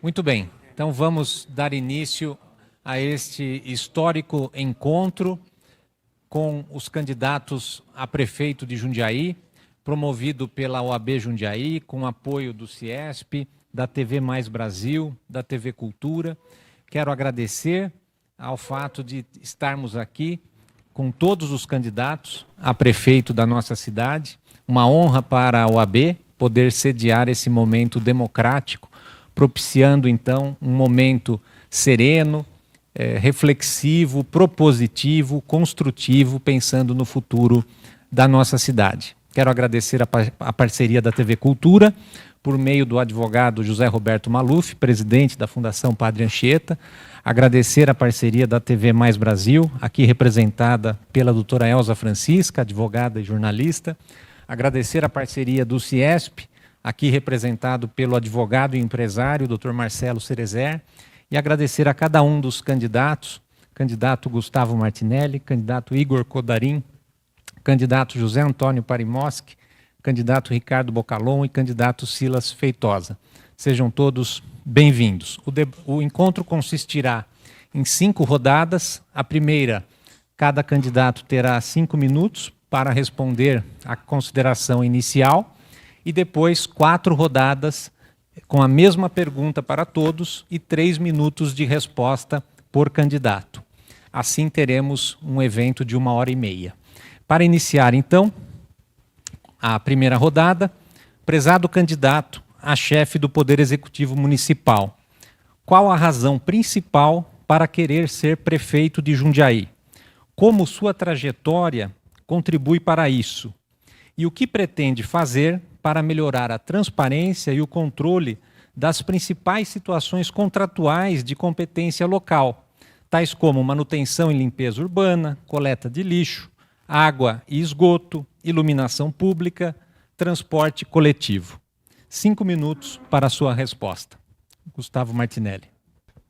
Muito bem, então vamos dar início a este histórico encontro com os candidatos a prefeito de Jundiaí, promovido pela OAB Jundiaí, com apoio do Ciesp, da TV Mais Brasil, da TV Cultura. Quero agradecer ao fato de estarmos aqui com todos os candidatos a prefeito da nossa cidade. Uma honra para a OAB poder sediar esse momento democrático, propiciando, então, um momento sereno, reflexivo, propositivo, construtivo, pensando no futuro da nossa cidade. Quero agradecer a parceria da TV Cultura, por meio do advogado José Roberto Maluf, presidente da Fundação Padre Anchieta. Agradecer a parceria da TV Mais Brasil, aqui representada pela doutora Elza Francisca, advogada e jornalista. Agradecer a parceria do Ciesp, aqui representado pelo advogado e empresário, Dr. Marcelo Cerezer, e agradecer a cada um dos candidatos, candidato Gustavo Martinelli, candidato Igor Codarim, candidato José Antônio Parimoski, candidato Ricardo Bocalon e candidato Silas Feitosa. Sejam todos bem-vindos. O encontro consistirá em 5 rodadas. A primeira, cada candidato terá 5 minutos para responder à consideração inicial, e depois 4 rodadas com a mesma pergunta para todos e 3 minutos de resposta por candidato. Assim teremos um evento de 1h30. Para iniciar, então, a primeira rodada, prezado candidato a chefe do Poder Executivo Municipal, qual a razão principal para querer ser prefeito de Jundiaí? Como sua trajetória contribui para isso? E o que pretende fazer para melhorar a transparência e o controle das principais situações contratuais de competência local, tais como manutenção e limpeza urbana, coleta de lixo, água e esgoto, iluminação pública, transporte coletivo. 5 minutos para a sua resposta. Gustavo Martinelli.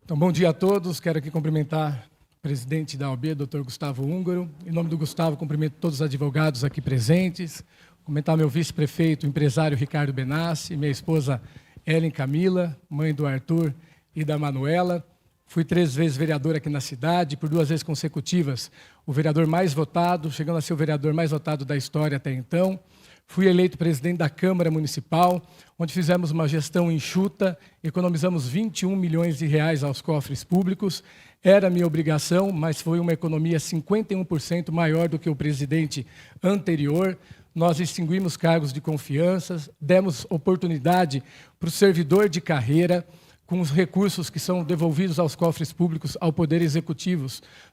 Então, bom dia a todos. Quero aqui cumprimentar o presidente da OAB, Dr. Gustavo Húngaro. Em nome do Gustavo, cumprimento todos os advogados aqui presentes. Cumprimentar meu vice-prefeito, empresário Ricardo Benassi, minha esposa Ellen Camila, mãe do Arthur e da Manuela. Fui 3 vezes vereador aqui na cidade, por 2 vezes consecutivas o vereador mais votado, chegando a ser o vereador mais votado da história até então. Fui eleito presidente da Câmara Municipal, onde fizemos uma gestão enxuta, economizamos 21 milhões de reais aos cofres públicos. Era minha obrigação, mas foi uma economia 51% maior do que o presidente anterior. Nós extinguimos cargos de confiança, demos oportunidade para o servidor de carreira, com os recursos que são devolvidos aos cofres públicos, ao Poder Executivo.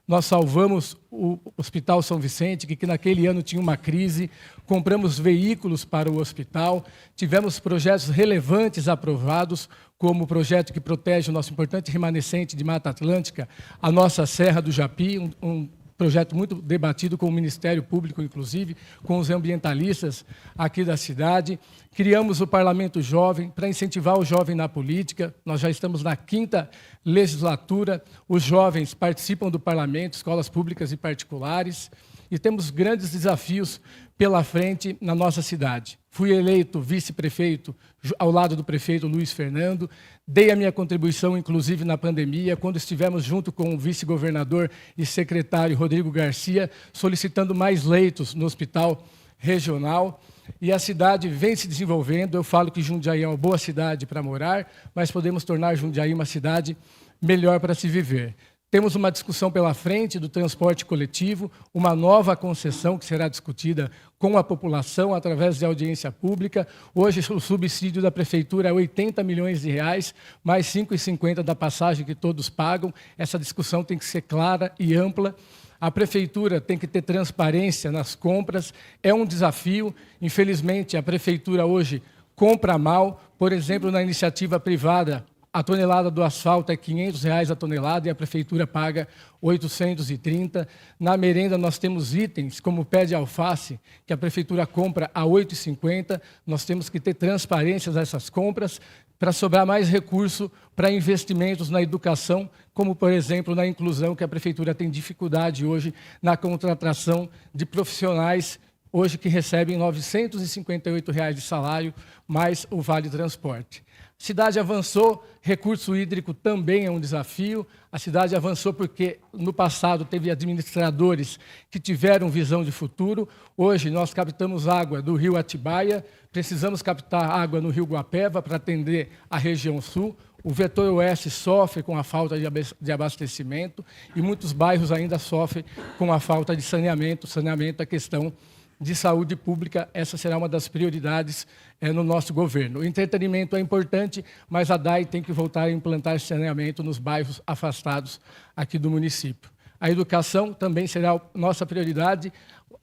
Nós salvamos o Hospital São Vicente, que naquele ano tinha uma crise, compramos veículos para o hospital, tivemos projetos relevantes aprovados, como o projeto que protege o nosso importante remanescente de Mata Atlântica, a nossa Serra do Japi, um projeto muito debatido com o Ministério Público, inclusive, com os ambientalistas aqui da cidade. Criamos o Parlamento Jovem para incentivar o jovem na política. Nós já estamos na 5ª legislatura. Os jovens participam do parlamento, escolas públicas e particulares. E temos grandes desafios pela frente na nossa cidade. Fui eleito vice-prefeito ao lado do prefeito Luiz Fernando, dei a minha contribuição, inclusive, na pandemia, quando estivemos junto com o vice-governador e secretário Rodrigo Garcia, solicitando mais leitos no hospital regional. E a cidade vem se desenvolvendo. Eu falo que Jundiaí é uma boa cidade para morar, mas podemos tornar Jundiaí uma cidade melhor para se viver. Temos uma discussão pela frente do transporte coletivo, uma nova concessão que será discutida com a população através de audiência pública. Hoje, o subsídio da Prefeitura é 80 milhões de reais, mais 5,50 da passagem que todos pagam. Essa discussão tem que ser clara e ampla. A Prefeitura tem que ter transparência nas compras. É um desafio. Infelizmente, a Prefeitura hoje compra mal. Por exemplo, na iniciativa privada, a tonelada do asfalto é R$ 500 a tonelada e a Prefeitura paga 830. Na merenda, nós temos itens como pé de alface, que a Prefeitura compra a 8,50. Nós temos que ter transparência nessas compras para sobrar mais recurso para investimentos na educação, como, por exemplo, na inclusão, que a Prefeitura tem dificuldade hoje na contratação de profissionais hoje que recebem R$ 958 de salário, mais o Vale Transporte. A cidade avançou, recurso hídrico também é um desafio. A cidade avançou porque, no passado, teve administradores que tiveram visão de futuro. Hoje, nós captamos água do rio Atibaia, precisamos captar água no rio Guapeva para atender a região sul. O vetor oeste sofre com a falta de abastecimento e muitos bairros ainda sofrem com a falta de saneamento. Saneamento é questão de saúde pública, essa será uma das prioridades no nosso governo. O entretenimento é importante, mas a DAI tem que voltar a implantar saneamento nos bairros afastados aqui do município. A educação também será nossa prioridade.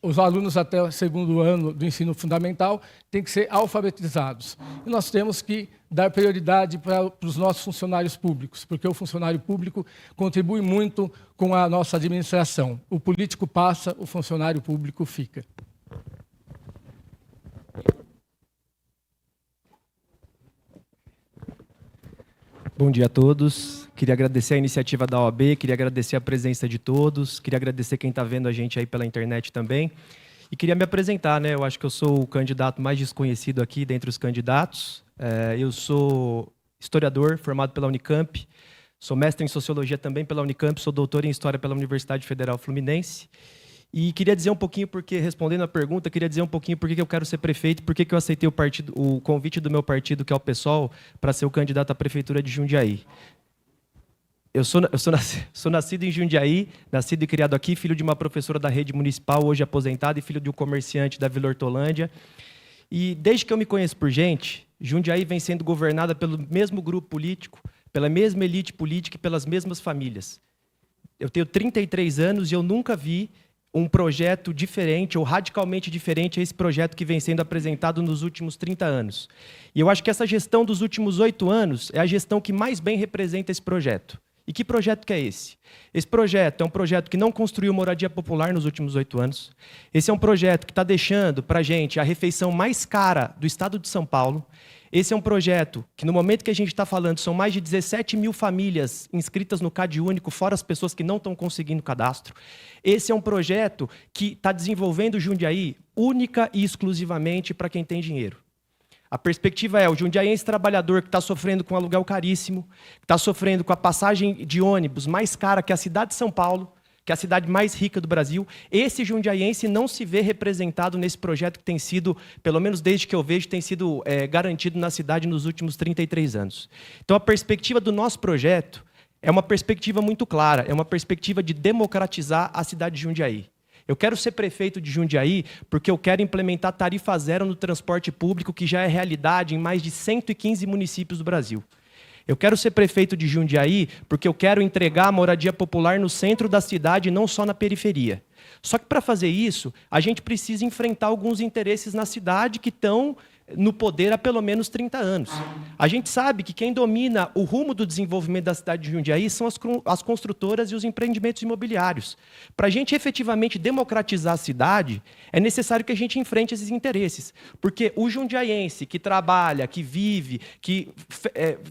Os alunos até o segundo ano do ensino fundamental têm que ser alfabetizados. E nós temos que dar prioridade para os nossos funcionários públicos, porque o funcionário público contribui muito com a nossa administração. O político passa, o funcionário público fica. Bom dia a todos. Queria agradecer a iniciativa da OAB, queria agradecer a presença de todos, queria agradecer quem está vendo a gente aí pela internet também. E queria me apresentar, né? Eu acho que eu sou o candidato mais desconhecido aqui dentre os candidatos. Eu sou historiador, formado pela Unicamp, sou mestre em Sociologia também pela Unicamp, sou doutor em História pela Universidade Federal Fluminense. E queria dizer um pouquinho, porque, respondendo a pergunta, queria dizer um pouquinho por que eu quero ser prefeito, por que eu aceitei o convite do meu partido, que é o PSOL, para ser o candidato à Prefeitura de Jundiaí. Eu sou nascido em Jundiaí, nascido e criado aqui, filho de uma professora da rede municipal, hoje aposentada, e filho de um comerciante da Vila Hortolândia. E desde que eu me conheço por gente, Jundiaí vem sendo governada pelo mesmo grupo político, pela mesma elite política e pelas mesmas famílias. Eu tenho 33 anos e eu nunca vi um projeto diferente ou radicalmente diferente a esse projeto que vem sendo apresentado nos últimos 30 anos. E eu acho que essa gestão dos últimos 8 anos é a gestão que mais bem representa esse projeto. E que projeto que é esse? Esse projeto é um projeto que não construiu moradia popular nos últimos 8 anos. Esse é um projeto que está deixando para a gente a refeição mais cara do estado de São Paulo. Esse é um projeto que, no momento que a gente está falando, são mais de 17 mil famílias inscritas no CadÚnico, fora as pessoas que não estão conseguindo cadastro. Esse é um projeto que está desenvolvendo o Jundiaí única e exclusivamente para quem tem dinheiro. A perspectiva é o jundiaiense trabalhador que está sofrendo com aluguel caríssimo, que está sofrendo com a passagem de ônibus mais cara que a cidade de São Paulo, que é a cidade mais rica do Brasil. Esse jundiaiense não se vê representado nesse projeto que tem sido, pelo menos desde que eu vejo, tem sido garantido na cidade nos últimos 33 anos. Então, a perspectiva do nosso projeto é uma perspectiva muito clara, é uma perspectiva de democratizar a cidade de Jundiaí. Eu quero ser prefeito de Jundiaí porque eu quero implementar tarifa zero no transporte público, que já é realidade em mais de 115 municípios do Brasil. Eu quero ser prefeito de Jundiaí porque eu quero entregar a moradia popular no centro da cidade e não só na periferia. Só que, para fazer isso, a gente precisa enfrentar alguns interesses na cidade que estão no poder há pelo menos 30 anos. A gente sabe que quem domina o rumo do desenvolvimento da cidade de Jundiaí são as construtoras e os empreendimentos imobiliários. Para a gente efetivamente democratizar a cidade, é necessário que a gente enfrente esses interesses. Porque o jundiaiense que trabalha, que vive, que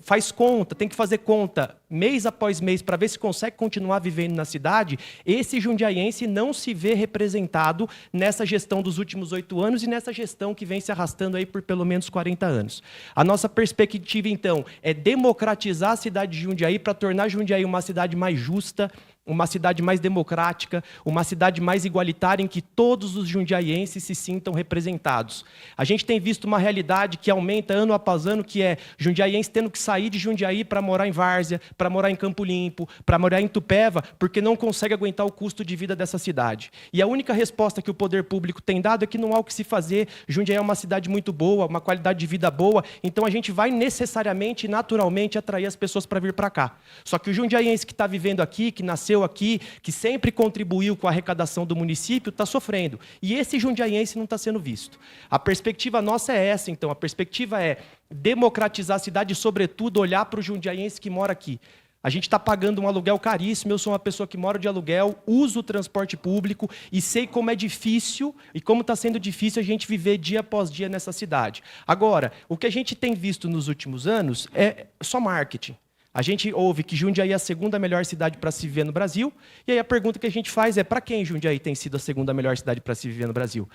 faz conta, tem que fazer conta mês após mês para ver se consegue continuar vivendo na cidade, esse jundiaiense não se vê representado nessa gestão dos últimos 8 anos e nessa gestão que vem se arrastando aí por pelo menos 40 anos. A nossa perspectiva, então, é democratizar a cidade de Jundiaí para tornar Jundiaí uma cidade mais justa, uma cidade mais democrática, uma cidade mais igualitária em que todos os jundiaienses se sintam representados. A gente tem visto uma realidade que aumenta ano após ano, que é jundiaiense tendo que sair de Jundiaí para morar em Várzea, para morar em Campo Limpo, para morar em Itupeva, porque não consegue aguentar o custo de vida dessa cidade. E a única resposta que o poder público tem dado é que não há o que se fazer, Jundiaí é uma cidade muito boa, uma qualidade de vida boa, então a gente vai necessariamente e naturalmente atrair as pessoas para vir para cá. Só que o jundiaiense que está vivendo aqui, que nasceu aqui, que sempre contribuiu com a arrecadação do município, está sofrendo. E esse jundiaiense não está sendo visto. A perspectiva nossa é essa, então. A perspectiva é democratizar a cidade e, sobretudo, olhar para o jundiaiense que mora aqui. A gente está pagando um aluguel caríssimo, eu sou uma pessoa que mora de aluguel, uso o transporte público e sei como é difícil e como está sendo difícil a gente viver dia após dia nessa cidade. Agora, o que a gente tem visto nos últimos anos é só marketing. A gente ouve que Jundiaí é a segunda melhor cidade para se viver no Brasil, e aí a pergunta que a gente faz é: para quem Jundiaí tem sido a segunda melhor cidade para se viver no Brasil?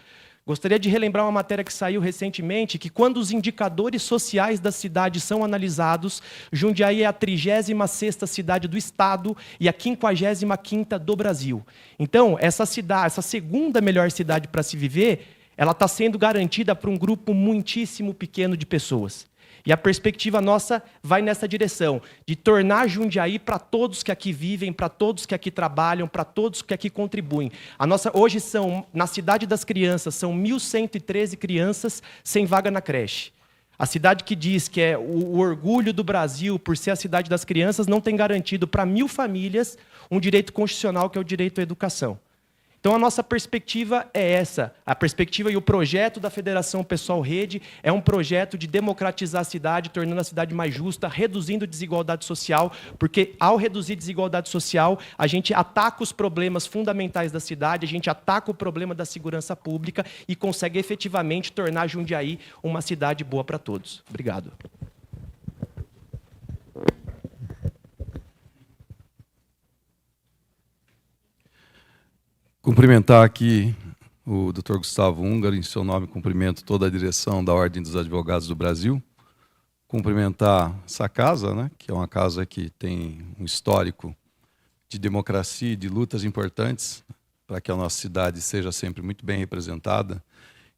Gostaria de relembrar uma matéria que saiu recentemente, que quando os indicadores sociais da cidade são analisados, Jundiaí é a 36ª cidade do estado e a 55ª do Brasil. Então, essa cidade, essa segunda melhor cidade para se viver, ela está sendo garantida para um grupo muitíssimo pequeno de pessoas. E a perspectiva nossa vai nessa direção, de tornar Jundiaí para todos que aqui vivem, para todos que aqui trabalham, para todos que aqui contribuem. Hoje na Cidade das Crianças, são 1.113 crianças sem vaga na creche. A cidade que diz que é o orgulho do Brasil por ser a cidade das crianças não tem garantido para 1.000 famílias um direito constitucional que é o direito à educação. Então, a nossa perspectiva é essa. A perspectiva e o projeto da Federação Pessoal Rede é um projeto de democratizar a cidade, tornando a cidade mais justa, reduzindo desigualdade social, porque, ao reduzir desigualdade social, a gente ataca os problemas fundamentais da cidade, a gente ataca o problema da segurança pública e consegue efetivamente tornar Jundiaí uma cidade boa para todos. Obrigado. Cumprimentar aqui o Dr. Gustavo Ungaro, em seu nome cumprimento toda a direção da Ordem dos Advogados do Brasil. Cumprimentar essa casa, né, que é uma casa que tem um histórico de democracia e de lutas importantes para que a nossa cidade seja sempre muito bem representada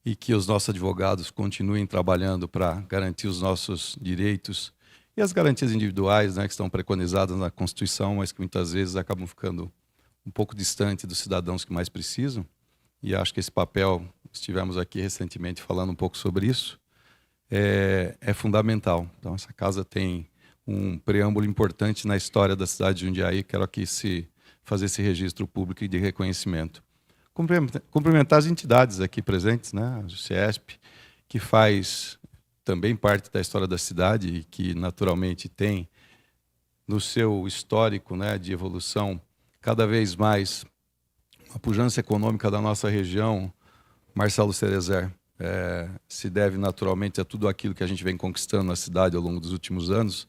e que os nossos advogados continuem trabalhando para garantir os nossos direitos e as garantias individuais, né, que estão preconizadas na Constituição, mas que muitas vezes acabam ficando um pouco distante dos cidadãos que mais precisam, e acho que esse papel, estivemos aqui recentemente falando um pouco sobre isso, é fundamental. Então, essa casa tem um preâmbulo importante na história da cidade de Jundiaí, quero aqui fazer esse registro público e de reconhecimento. Cumprimentar as entidades aqui presentes, né? A CIESP, que faz também parte da história da cidade e que, naturalmente, tem no seu histórico, né, de evolução cada vez mais a pujança econômica da nossa região. Marcelo Cerezer, se deve naturalmente a tudo aquilo que a gente vem conquistando na cidade ao longo dos últimos anos.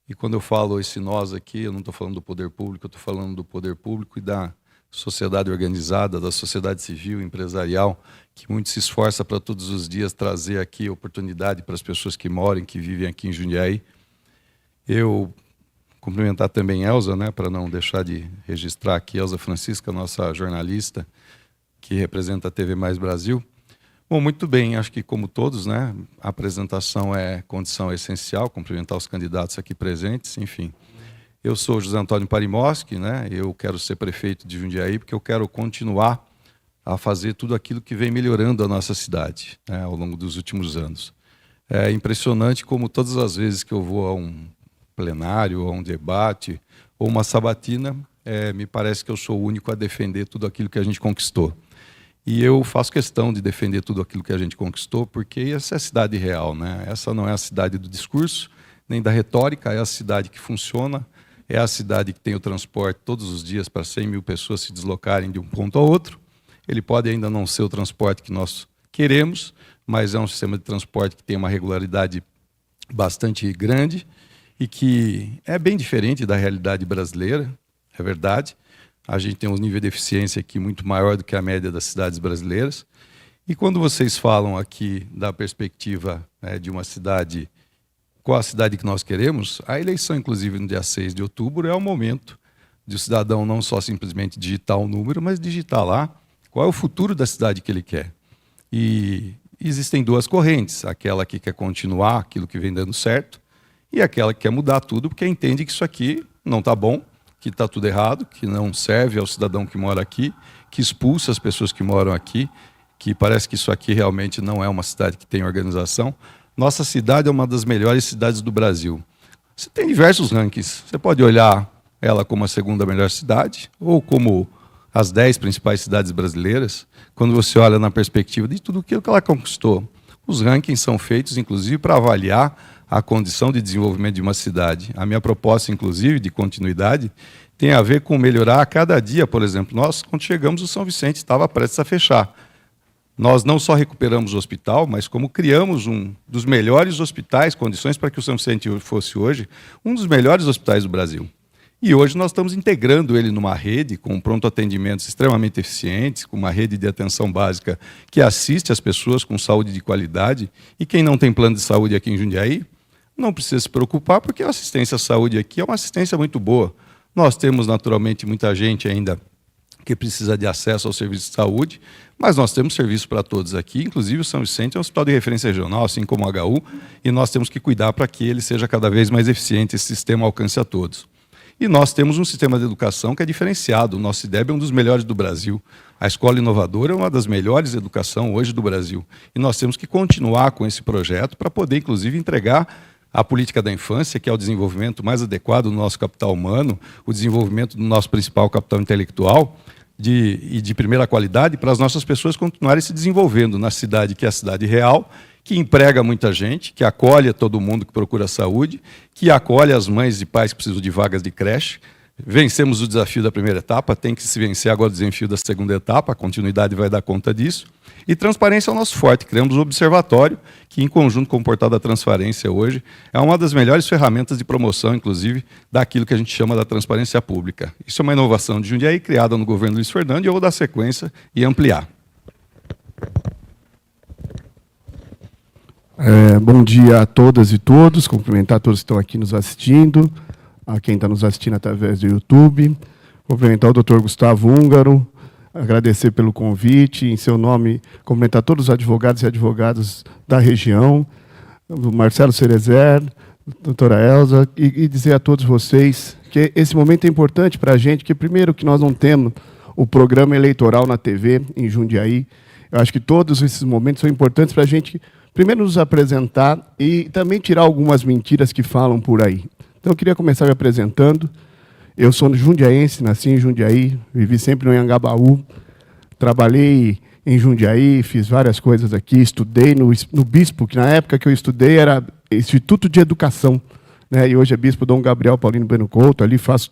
E quando eu falo esse nós aqui, eu não estou falando do poder público, eu estou falando do poder público e da sociedade organizada, da sociedade civil, empresarial, que muito se esforça para todos os dias trazer aqui oportunidade para as pessoas que moram, que vivem aqui em Jundiaí. Eu cumprimentar também Elza, né, para não deixar de registrar aqui, Elza Francisca, nossa jornalista, que representa a TV Mais Brasil. Bom, muito bem, acho que como todos, né, a apresentação é condição essencial, cumprimentar os candidatos aqui presentes, enfim. Eu sou José Antônio Parimoski, né, eu quero ser prefeito de Jundiaí porque eu quero continuar a fazer tudo aquilo que vem melhorando a nossa cidade, né, ao longo dos últimos anos. É impressionante como todas as vezes que eu vou a um plenário, ou um debate, ou uma sabatina, me parece que eu sou o único a defender tudo aquilo que a gente conquistou. E eu faço questão de defender tudo aquilo que a gente conquistou, porque essa é a cidade real, né? Essa não é a cidade do discurso, nem da retórica, é a cidade que funciona, é a cidade que tem o transporte todos os dias para 100.000 pessoas se deslocarem de um ponto ao outro. Ele pode ainda não ser o transporte que nós queremos, mas é um sistema de transporte que tem uma regularidade bastante grande, e que é bem diferente da realidade brasileira, é verdade. A gente tem um nível de eficiência aqui muito maior do que a média das cidades brasileiras. E quando vocês falam aqui da perspectiva, né, de uma cidade, qual a cidade que nós queremos, a eleição, inclusive, no dia 6 de outubro, é o momento de o cidadão não só simplesmente digitar um número, mas digitar lá qual é o futuro da cidade que ele quer. E existem duas correntes, aquela que quer continuar aquilo que vem dando certo, e aquela que quer mudar tudo porque entende que isso aqui não está bom, que está tudo errado, que não serve ao cidadão que mora aqui, que expulsa as pessoas que moram aqui, que parece que isso aqui realmente não é uma cidade que tem organização. Nossa cidade é uma das melhores cidades do Brasil. Você tem diversos rankings. Você pode olhar ela como a segunda melhor cidade ou como as 10 principais cidades brasileiras, quando você olha na perspectiva de tudo aquilo que ela conquistou. Os rankings são feitos, inclusive, para avaliar a condição de desenvolvimento de uma cidade. A minha proposta, inclusive, de continuidade, tem a ver com melhorar a cada dia. Por exemplo, nós, quando chegamos, o São Vicente estava prestes a fechar. Nós não só recuperamos o hospital, mas como criamos um dos melhores hospitais, condições para que o São Vicente fosse hoje um dos melhores hospitais do Brasil. E hoje nós estamos integrando ele numa rede com pronto atendimentos extremamente eficientes, com uma rede de atenção básica que assiste as pessoas com saúde de qualidade. E quem não tem plano de saúde aqui em Jundiaí, não precisa se preocupar, porque a assistência à saúde aqui é uma assistência muito boa. Nós temos, naturalmente, muita gente ainda que precisa de acesso ao serviço de saúde, mas nós temos serviço para todos aqui, inclusive o São Vicente é um hospital de referência regional, assim como o HU, e nós temos que cuidar para que ele seja cada vez mais eficiente, esse sistema alcance a todos. E nós temos um sistema de educação que é diferenciado, o nosso CIDEB é um dos melhores do Brasil, a Escola Inovadora é uma das melhores de educação hoje do Brasil, e nós temos que continuar com esse projeto para poder, inclusive, entregar a política da infância, que é o desenvolvimento mais adequado do nosso capital humano, o desenvolvimento do nosso principal capital intelectual e de primeira qualidade, para as nossas pessoas continuarem se desenvolvendo na cidade, que é a cidade real, que emprega muita gente, que acolhe todo mundo que procura saúde, que acolhe as mães e pais que precisam de vagas de creche. Vencemos o desafio da primeira etapa, tem que se vencer agora o desafio da segunda etapa, a continuidade vai dar conta disso. E transparência é o nosso forte. Criamos um observatório que, em conjunto com o Portal da Transparência hoje, é uma das melhores ferramentas de promoção, inclusive, daquilo que a gente chama da transparência pública. Isso é uma inovação de Jundiaí, criada no governo Luiz Fernando, e eu vou dar sequência e ampliar. Bom dia a todas e todos, cumprimentar todos que estão aqui nos assistindo, a quem está nos assistindo através do YouTube, cumprimentar o Dr. Gustavo Húngaro, agradecer pelo convite, em seu nome, cumprimentar todos os advogados e advogadas da região, o Marcelo Cerezer, doutora Elza, e dizer a todos vocês que esse momento é importante para a gente, que primeiro que nós não temos o programa eleitoral na TV em Jundiaí, eu acho que todos esses momentos são importantes para a gente, primeiro, nos apresentar e também tirar algumas mentiras que falam por aí. Então, eu queria começar me apresentando. Eu sou jundiaense, nasci em Jundiaí, vivi sempre no Anhangabaú, trabalhei em Jundiaí, fiz várias coisas aqui, estudei no Bispo, que na época que eu estudei era Instituto de Educação, né? E hoje é Bispo Dom Gabriel Paulino Bueno Couto, ali faço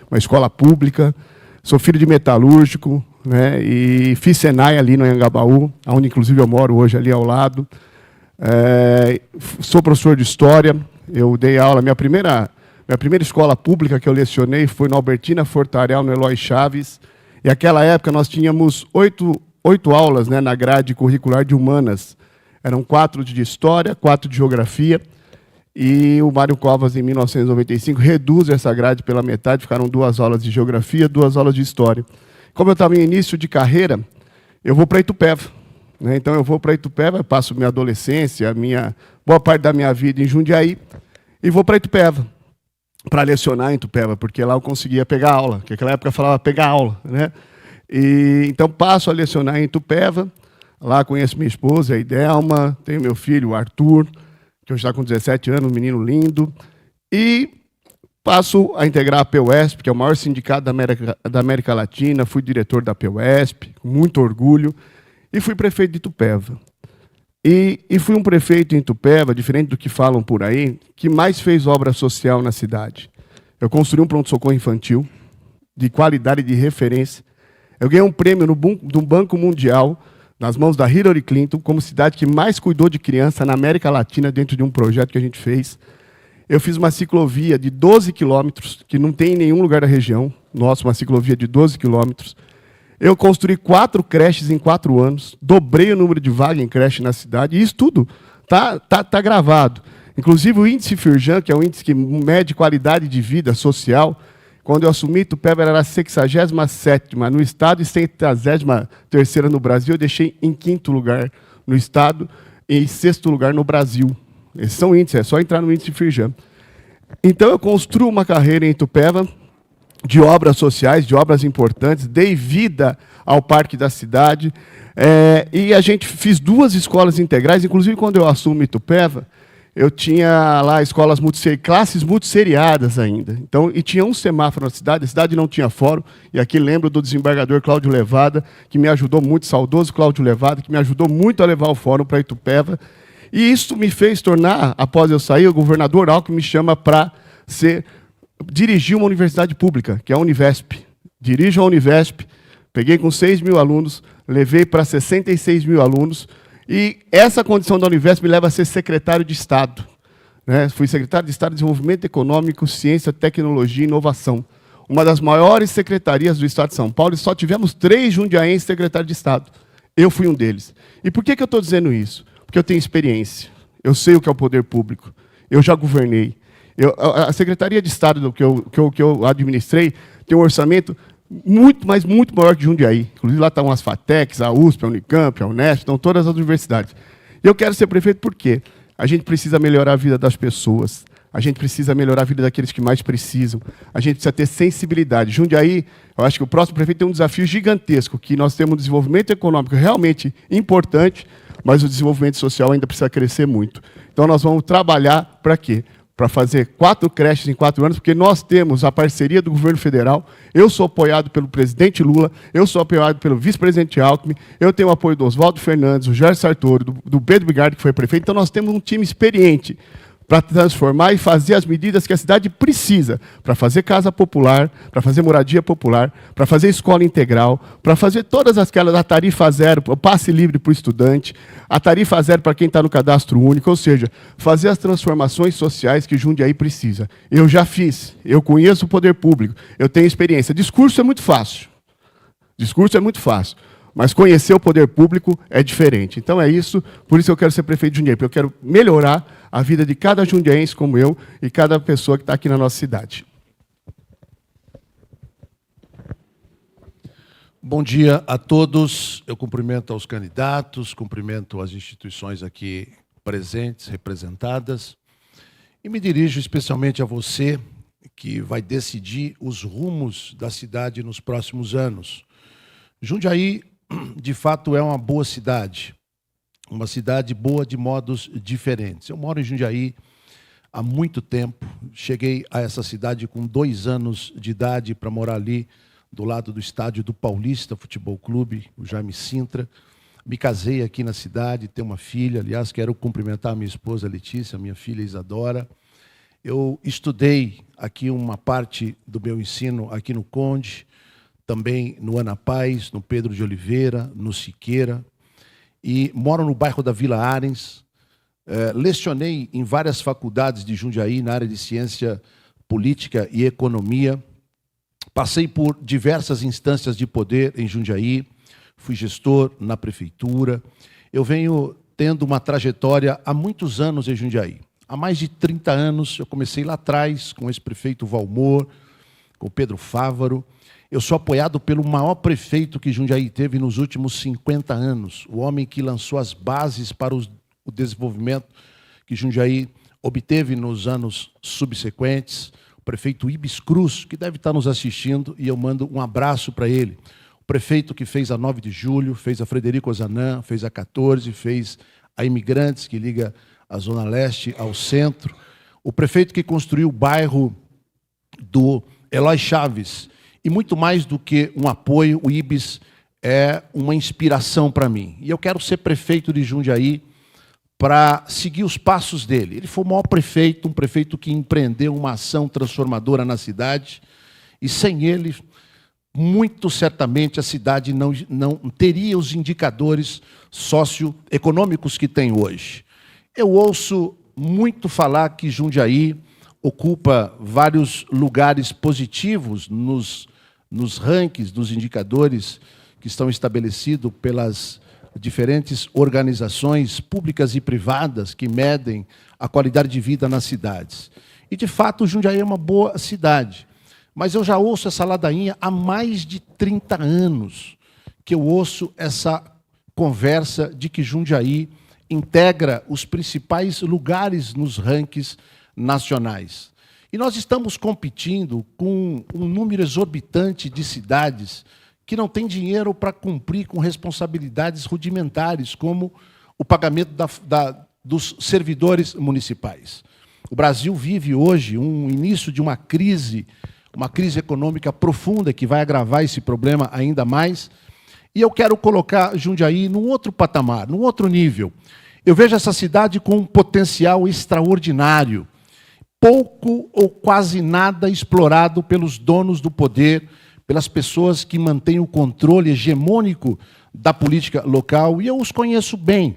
uma escola pública, sou filho de metalúrgico, né? E fiz Senai ali no Anhangabaú, onde inclusive eu moro hoje ali ao lado. Sou professor de História, eu dei aula, minha primeira escola pública que eu lecionei foi na Albertina Fortarial, no Eloy Chaves, e naquela época nós tínhamos oito aulas, né, na grade curricular de Humanas. Eram 4 de História, 4 de Geografia, e o Mário Covas, em 1995, reduz essa grade pela metade, ficaram 2 aulas de Geografia, 2 aulas de História. Como eu estava em início de carreira, eu vou para Itupeva, né? Então eu vou para Itupeva, passo minha adolescência, boa parte da minha vida em Jundiaí, e vou para Itupeva, para lecionar em Itupeva, porque lá eu conseguia pegar aula, que naquela época eu falava pegar aula, né? E então passo a lecionar em Itupeva, lá conheço minha esposa, a Idelma, tenho meu filho, o Arthur, que hoje está com 17 anos, um menino lindo, e passo a integrar a PUESP, que é o maior sindicato da América Latina, fui diretor da PUESP, com muito orgulho, e fui prefeito de Itupeva. E fui um prefeito em Itupeva, diferente do que falam por aí, que mais fez obra social na cidade. Eu construí um pronto-socorro infantil, de qualidade e de referência. Eu ganhei um prêmio do Banco Mundial, nas mãos da Hillary Clinton, como cidade que mais cuidou de criança na América Latina, dentro de um projeto que a gente fez. Eu fiz uma ciclovia de 12 quilômetros, que não tem em nenhum lugar da região. Nossa, uma ciclovia de 12 quilômetros. Eu construí 4 creches em 4 anos, dobrei o número de vagas em creche na cidade, e isso tudo tá gravado. Inclusive o índice Firjan, que é um índice que mede qualidade de vida social, quando eu assumi Itupeva era a 67ª no estado e 133ª no Brasil, eu deixei em 5º lugar no estado e em 6º lugar no Brasil. Esses são índices, é só entrar no índice Firjan. Então eu construo uma carreira em Itupeva, de obras sociais, de obras importantes, dei vida ao Parque da Cidade, e a gente fiz 2 escolas integrais, inclusive quando eu assumo Itupeva, eu tinha lá escolas classes multisseriadas ainda. Então, e tinha um semáforo na cidade, a cidade não tinha fórum, e aqui lembro do desembargador Cláudio Levada, que me ajudou muito, saudoso Cláudio Levada, que me ajudou muito a levar o fórum para Itupeva, e isso me fez tornar, após eu sair, o governador Alckmin me chama para dirigir uma universidade pública, que é a Univesp. Dirijo a Univesp, peguei com 6 mil alunos, levei para 66 mil alunos, e essa condição da Univesp me leva a ser secretário de Estado. né? Fui secretário de Estado de Desenvolvimento Econômico, Ciência, Tecnologia e Inovação. Uma das maiores secretarias do Estado de São Paulo, e só tivemos 3 jundiaenses secretários de Estado. Eu fui um deles. E por que eu estou dizendo isso? Porque eu tenho experiência. Eu sei o que é o poder público. Eu já governei. A Secretaria de Estado que eu administrei tem um orçamento muito maior que Jundiaí. Inclusive, lá estão as FATECs, a USP, a Unicamp, a Unesp, estão todas as universidades. E eu quero ser prefeito por quê? A gente precisa melhorar a vida das pessoas. A gente precisa melhorar a vida daqueles que mais precisam. A gente precisa ter sensibilidade. Jundiaí, eu acho que o próximo prefeito tem um desafio gigantesco, que nós temos um desenvolvimento econômico realmente importante, mas o desenvolvimento social ainda precisa crescer muito. Então, nós vamos trabalhar para quê? Para fazer 4 creches em 4 anos, porque nós temos a parceria do governo federal. Eu sou apoiado pelo presidente Lula, eu sou apoiado pelo vice-presidente Alckmin, eu tenho o apoio do Oswaldo Fernandes, do Jorge Sartori, do Pedro Bigardi, que foi prefeito. Então, nós temos um time experiente para transformar e fazer as medidas que a cidade precisa, para fazer casa popular, para fazer moradia popular, para fazer escola integral, para fazer todas aquelas, a tarifa zero, o passe livre para o estudante, a tarifa zero para quem está no cadastro único, ou seja, fazer as transformações sociais que Jundiaí precisa. Eu já fiz, eu conheço o poder público, eu tenho experiência. Discurso é muito fácil, mas conhecer o poder público é diferente. Então é isso, por isso eu quero ser prefeito de Jundiaí, porque eu quero melhorar a vida de cada jundiaense como eu e cada pessoa que está aqui na nossa cidade. Bom dia a todos. Eu cumprimento aos candidatos, cumprimento as instituições aqui presentes, representadas, e me dirijo especialmente a você, que vai decidir os rumos da cidade nos próximos anos. Jundiaí, de fato, é uma boa cidade boa de modos diferentes. Eu moro em Jundiaí há muito tempo, cheguei a essa cidade com 2 anos de idade para morar ali do lado do estádio do Paulista Futebol Clube, o Jaime Sintra. Me casei aqui na cidade, tenho uma filha, aliás, quero cumprimentar a minha esposa Letícia, minha filha Isadora. Eu estudei aqui uma parte do meu ensino aqui no Conde, também no Ana Paz, no Pedro de Oliveira, no Siqueira, e moro no bairro da Vila Arens. Lecionei em várias faculdades de Jundiaí, na área de ciência política e economia. Passei por diversas instâncias de poder em Jundiaí, fui gestor na prefeitura. Eu venho tendo uma trajetória há muitos anos em Jundiaí. Há mais de 30 anos, eu comecei lá atrás com o ex-prefeito Valmor, com o Pedro Fávaro. Eu sou apoiado pelo maior prefeito que Jundiaí teve nos últimos 50 anos, o homem que lançou as bases para o desenvolvimento que Jundiaí obteve nos anos subsequentes, o prefeito Ibis Cruz, que deve estar nos assistindo, e eu mando um abraço para ele. O prefeito que fez a 9 de julho, fez a Frederico Ozanam, fez a 14, fez a Imigrantes, que liga a Zona Leste ao centro. O prefeito que construiu o bairro do Eloy Chaves. E muito mais do que um apoio, o Ibis é uma inspiração para mim. E eu quero ser prefeito de Jundiaí para seguir os passos dele. Ele foi o maior prefeito, um prefeito que empreendeu uma ação transformadora na cidade, e sem ele, muito certamente, a cidade não teria os indicadores socioeconômicos que tem hoje. Eu ouço muito falar que Jundiaí ocupa vários lugares positivos nos rankings, nos indicadores que estão estabelecidos pelas diferentes organizações públicas e privadas que medem a qualidade de vida nas cidades. E, de fato, Jundiaí é uma boa cidade. Mas eu já ouço essa ladainha há mais de 30 anos, que eu ouço essa conversa de que Jundiaí integra os principais lugares nos rankings nacionais. E nós estamos competindo com um número exorbitante de cidades que não têm dinheiro para cumprir com responsabilidades rudimentares, como o pagamento dos servidores municipais. O Brasil vive hoje um início de uma crise econômica profunda que vai agravar esse problema ainda mais. E eu quero colocar Jundiaí num outro patamar, num outro nível. Eu vejo essa cidade com um potencial extraordinário, pouco ou quase nada explorado pelos donos do poder, pelas pessoas que mantêm o controle hegemônico da política local, e eu os conheço bem.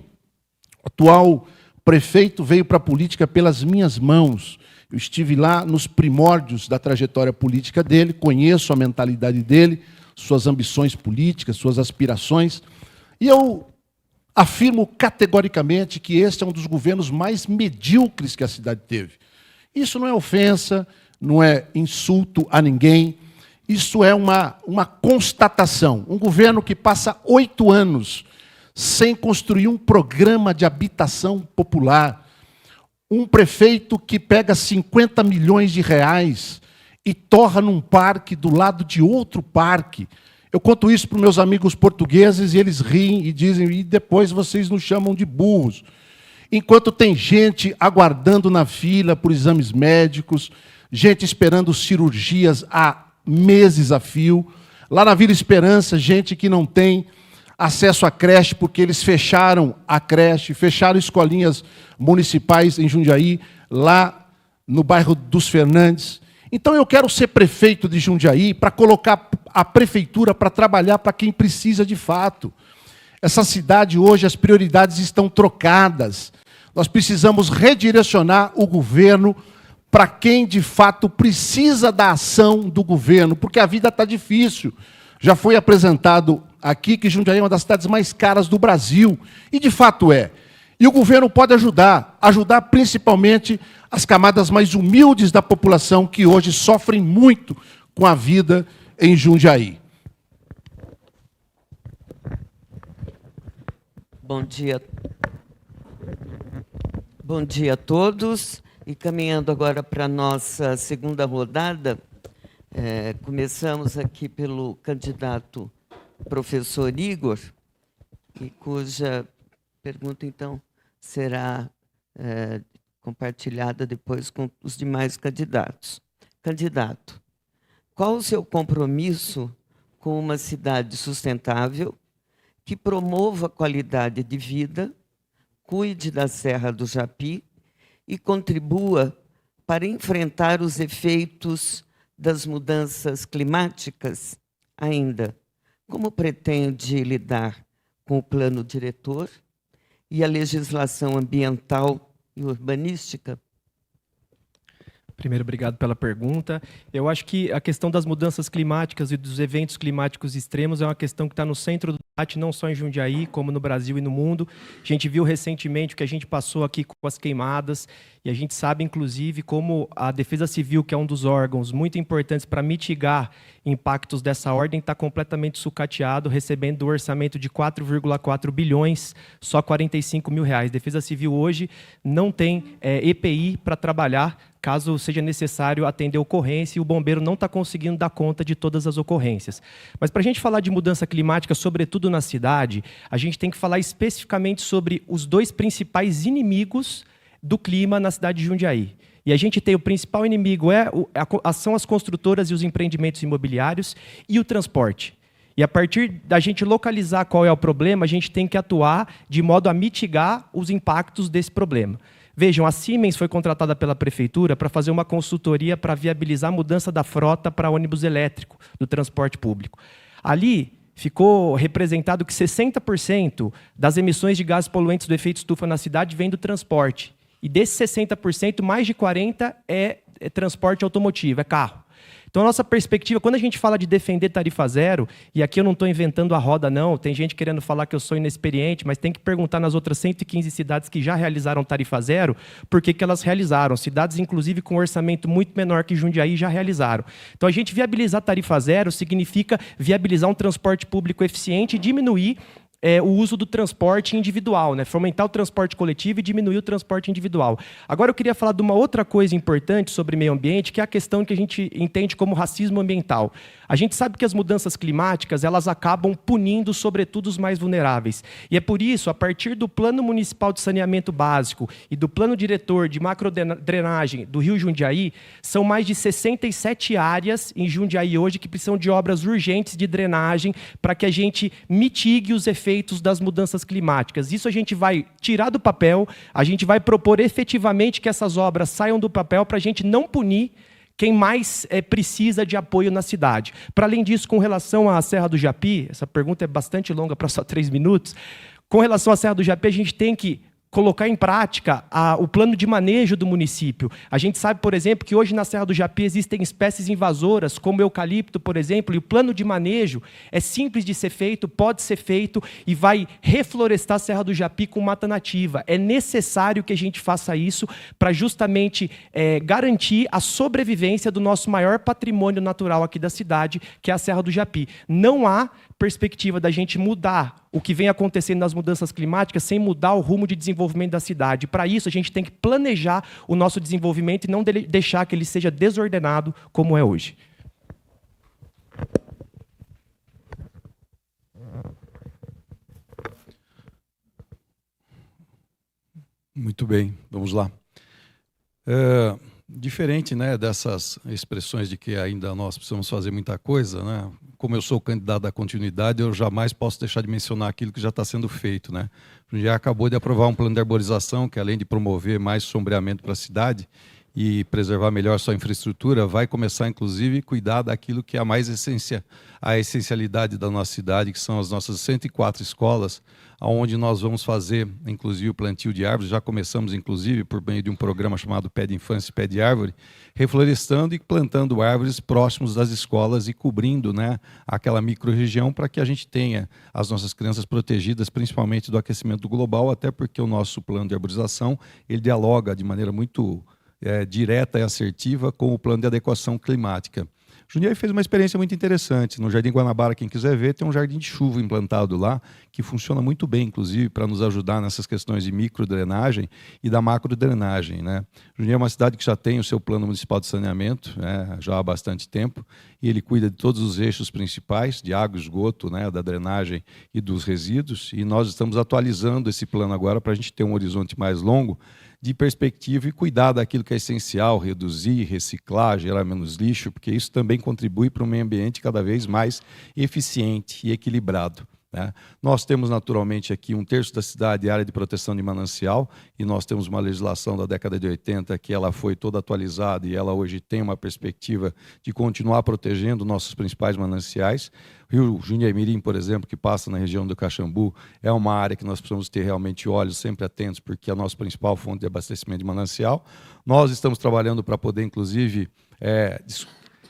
O atual prefeito veio para a política pelas minhas mãos. Eu estive lá nos primórdios da trajetória política dele, conheço a mentalidade dele, suas ambições políticas, suas aspirações, e eu afirmo categoricamente que este é um dos governos mais medíocres que a cidade teve. Isso não é ofensa, não é insulto a ninguém, isso é uma constatação. Um governo que passa 8 anos sem construir um programa de habitação popular, um prefeito que pega 50 milhões de reais e torra num parque do lado de outro parque. Eu conto isso para os meus amigos portugueses e eles riem e dizem, e depois vocês nos chamam de burros. Enquanto tem gente aguardando na fila por exames médicos, gente esperando cirurgias há meses a fio. Lá na Vila Esperança, gente que não tem acesso à creche porque eles fecharam a creche, fecharam escolinhas municipais em Jundiaí, lá no bairro dos Fernandes. Então eu quero ser prefeito de Jundiaí para colocar a prefeitura para trabalhar para quem precisa de fato. Essa cidade hoje, as prioridades estão trocadas. Nós precisamos redirecionar o governo para quem de fato precisa da ação do governo, porque a vida está difícil. Já foi apresentado aqui que Jundiaí é uma das cidades mais caras do Brasil, e de fato é. E o governo pode ajudar principalmente as camadas mais humildes da população que hoje sofrem muito com a vida em Jundiaí. Bom dia. Bom dia a todos. E caminhando agora para a nossa segunda rodada, começamos aqui pelo candidato professor Igor, e cuja pergunta, então, será compartilhada depois com os demais candidatos. Candidato, qual o seu compromisso com uma cidade sustentável que promova a qualidade de vida, cuide da Serra do Japi e contribua para enfrentar os efeitos das mudanças climáticas? Ainda, como pretende lidar com o plano diretor e a legislação ambiental e urbanística? Primeiro, obrigado pela pergunta. Eu acho que a questão das mudanças climáticas e dos eventos climáticos extremos é uma questão que está no centro do debate, não só em Jundiaí, como no Brasil e no mundo. A gente viu recentemente o que a gente passou aqui com as queimadas, e a gente sabe, inclusive, como a Defesa Civil, que é um dos órgãos muito importantes para mitigar impactos dessa ordem, está completamente sucateado, recebendo do orçamento de 4,4 bilhões, só 45 mil reais. Defesa Civil hoje não tem EPI para trabalhar, caso seja necessário atender ocorrência, e o bombeiro não está conseguindo dar conta de todas as ocorrências. Mas para a gente falar de mudança climática, sobretudo na cidade, a gente tem que falar especificamente sobre os 2 principais inimigos do clima na cidade de Jundiaí. E a gente tem o principal inimigo, são as construtoras e os empreendimentos imobiliários e o transporte. E a partir da gente localizar qual é o problema, a gente tem que atuar de modo a mitigar os impactos desse problema. Vejam, a Siemens foi contratada pela prefeitura para fazer uma consultoria para viabilizar a mudança da frota para ônibus elétrico do transporte público. Ali ficou representado que 60% das emissões de gases poluentes do efeito estufa na cidade vem do transporte. E desses 60%, mais de 40% é transporte automotivo, é carro. Então, a nossa perspectiva, quando a gente fala de defender tarifa zero, e aqui eu não estou inventando a roda, não, tem gente querendo falar que eu sou inexperiente, mas tem que perguntar nas outras 115 cidades que já realizaram tarifa zero, por que elas realizaram. Cidades, inclusive, com orçamento muito menor que Jundiaí, já realizaram. Então, a gente viabilizar tarifa zero significa viabilizar um transporte público eficiente e diminuir o uso do transporte individual, né? Fomentar o transporte coletivo e diminuir o transporte individual. Agora eu queria falar de uma outra coisa importante sobre meio ambiente, que é a questão que a gente entende como racismo ambiental. A gente sabe que as mudanças climáticas, elas acabam punindo, sobretudo, os mais vulneráveis. E é por isso, a partir do Plano Municipal de Saneamento Básico e do Plano Diretor de Macrodrenagem do Rio Jundiaí, são mais de 67 áreas em Jundiaí hoje que precisam de obras urgentes de drenagem para que a gente mitigue os efeitos das mudanças climáticas. Isso a gente vai tirar do papel, a gente vai propor efetivamente que essas obras saiam do papel para a gente não punir quem mais precisa de apoio na cidade. Para além disso, com relação à Serra do Japi, essa pergunta é bastante longa para só 3 minutos, com relação à Serra do Japi, a gente tem que colocar em prática o plano de manejo do município. A gente sabe, por exemplo, que hoje na Serra do Japi existem espécies invasoras, como o eucalipto, por exemplo, e o plano de manejo é simples de ser feito, pode ser feito e vai reflorestar a Serra do Japi com mata nativa. É necessário que a gente faça isso para justamente garantir a sobrevivência do nosso maior patrimônio natural aqui da cidade, que é a Serra do Japi. Não há perspectiva da gente mudar o que vem acontecendo nas mudanças climáticas sem mudar o rumo de desenvolvimento da cidade. Para isso, a gente tem que planejar o nosso desenvolvimento e não deixar que ele seja desordenado como é hoje. Muito bem, vamos lá. Diferente, né, dessas expressões de que ainda nós precisamos fazer muita coisa, né? Como eu sou candidato à continuidade, eu jamais posso deixar de mencionar aquilo que já está sendo feito, né? Já acabou de aprovar um plano de arborização que, além de promover mais sombreamento para a cidade e preservar melhor sua infraestrutura, vai começar, inclusive, a cuidar daquilo que é a essencialidade da nossa cidade, que são as nossas 104 escolas, onde nós vamos fazer, inclusive, o plantio de árvores. Já começamos, inclusive, por meio de um programa chamado Pé de Infância e Pé de Árvore, reflorestando e plantando árvores próximos das escolas e cobrindo, né, aquela microrregião para que a gente tenha as nossas crianças protegidas, principalmente do aquecimento global, até porque o nosso plano de arborização ele dialoga de maneira muito direta e assertiva com o plano de adequação climática. Jundiaí fez uma experiência muito interessante. No Jardim Guanabara, quem quiser ver, tem um jardim de chuva implantado lá, que funciona muito bem, inclusive, para nos ajudar nessas questões de microdrenagem e da macrodrenagem, né? Jundiaí é uma cidade que já tem o seu plano municipal de saneamento, né, já há bastante tempo, e ele cuida de todos os eixos principais, de água, esgoto, né, da drenagem e dos resíduos, e nós estamos atualizando esse plano agora para a gente ter um horizonte mais longo, de perspectiva e cuidar daquilo que é essencial, reduzir, reciclar, gerar menos lixo, porque isso também contribui para um meio ambiente cada vez mais eficiente e equilibrado, né? Nós temos naturalmente aqui 1/3 da cidade área de proteção de manancial, e nós temos uma legislação da década de 80 que ela foi toda atualizada e ela hoje tem uma perspectiva de continuar protegendo nossos principais mananciais. O Rio Jundiaí-Mirim, por exemplo, que passa na região do Caxambu, é uma área que nós precisamos ter realmente olhos sempre atentos, porque é a nossa principal fonte de abastecimento de manancial. Nós estamos trabalhando para poder, inclusive,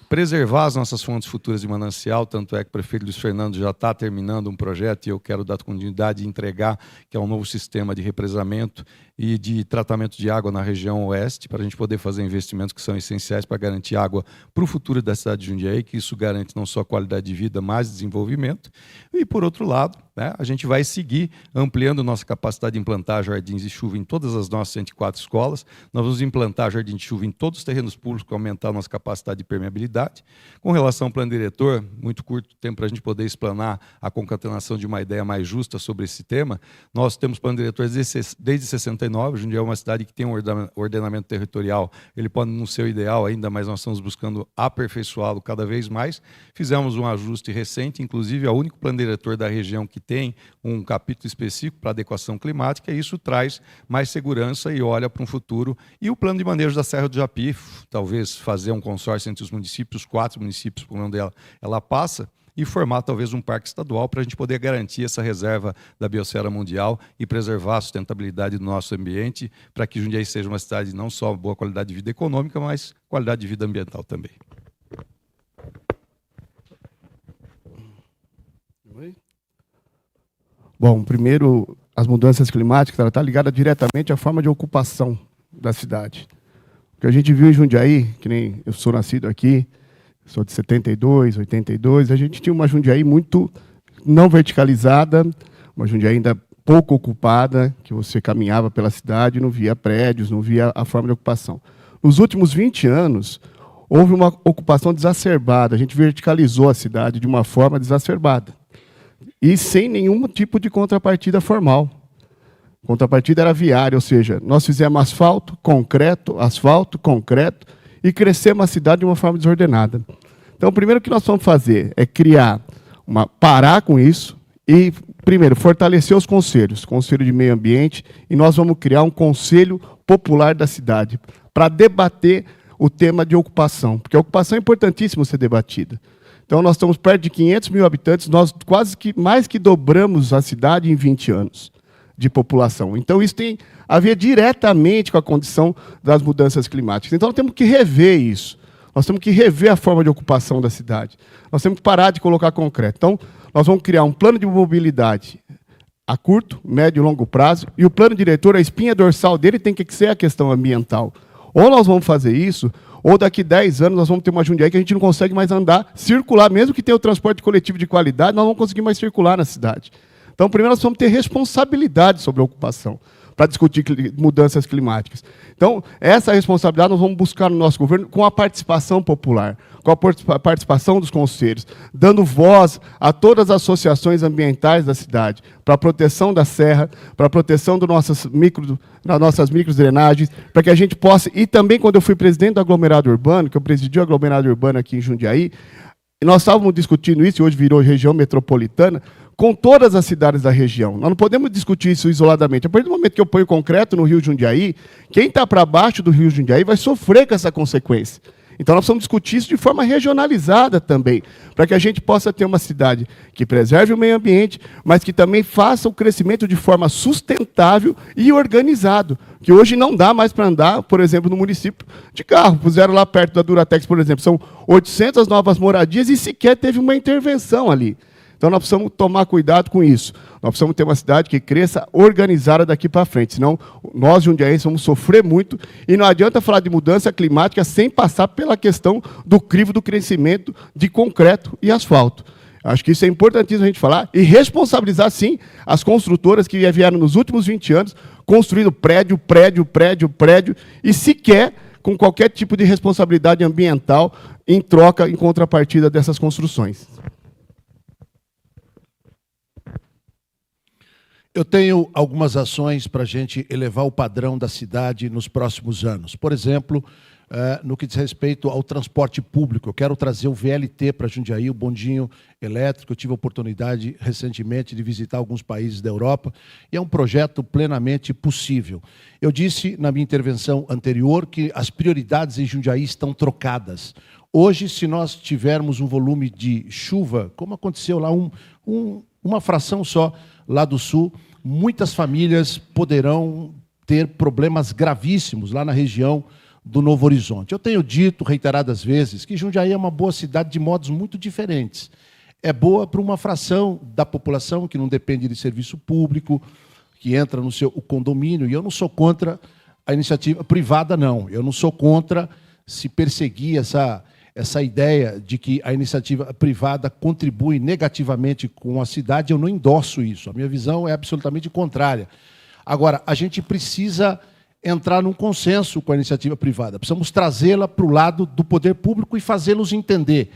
preservar as nossas fontes futuras de manancial, tanto é que o prefeito Luiz Fernando já está terminando um projeto e eu quero dar continuidade e entregar, que é um novo sistema de represamento e de tratamento de água na região oeste, para a gente poder fazer investimentos que são essenciais para garantir água para o futuro da cidade de Jundiaí, que isso garante não só qualidade de vida, mas desenvolvimento. E, por outro lado, né, a gente vai seguir ampliando nossa capacidade de implantar jardins de chuva em todas as nossas 104 escolas. Nós vamos implantar jardim de chuva em todos os terrenos públicos para aumentar a nossa capacidade de permeabilidade. Com relação ao plano diretor, muito curto tempo para a gente poder explanar a concatenação de uma ideia mais justa sobre esse tema. Nós temos plano diretor desde 69, Jundiaí é uma cidade que tem um ordenamento territorial, ele pode não ser o ideal ainda, mas nós estamos buscando aperfeiçoá-lo cada vez mais. Fizemos um ajuste recente, inclusive é o único plano diretor da região que tem um capítulo específico para adequação climática, e isso traz mais segurança e olha para um futuro. E o plano de manejo da Serra do Japi, talvez fazer um consórcio entre os municípios, 4 municípios por onde ela passa, e formar talvez um parque estadual para a gente poder garantir essa reserva da biosfera mundial e preservar a sustentabilidade do nosso ambiente, para que Jundiaí seja uma cidade não só boa qualidade de vida econômica, mas qualidade de vida ambiental também. Bom, primeiro, as mudanças climáticas estão ligadas diretamente à forma de ocupação da cidade. O que a gente viu em Jundiaí, que nem eu sou nascido aqui, sou de 72, 82, a gente tinha uma Jundiaí muito não verticalizada, uma Jundiaí ainda pouco ocupada, que você caminhava pela cidade, não via prédios, não via a forma de ocupação. Nos últimos 20 anos, houve uma ocupação exacerbada, a gente verticalizou a cidade de uma forma exacerbada, e sem nenhum tipo de contrapartida formal. Contrapartida era viária, ou seja, nós fizemos asfalto, concreto, e crescemos a cidade de uma forma desordenada. Então, o primeiro que nós vamos fazer é parar com isso e, primeiro, fortalecer os conselhos, Conselho de Meio Ambiente, e nós vamos criar um Conselho Popular da cidade para debater o tema de ocupação, porque a ocupação é importantíssima ser debatida. Então, nós estamos perto de 500 mil habitantes, nós quase que mais que dobramos a cidade em 20 anos. de população. Então, isso tem a ver diretamente com a condição das mudanças climáticas. Então, nós temos que rever isso. Nós temos que rever a forma de ocupação da cidade. Nós temos que parar de colocar concreto. Então, nós vamos criar um plano de mobilidade a curto, médio e longo prazo, e o plano diretor, a espinha dorsal dele tem que ser a questão ambiental. Ou nós vamos fazer isso, ou daqui 10 anos nós vamos ter uma Jundiaí que a gente não consegue mais andar, circular, mesmo que tenha o transporte coletivo de qualidade, nós não vamos conseguir mais circular na cidade. Então, primeiro nós vamos ter responsabilidade sobre a ocupação, para discutir mudanças climáticas. Então, essa responsabilidade nós vamos buscar no nosso governo com a participação popular, com a participação dos conselhos, dando voz a todas as associações ambientais da cidade, para a proteção da serra, para a proteção das nossas microdrenagens, para que a gente possa... E também, quando eu fui presidente do aglomerado urbano, que eu presidi o aglomerado urbano aqui em Jundiaí, nós estávamos discutindo isso, e hoje virou região metropolitana, com todas as cidades da região. Nós não podemos discutir isso isoladamente. A partir do momento que eu ponho concreto no Rio Jundiaí, quem está para baixo do Rio Jundiaí vai sofrer com essa consequência. Então, nós precisamos discutir isso de forma regionalizada também, para que a gente possa ter uma cidade que preserve o meio ambiente, mas que também faça o crescimento de forma sustentável e organizado, que hoje não dá mais para andar, por exemplo, no município de carro. Puseram lá perto da Duratex, por exemplo, são 800 novas moradias e sequer teve uma intervenção ali. Então, nós precisamos tomar cuidado com isso. Nós precisamos ter uma cidade que cresça organizada daqui para frente, senão nós, jundiaenses, vamos sofrer muito, e não adianta falar de mudança climática sem passar pela questão do crivo do crescimento de concreto e asfalto. Acho que isso é importantíssimo a gente falar, e responsabilizar, sim, as construtoras que vieram nos últimos 20 anos, construindo prédio, e sequer com qualquer tipo de responsabilidade ambiental em troca, em contrapartida dessas construções. Eu tenho algumas ações para a gente elevar o padrão da cidade nos próximos anos. Por exemplo, no que diz respeito ao transporte público, eu quero trazer o VLT para Jundiaí, o bondinho elétrico. Eu tive a oportunidade recentemente de visitar alguns países da Europa, e é um projeto plenamente possível. Eu disse na minha intervenção anterior que as prioridades em Jundiaí estão trocadas. Hoje, se nós tivermos um volume de chuva, como aconteceu lá, uma fração só lá do sul, muitas famílias poderão ter problemas gravíssimos lá na região do Novo Horizonte. Eu tenho dito reiteradas vezes que Jundiaí é uma boa cidade de modos muito diferentes. É boa para uma fração da população que não depende de serviço público, que entra no seu condomínio, e eu não sou contra a iniciativa privada, não. Eu não sou contra se perseguir essa ideia de que a iniciativa privada contribui negativamente com a cidade. Eu não endosso isso. A minha visão é absolutamente contrária. Agora, a gente precisa entrar num consenso com a iniciativa privada. Precisamos trazê-la para o lado do poder público e fazê-los entender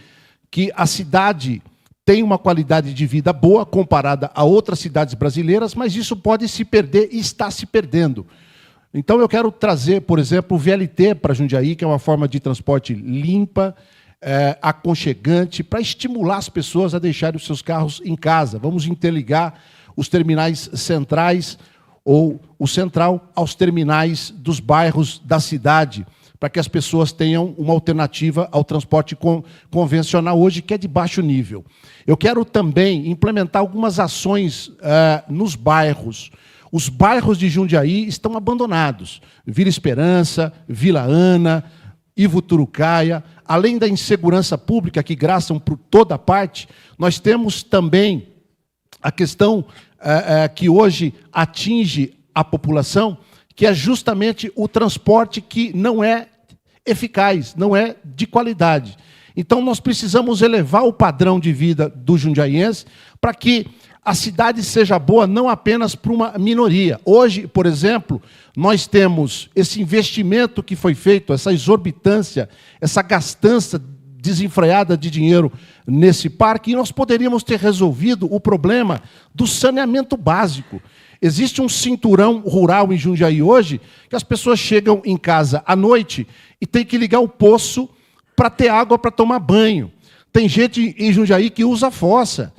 que a cidade tem uma qualidade de vida boa comparada a outras cidades brasileiras, mas isso pode se perder e está se perdendo. Então, eu quero trazer, por exemplo, o VLT para Jundiaí, que é uma forma de transporte limpa, aconchegante, para estimular as pessoas a deixarem os seus carros em casa. Vamos interligar os terminais centrais, ou o central, aos terminais dos bairros da cidade, para que as pessoas tenham uma alternativa ao transporte convencional hoje, que é de baixo nível. Eu quero também implementar algumas ações nos bairros. Os bairros de Jundiaí estão abandonados. Vila Esperança, Vila Ana, Ivo Turucaia. Além da insegurança pública que graçam por toda parte, nós temos também a questão que hoje atinge a população, que é justamente o transporte que não é eficaz, não é de qualidade. Então, nós precisamos elevar o padrão de vida do jundiaiense para que a cidade seja boa não apenas para uma minoria. Hoje, por exemplo, nós temos esse investimento que foi feito, essa exorbitância, essa gastança desenfreada de dinheiro nesse parque, e nós poderíamos ter resolvido o problema do saneamento básico. Existe um cinturão rural em Jundiaí hoje, que as pessoas chegam em casa à noite e tem que ligar o poço para ter água para tomar banho. Tem gente em Jundiaí que usa fossa.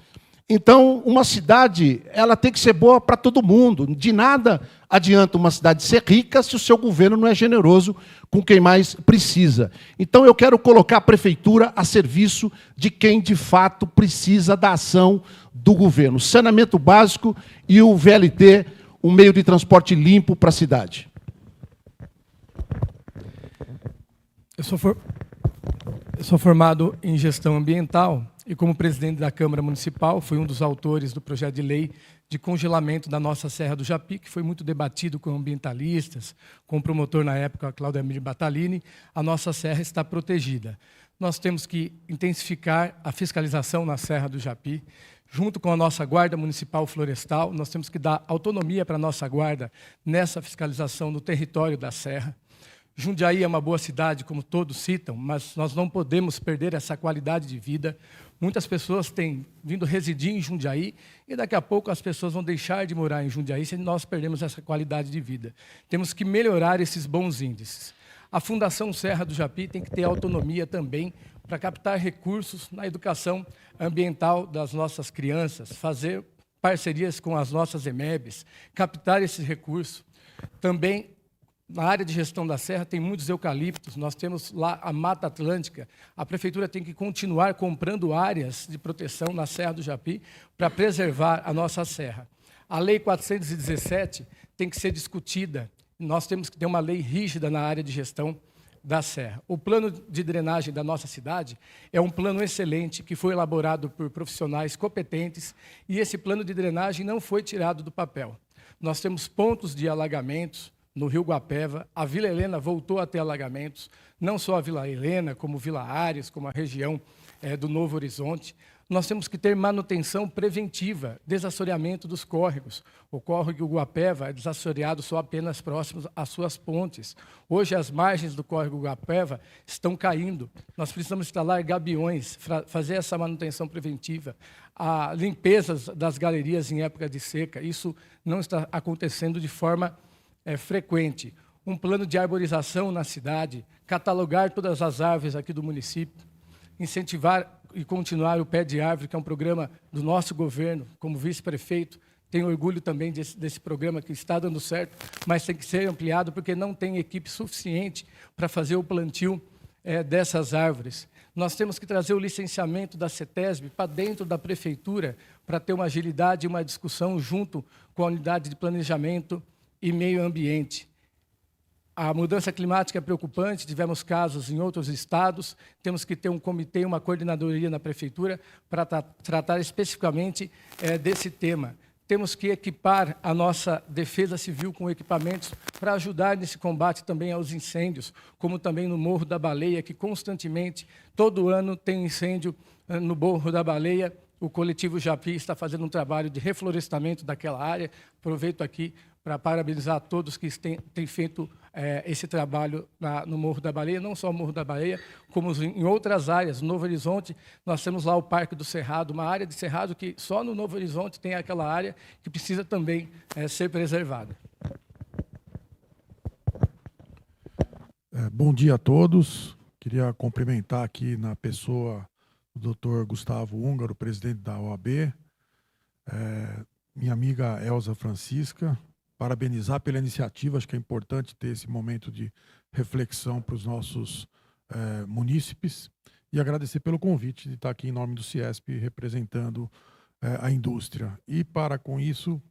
Então, uma cidade, ela tem que ser boa para todo mundo. De nada adianta uma cidade ser rica se o seu governo não é generoso com quem mais precisa. Então, eu quero colocar a prefeitura a serviço de quem, de fato, precisa da ação do governo. Saneamento básico e o VLT, um meio de transporte limpo para a cidade? Eu sou formado em gestão ambiental e, como presidente da Câmara Municipal, fui um dos autores do projeto de lei de congelamento da nossa Serra do Japi, que foi muito debatido com ambientalistas, com o promotor na época, Claudemir Batalini. A nossa serra está protegida. Nós temos que intensificar a fiscalização na Serra do Japi, junto com a nossa Guarda Municipal Florestal. Nós temos que dar autonomia para a nossa guarda nessa fiscalização no território da serra. Jundiaí é uma boa cidade, como todos citam, mas nós não podemos perder essa qualidade de vida. Muitas pessoas têm vindo residir em Jundiaí e daqui a pouco as pessoas vão deixar de morar em Jundiaí se nós perdermos essa qualidade de vida. Temos que melhorar esses bons índices. A Fundação Serra do Japi tem que ter autonomia também para captar recursos na educação ambiental das nossas crianças, fazer parcerias com as nossas EMEBs, captar esses recursos. Também, na área de gestão da serra, tem muitos eucaliptos, nós temos lá a Mata Atlântica. A Prefeitura tem que continuar comprando áreas de proteção na Serra do Japi para preservar a nossa serra. A Lei 417 tem que ser discutida. Nós temos que ter uma lei rígida na área de gestão da serra. O plano de drenagem da nossa cidade é um plano excelente, que foi elaborado por profissionais competentes, e esse plano de drenagem não foi tirado do papel. Nós temos pontos de alagamentos no Rio Guapeva, a Vila Helena voltou a ter alagamentos, não só a Vila Helena, como Vila Ares, como a região do Novo Horizonte. Nós temos que ter manutenção preventiva, desassoreamento dos córregos. O córrego Guapeva é desassoreado só apenas próximos às suas pontes. Hoje, as margens do córrego Guapeva estão caindo. Nós precisamos instalar gabiões, fazer essa manutenção preventiva. A limpeza das galerias em época de seca, isso não está acontecendo de forma frequente. Um plano de arborização na cidade, catalogar todas as árvores aqui do município, incentivar e continuar o Pé de Árvore, que é um programa do nosso governo, como vice-prefeito. Tenho orgulho também desse programa que está dando certo, mas tem que ser ampliado porque não tem equipe suficiente para fazer o plantio dessas árvores. Nós temos que trazer o licenciamento da CETESB para dentro da prefeitura para ter uma agilidade e uma discussão junto com a unidade de planejamento e meio ambiente. A mudança climática é preocupante, tivemos casos em outros estados, temos que ter um comitê, uma coordenadoria na prefeitura para tratar especificamente desse tema. Temos que equipar a nossa defesa civil com equipamentos para ajudar nesse combate também aos incêndios, como também no Morro da Baleia, que constantemente, todo ano, tem incêndio no Morro da Baleia. O coletivo Japi está fazendo um trabalho de reflorestamento daquela área. Aproveito aqui para parabenizar a todos que têm feito esse trabalho no Morro da Baleia, não só o Morro da Baleia, como em outras áreas. No Novo Horizonte, nós temos lá o Parque do Cerrado, uma área de cerrado que só no Novo Horizonte tem aquela área que precisa também ser preservada. Bom dia a todos. Queria cumprimentar aqui na pessoa do Dr. Gustavo Húngaro, presidente da OAB, minha amiga Elza Francisca, parabenizar pela iniciativa. Acho que é importante ter esse momento de reflexão para os nossos munícipes e agradecer pelo convite de estar aqui em nome do Ciesp representando a indústria. E para com isso,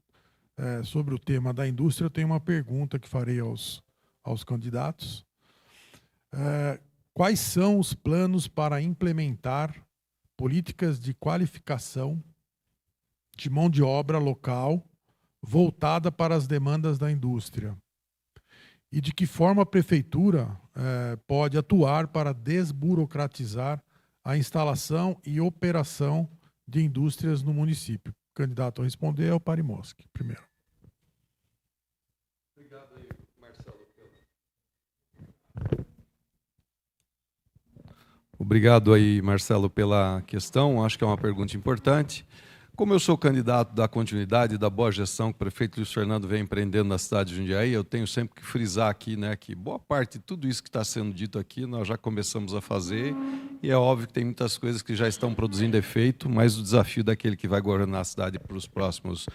sobre o tema da indústria, eu tenho uma pergunta que farei aos candidatos. Quais são os planos para implementar políticas de qualificação de mão de obra local voltada para as demandas da indústria? E de que forma a Prefeitura pode atuar para desburocratizar a instalação e operação de indústrias no município? O candidato a responder é o Parimoski, primeiro. Obrigado aí, Marcelo. Obrigado aí, Marcelo, pela questão. Acho que é uma pergunta importante. Como eu sou candidato da continuidade e da boa gestão que o prefeito Luiz Fernando vem empreendendo na cidade de Jundiaí, eu tenho sempre que frisar aqui, né, que boa parte de tudo isso que está sendo dito aqui nós já começamos a fazer, e é óbvio que tem muitas coisas que já estão produzindo efeito, mas o desafio daquele que vai governar a cidade pelos próximos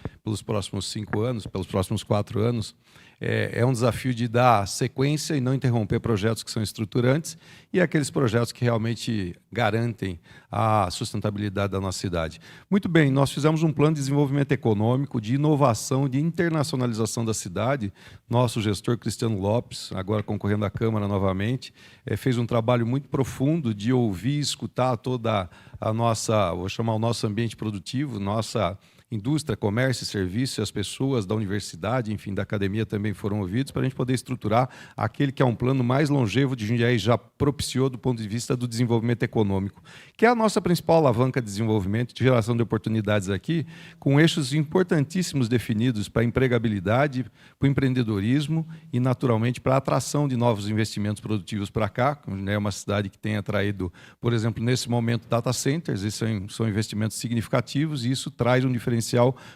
5 anos, pelos próximos 4 anos, é um desafio de dar sequência e não interromper projetos que são estruturantes e aqueles projetos que realmente garantem a sustentabilidade da nossa cidade. Muito bem, nós fizemos um plano de desenvolvimento econômico, de inovação, de internacionalização da cidade. Nosso gestor, Cristiano Lopes, agora concorrendo à Câmara novamente, fez um trabalho muito profundo de ouvir e escutar toda a nossa, vou chamar o nosso ambiente produtivo, nossa indústria, comércio e serviço, as pessoas da universidade, enfim, da academia também foram ouvidos para a gente poder estruturar aquele que é um plano mais longevo de Jundiaí já propiciou do ponto de vista do desenvolvimento econômico, que é a nossa principal alavanca de desenvolvimento, de geração de oportunidades aqui, com eixos importantíssimos definidos para a empregabilidade, para o empreendedorismo e, naturalmente, para a atração de novos investimentos produtivos para cá. É uma cidade que tem atraído, por exemplo, nesse momento, data centers, esses são investimentos significativos e isso traz um diferencial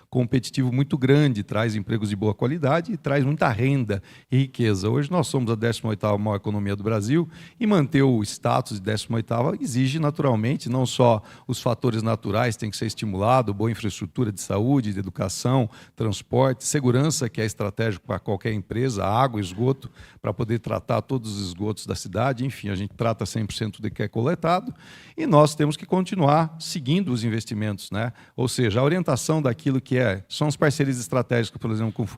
competitivo muito grande, traz empregos de boa qualidade e traz muita renda e riqueza. Hoje nós somos a 18ª maior economia do Brasil e manter o status de 18ª exige naturalmente não só os fatores naturais, tem que ser estimulado, boa infraestrutura de saúde, de educação, transporte, segurança, que é estratégico para qualquer empresa, água, esgoto, para poder tratar todos os esgotos da cidade, enfim, a gente trata 100% do que é coletado e nós temos que continuar seguindo os investimentos, né? Ou seja, a orientação daquilo que são as parcerias estratégicas, por exemplo, com o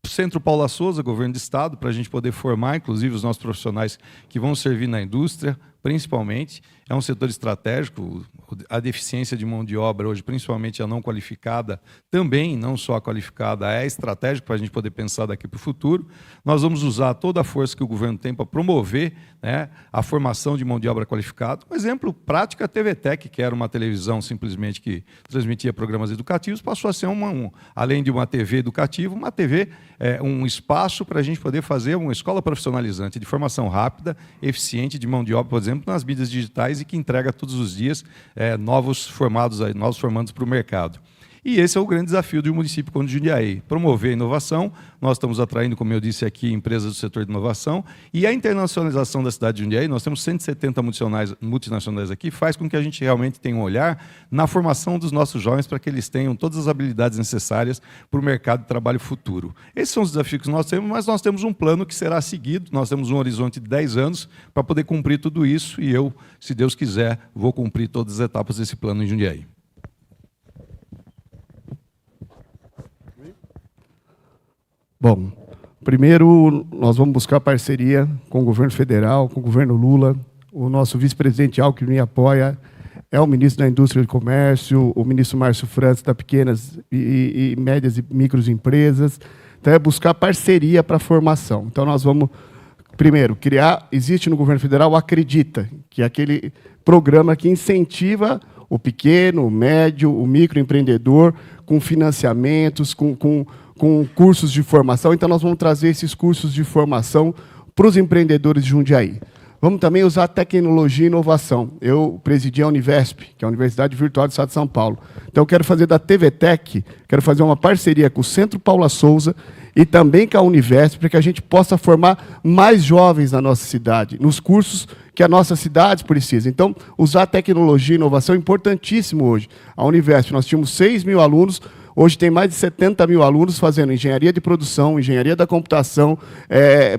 Centro Paula Souza, Governo do Estado, para a gente poder formar, inclusive, os nossos profissionais que vão servir na indústria, principalmente. É um setor estratégico, a deficiência de mão de obra hoje, principalmente a não qualificada, também, não só a qualificada, é estratégico para a gente poder pensar daqui para o futuro. Nós vamos usar toda a força que o governo tem para promover, né, a formação de mão de obra qualificada. Um exemplo prático é a TV Tech, que era uma televisão simplesmente que transmitia programas educativos, passou a ser, além de uma TV educativa, uma TV, um espaço para a gente poder fazer uma escola profissionalizante de formação rápida, eficiente de mão de obra, por exemplo, nas mídias digitais e que entrega todos os dias novos formandos para o mercado. E esse é o grande desafio de um município como Jundiaí, promover a inovação. Nós estamos atraindo, como eu disse aqui, empresas do setor de inovação e a internacionalização da cidade de Jundiaí, nós temos 170 multinacionais aqui, faz com que a gente realmente tenha um olhar na formação dos nossos jovens para que eles tenham todas as habilidades necessárias para o mercado de trabalho futuro. Esses são os desafios que nós temos, mas nós temos um plano que será seguido, nós temos um horizonte de 10 anos para poder cumprir tudo isso e eu, se Deus quiser, vou cumprir todas as etapas desse plano em Jundiaí. Bom, primeiro nós vamos buscar parceria com o governo federal, com o governo Lula. O nosso vice-presidente Alckmin me apoia, é o ministro da Indústria e Comércio, o ministro Márcio França da Pequenas e Médias e Microempresas. Então é buscar parceria para a formação. Então nós vamos, primeiro, existe no governo federal o Acredita, que é aquele programa que incentiva o pequeno, o médio, o microempreendedor com financiamentos, com cursos de formação. Então, nós vamos trazer esses cursos de formação para os empreendedores de Jundiaí. Vamos também usar tecnologia e inovação. Eu presidi a Univesp, que é a Universidade Virtual do Estado de São Paulo. Então, eu quero fazer da TV Tech, quero fazer uma parceria com o Centro Paula Souza e também com a Univesp, para que a gente possa formar mais jovens na nossa cidade, nos cursos que a nossa cidade precisa. Então, usar tecnologia e inovação é importantíssimo hoje. A Univesp, nós tínhamos 6 mil alunos, hoje tem mais de 70 mil alunos fazendo engenharia de produção, engenharia da computação,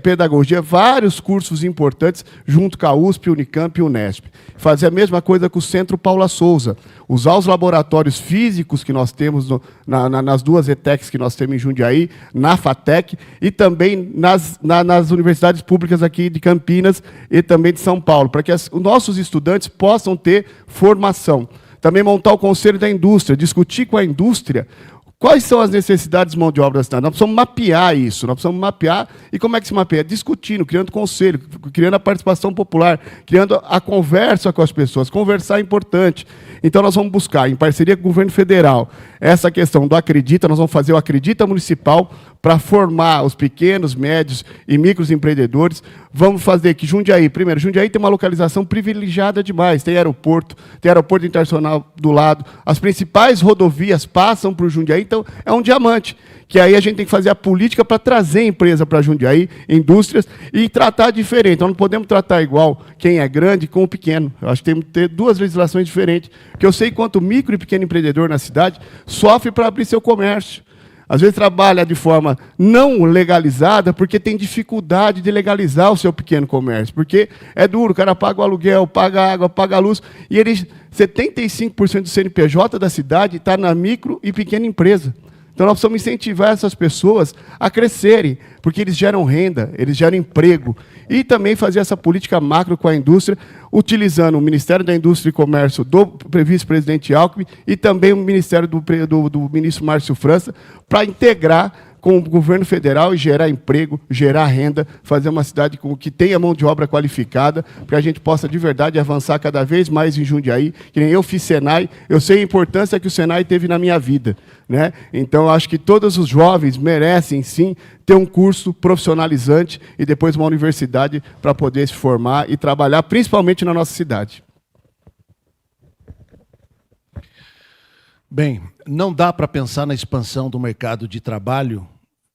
pedagogia, vários cursos importantes, junto com a USP, Unicamp e Unesp. Fazer a mesma coisa com o Centro Paula Souza. Usar os laboratórios físicos que nós temos nas duas ETECs que nós temos em Jundiaí, na FATEC, e também nas universidades públicas aqui de Campinas e também de São Paulo, para que os nossos estudantes possam ter formação. Também montar o Conselho da Indústria, discutir com a indústria quais são as necessidades de mão de obra da cidade. Nós precisamos mapear isso, nós precisamos mapear. E como é que se mapeia? Discutindo, criando conselho, criando a participação popular, criando a conversa com as pessoas. Conversar é importante. Então, nós vamos buscar, em parceria com o governo federal, essa questão do Acredita, nós vamos fazer o Acredita Municipal para formar os pequenos, médios e microempreendedores. Vamos fazer que Jundiaí, primeiro, Jundiaí tem uma localização privilegiada demais, tem aeroporto internacional do lado, as principais rodovias passam por Jundiaí, então é um diamante, que aí a gente tem que fazer a política para trazer empresa para Jundiaí, indústrias, e tratar diferente. Então não podemos tratar igual quem é grande com o pequeno. Eu acho que temos que ter duas legislações diferentes, porque eu sei quanto o micro e pequeno empreendedor na cidade sofre para abrir seu comércio. Às vezes trabalha de forma não legalizada porque tem dificuldade de legalizar o seu pequeno comércio. Porque é duro, o cara paga o aluguel, paga a água, paga a luz. E 75% do CNPJ da cidade está na micro e pequena empresa. Então, nós precisamos incentivar essas pessoas a crescerem, porque eles geram renda, eles geram emprego. E também fazer essa política macro com a indústria, utilizando o Ministério da Indústria e Comércio do vice-presidente Alckmin e também o Ministério do ministro Márcio França, para integrar com o governo federal e gerar emprego, gerar renda, fazer uma cidade que tenha mão de obra qualificada, para que a gente possa, de verdade, avançar cada vez mais em Jundiaí. Que nem eu fiz Senai, eu sei a importância que o Senai teve na minha vida, né? Então, eu acho que todos os jovens merecem, sim, ter um curso profissionalizante e depois uma universidade para poder se formar e trabalhar, principalmente na nossa cidade. Bem, não dá para pensar na expansão do mercado de trabalho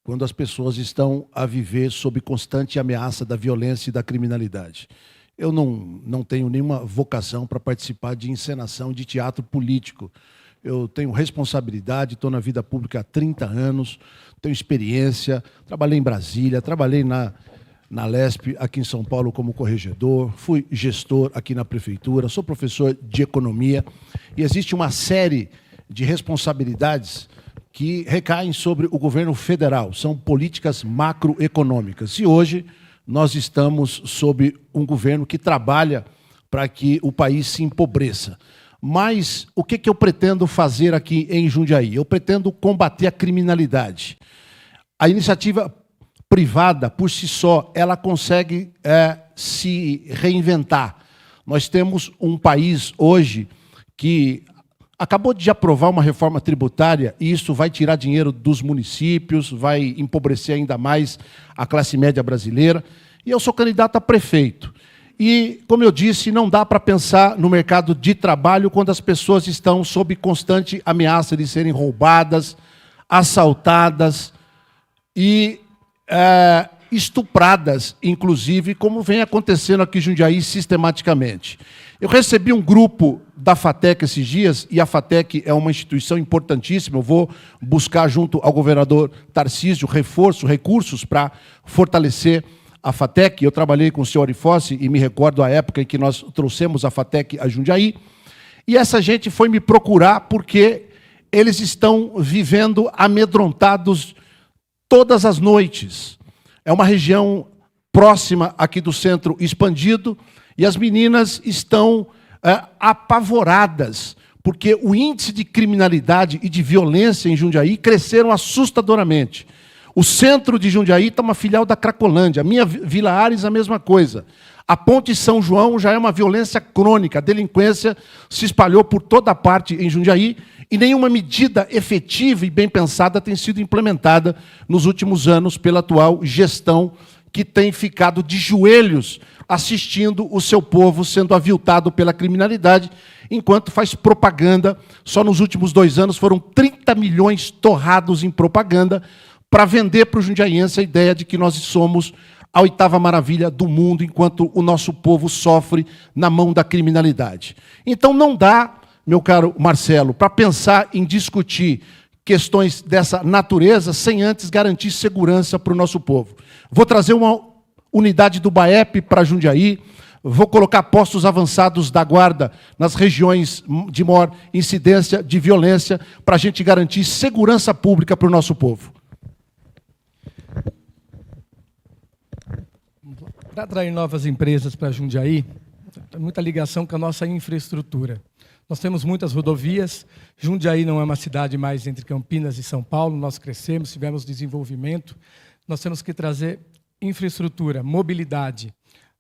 quando as pessoas estão a viver sob constante ameaça da violência e da criminalidade. Eu não tenho nenhuma vocação para participar de encenação de teatro político. Eu tenho responsabilidade, estou na vida pública há 30 anos, tenho experiência, trabalhei em Brasília, trabalhei na Lesp, aqui em São Paulo, como corregedor, fui gestor aqui na prefeitura, sou professor de economia, e existe uma série de responsabilidades que recaem sobre o governo federal. São políticas macroeconômicas. E hoje nós estamos sob um governo que trabalha para que o país se empobreça. Mas o que eu pretendo fazer aqui em Jundiaí? Eu pretendo combater a criminalidade. A iniciativa privada, por si só, ela consegue se reinventar. Nós temos um país hoje que acabou de aprovar uma reforma tributária e isso vai tirar dinheiro dos municípios, vai empobrecer ainda mais a classe média brasileira. E eu sou candidato a prefeito. E, como eu disse, não dá para pensar no mercado de trabalho quando as pessoas estão sob constante ameaça de serem roubadas, assaltadas e estupradas, inclusive, como vem acontecendo aqui em Jundiaí sistematicamente. Eu recebi um grupo da FATEC esses dias, e a FATEC é uma instituição importantíssima. Eu vou buscar, junto ao governador Tarcísio, recursos para fortalecer a FATEC. Eu trabalhei com o senhor Arifossi e me recordo a época em que nós trouxemos a FATEC a Jundiaí. E essa gente foi me procurar porque eles estão vivendo amedrontados todas as noites. É uma região próxima aqui do centro expandido, e as meninas estão apavoradas, porque o índice de criminalidade e de violência em Jundiaí cresceram assustadoramente. O centro de Jundiaí está uma filial da Cracolândia, a minha Vila Ares a mesma coisa. A Ponte São João já é uma violência crônica, a delinquência se espalhou por toda parte em Jundiaí, e nenhuma medida efetiva e bem pensada tem sido implementada nos últimos anos pela atual gestão, que tem ficado de joelhos assistindo o seu povo sendo aviltado pela criminalidade, enquanto faz propaganda. Só nos últimos 2 anos foram 30 milhões torrados em propaganda para vender para o jundiaiense a ideia de que nós somos a 8ª maravilha do mundo, enquanto o nosso povo sofre na mão da criminalidade. Então não dá, meu caro Marcelo, para pensar em discutir questões dessa natureza sem antes garantir segurança para o nosso povo. Vou trazer uma unidade do BAEP para Jundiaí, vou colocar postos avançados da guarda nas regiões de maior incidência de violência para a gente garantir segurança pública para o nosso povo. Para atrair novas empresas para Jundiaí, tem muita ligação com a nossa infraestrutura. Nós temos muitas rodovias, Jundiaí não é uma cidade mais entre Campinas e São Paulo, nós crescemos, tivemos desenvolvimento, nós temos que trazer infraestrutura, mobilidade.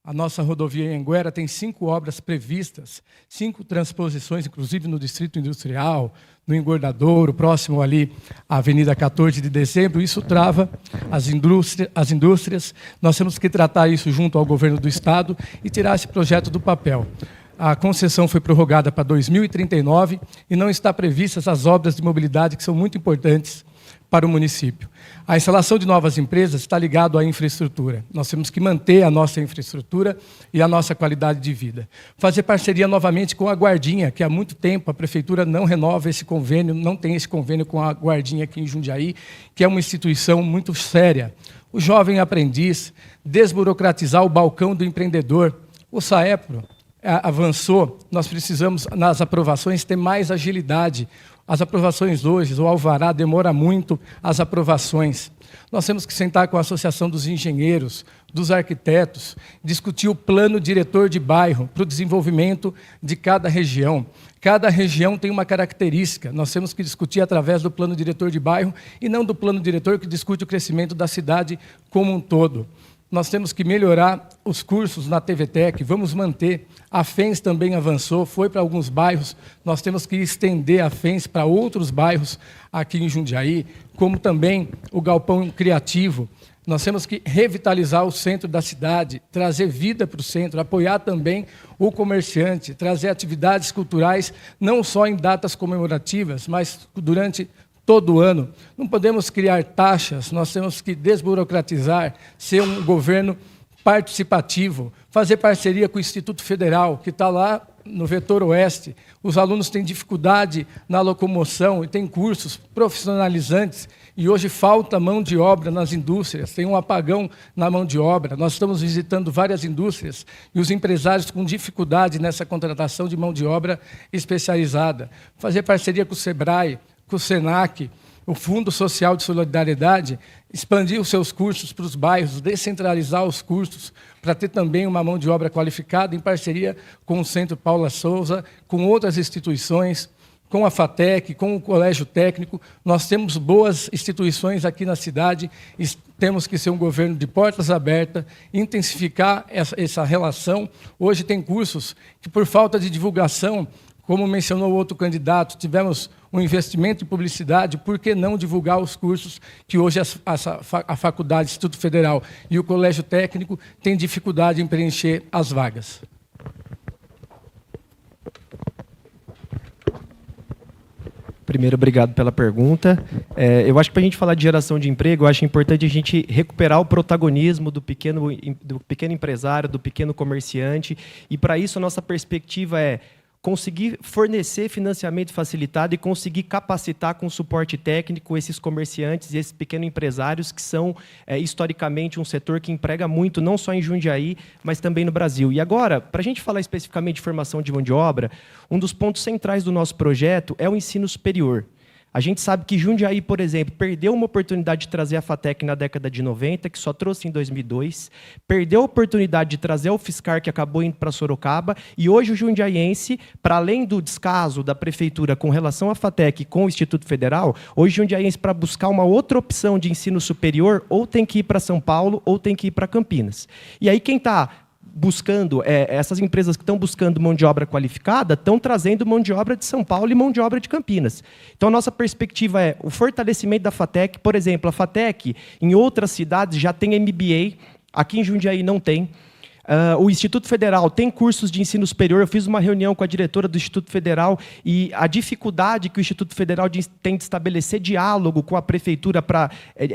A nossa rodovia em Anguera tem 5 obras previstas, 5 transposições, inclusive no Distrito Industrial, no Engordadouro, próximo ali à Avenida 14 de Dezembro. Isso trava as indústrias. Nós temos que tratar isso junto ao governo do Estado e tirar esse projeto do papel. A concessão foi prorrogada para 2039 e não está previstas as obras de mobilidade que são muito importantes para o município. A instalação de novas empresas está ligada à infraestrutura. Nós temos que manter a nossa infraestrutura e a nossa qualidade de vida. Fazer parceria novamente com a Guardinha, que há muito tempo a Prefeitura não renova esse convênio, não tem esse convênio com a Guardinha aqui em Jundiaí, que é uma instituição muito séria. O jovem aprendiz, desburocratizar o balcão do empreendedor. O SAEPRO avançou, nós precisamos, nas aprovações, ter mais agilidade. As aprovações hoje, o alvará demora muito, as aprovações. Nós temos que sentar com a Associação dos Engenheiros, dos Arquitetos, discutir o plano diretor de bairro para o desenvolvimento de cada região. Cada região tem uma característica, nós temos que discutir através do plano diretor de bairro e não do plano diretor que discute o crescimento da cidade como um todo. Nós temos que melhorar os cursos na TVTEC, vamos manter. A FENS também avançou, foi para alguns bairros. Nós temos que estender a FENS para outros bairros aqui em Jundiaí, como também o Galpão Criativo. Nós temos que revitalizar o centro da cidade, trazer vida para o centro, apoiar também o comerciante, trazer atividades culturais, não só em datas comemorativas, mas durante todo ano. Não podemos criar taxas, nós temos que desburocratizar, ser um governo participativo, fazer parceria com o Instituto Federal, que está lá no Vetor Oeste. Os alunos têm dificuldade na locomoção e têm cursos profissionalizantes, e hoje falta mão de obra nas indústrias, tem um apagão na mão de obra. Nós estamos visitando várias indústrias e os empresários com dificuldade nessa contratação de mão de obra especializada. Fazer parceria com o SEBRAE, com o SENAC, o Fundo Social de Solidariedade, expandir os seus cursos para os bairros, descentralizar os cursos, para ter também uma mão de obra qualificada, em parceria com o Centro Paula Souza, com outras instituições, com a FATEC, com o Colégio Técnico. Nós temos boas instituições aqui na cidade, e temos que ser um governo de portas abertas, intensificar essa relação. Hoje tem cursos que, por falta de divulgação, como mencionou o outro candidato, tivemos um investimento em publicidade, por que não divulgar os cursos que hoje a Faculdade Instituto Federal e o Colégio Técnico têm dificuldade em preencher as vagas? Primeiro, obrigado pela pergunta. Eu acho que para a gente falar de geração de emprego, eu acho importante a gente recuperar o protagonismo do pequeno empresário, do pequeno comerciante, e para isso a nossa perspectiva é conseguir fornecer financiamento facilitado e conseguir capacitar com suporte técnico esses comerciantes e esses pequenos empresários que são, historicamente, um setor que emprega muito, não só em Jundiaí, mas também no Brasil. E agora, para a gente falar especificamente de formação de mão de obra, um dos pontos centrais do nosso projeto é o ensino superior. A gente sabe que Jundiaí, por exemplo, perdeu uma oportunidade de trazer a FATEC na década de 90, que só trouxe em 2002, perdeu a oportunidade de trazer a UFSCar, que acabou indo para Sorocaba, e hoje o jundiaiense, para além do descaso da prefeitura com relação à FATEC e com o Instituto Federal, hoje o jundiaiense, para buscar uma outra opção de ensino superior, ou tem que ir para São Paulo, ou tem que ir para Campinas. E aí quem está buscando, essas empresas que estão buscando mão de obra qualificada, estão trazendo mão de obra de São Paulo e mão de obra de Campinas. Então, a nossa perspectiva é o fortalecimento da FATEC. Por exemplo, a FATEC, em outras cidades, já tem MBA, aqui em Jundiaí não tem. O Instituto Federal tem cursos de ensino superior. Eu fiz uma reunião com a diretora do Instituto Federal e a dificuldade que o Instituto Federal tem de estabelecer diálogo com a prefeitura para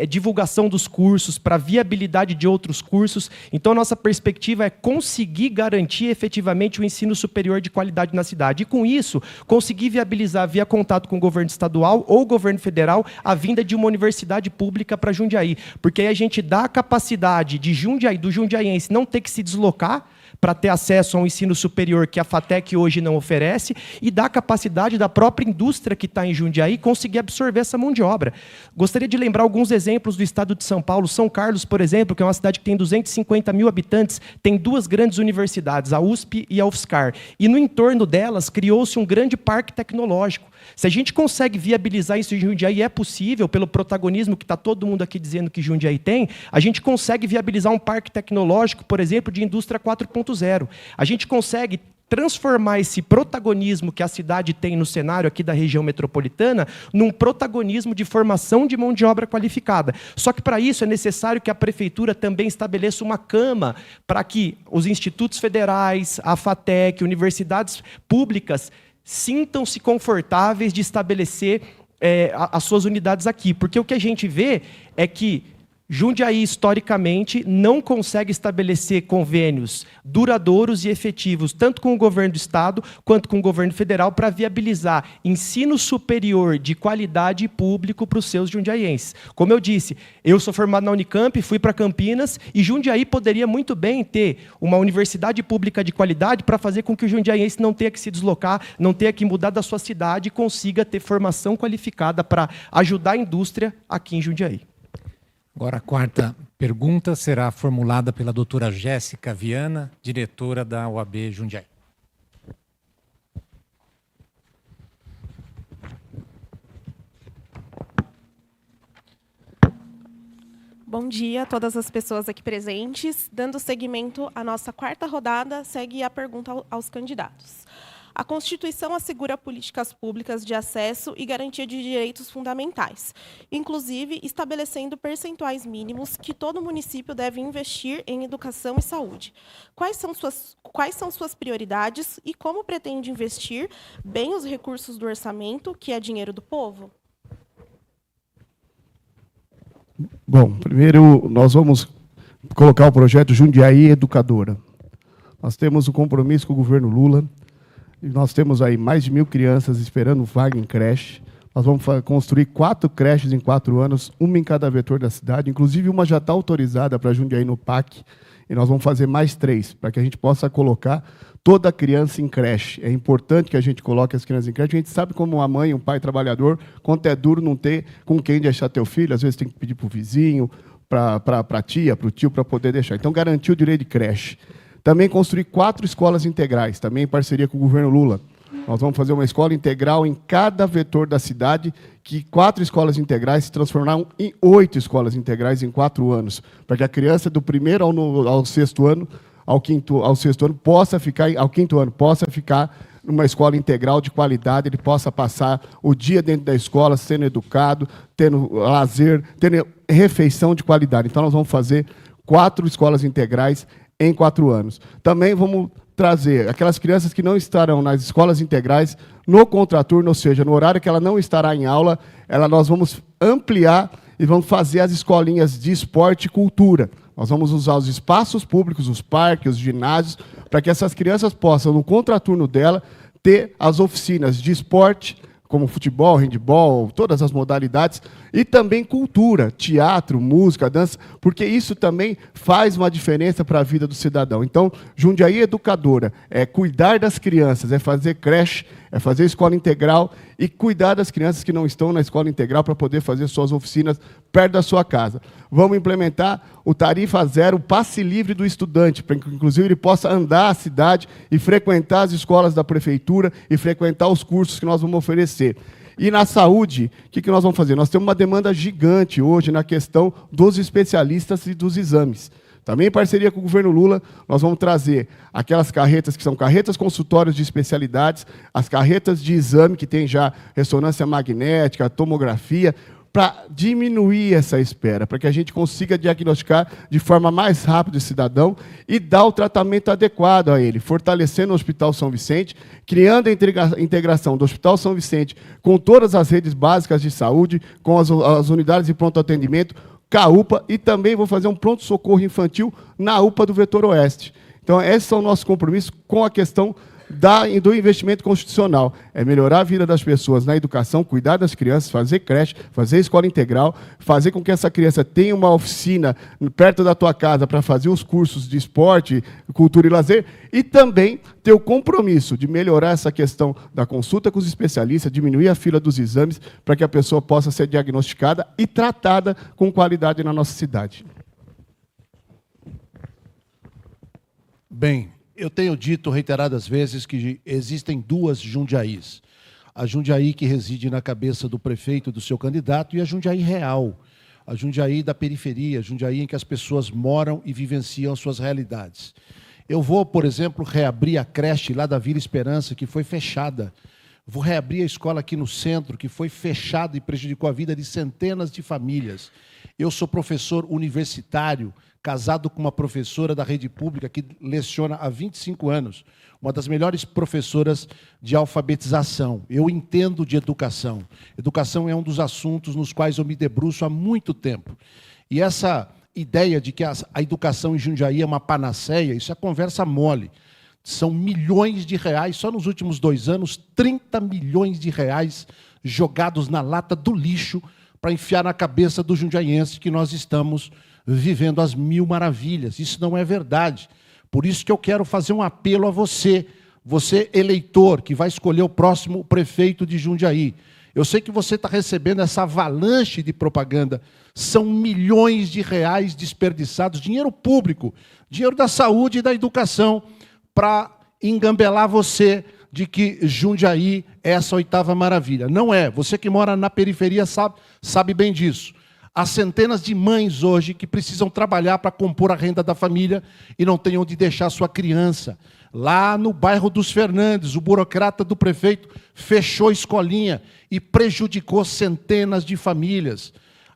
divulgação dos cursos, para viabilidade de outros cursos. Então, nossa perspectiva é conseguir garantir efetivamente o ensino superior de qualidade na cidade. E, com isso, conseguir viabilizar, via contato com o governo estadual ou o governo federal, a vinda de uma universidade pública para Jundiaí. Porque aí a gente dá a capacidade de Jundiaí, do jundiaiense não ter que se deslocar para ter acesso a um ensino superior que a FATEC hoje não oferece, e dá a capacidade da própria indústria que está em Jundiaí conseguir absorver essa mão de obra. Gostaria de lembrar alguns exemplos do estado de São Paulo. São Carlos, por exemplo, que é uma cidade que tem 250 mil habitantes, tem duas grandes universidades, a USP e a UFSCar. E no entorno delas criou-se um grande parque tecnológico. Se a gente consegue viabilizar isso em Jundiaí, é possível, pelo protagonismo que está todo mundo aqui dizendo que Jundiaí tem, a gente consegue viabilizar um parque tecnológico, por exemplo, de indústria 4.0. A gente consegue transformar esse protagonismo que a cidade tem no cenário aqui da região metropolitana num protagonismo de formação de mão de obra qualificada. Só que, para isso, é necessário que a prefeitura também estabeleça uma cama para que os institutos federais, a FATEC, universidades públicas, sintam-se confortáveis de estabelecer as suas unidades aqui. Porque o que a gente vê é que Jundiaí, historicamente, não consegue estabelecer convênios duradouros e efetivos, tanto com o governo do Estado quanto com o governo federal, para viabilizar ensino superior de qualidade público para os seus jundiaienses. Como eu disse, eu sou formado na Unicamp, fui para Campinas, e Jundiaí poderia muito bem ter uma universidade pública de qualidade para fazer com que o jundiaiense não tenha que se deslocar, não tenha que mudar da sua cidade e consiga ter formação qualificada para ajudar a indústria aqui em Jundiaí. Agora, a quarta pergunta será formulada pela doutora Jéssica Viana, diretora da OAB Jundiaí. Bom dia a todas as pessoas aqui presentes. Dando seguimento à nossa quarta rodada, segue a pergunta aos candidatos. A Constituição assegura políticas públicas de acesso e garantia de direitos fundamentais, inclusive estabelecendo percentuais mínimos que todo município deve investir em educação e saúde. Quais são suas prioridades e como pretende investir bem os recursos do orçamento, que é dinheiro do povo? Bom, primeiro nós vamos colocar o projeto Jundiaí Educadora. Nós temos um compromisso com o governo Lula. E nós temos aí mais de 1.000 crianças esperando vaga em creche. Nós vamos construir 4 creches em 4 anos, uma em cada vetor da cidade. Inclusive, uma já está autorizada para Jundiaí no PAC. E nós vamos fazer mais 3, para que a gente possa colocar toda a criança em creche. É importante que a gente coloque as crianças em creche. A gente sabe como uma mãe, um pai trabalhador, quanto é duro não ter com quem deixar teu filho. Às vezes tem que pedir para o vizinho, para a tia, para o tio, para poder deixar. Então, garantir o direito de creche. Também construir 4 escolas integrais, também em parceria com o governo Lula. Nós vamos fazer uma escola integral em cada vetor da cidade, que 4 escolas integrais se transformarão em 8 escolas integrais em 4 anos, para que a criança do primeiro ao sexto ano, ao sexto ano, possa ficar, ao quinto ano, possa ficar numa escola integral de qualidade, ele possa passar o dia dentro da escola, sendo educado, tendo lazer, tendo refeição de qualidade. Então, nós vamos fazer 4 escolas integrais em 4 anos. Também vamos trazer aquelas crianças que não estarão nas escolas integrais no contraturno, ou seja, no horário que ela não estará em aula, nós vamos ampliar e vamos fazer as escolinhas de esporte e cultura. Nós vamos usar os espaços públicos, os parques, os ginásios, para que essas crianças possam, no contraturno dela, ter as oficinas de esporte, como futebol, handebol, todas as modalidades, e também cultura, teatro, música, dança, porque isso também faz uma diferença para a vida do cidadão. Então, Jundiaí Educadora é cuidar das crianças, é fazer creche, é fazer escola integral e cuidar das crianças que não estão na escola integral para poder fazer suas oficinas perto da sua casa. Vamos implementar o Tarifa Zero, o passe livre do estudante, para que, inclusive, ele possa andar a cidade e frequentar as escolas da prefeitura e frequentar os cursos que nós vamos oferecer. E na saúde, o que nós vamos fazer? Nós temos uma demanda gigante hoje na questão dos especialistas e dos exames. Também em parceria com o governo Lula, nós vamos trazer aquelas carretas que são carretas consultórios de especialidades, as carretas de exame, que tem já ressonância magnética, tomografia, para diminuir essa espera, para que a gente consiga diagnosticar de forma mais rápida o cidadão e dar o tratamento adequado a ele, fortalecendo o Hospital São Vicente, criando a integração do Hospital São Vicente com todas as redes básicas de saúde, com as unidades de pronto atendimento, com a UPA, e também vou fazer um pronto-socorro infantil na UPA do Vetor Oeste. Então, esses são os nossos compromissos com a questão do investimento constitucional. É melhorar a vida das pessoas na educação, cuidar das crianças, fazer creche, fazer escola integral, fazer com que essa criança tenha uma oficina perto da tua casa para fazer os cursos de esporte, cultura e lazer, e também ter o compromisso de melhorar essa questão da consulta com os especialistas, diminuir a fila dos exames, para que a pessoa possa ser diagnosticada e tratada com qualidade na nossa cidade. Bem, eu tenho dito reiteradas vezes que existem 2 Jundiaís. A Jundiaí que reside na cabeça do prefeito, do seu candidato, e a Jundiaí real. A Jundiaí da periferia, a Jundiaí em que as pessoas moram e vivenciam suas realidades. Eu vou, por exemplo, reabrir a creche lá da Vila Esperança, que foi fechada. Vou reabrir a escola aqui no centro, que foi fechada e prejudicou a vida de centenas de famílias. Eu sou professor universitário casado com uma professora da rede pública que leciona há 25 anos, uma das melhores professoras de alfabetização. Eu entendo de educação. Educação é um dos assuntos nos quais eu me debruço há muito tempo. E essa ideia de que a educação em Jundiaí é uma panaceia, isso é conversa mole. São milhões de reais, só nos últimos 2 anos, 30 milhões de reais jogados na lata do lixo para enfiar na cabeça do jundiaiense que nós estamos vivendo as mil maravilhas. Isso não é verdade. Por isso que eu quero fazer um apelo a você, você eleitor, que vai escolher o próximo prefeito de Jundiaí. Eu sei que você está recebendo essa avalanche de propaganda. São milhões de reais desperdiçados, dinheiro público, dinheiro da saúde e da educação, para engambelar você de que Jundiaí é essa 8ª maravilha. Não é. Você que mora na periferia sabe bem disso. Há centenas de mães hoje que precisam trabalhar para compor a renda da família e não têm onde deixar sua criança. Lá no bairro dos Fernandes, o burocrata do prefeito fechou a escolinha e prejudicou centenas de famílias.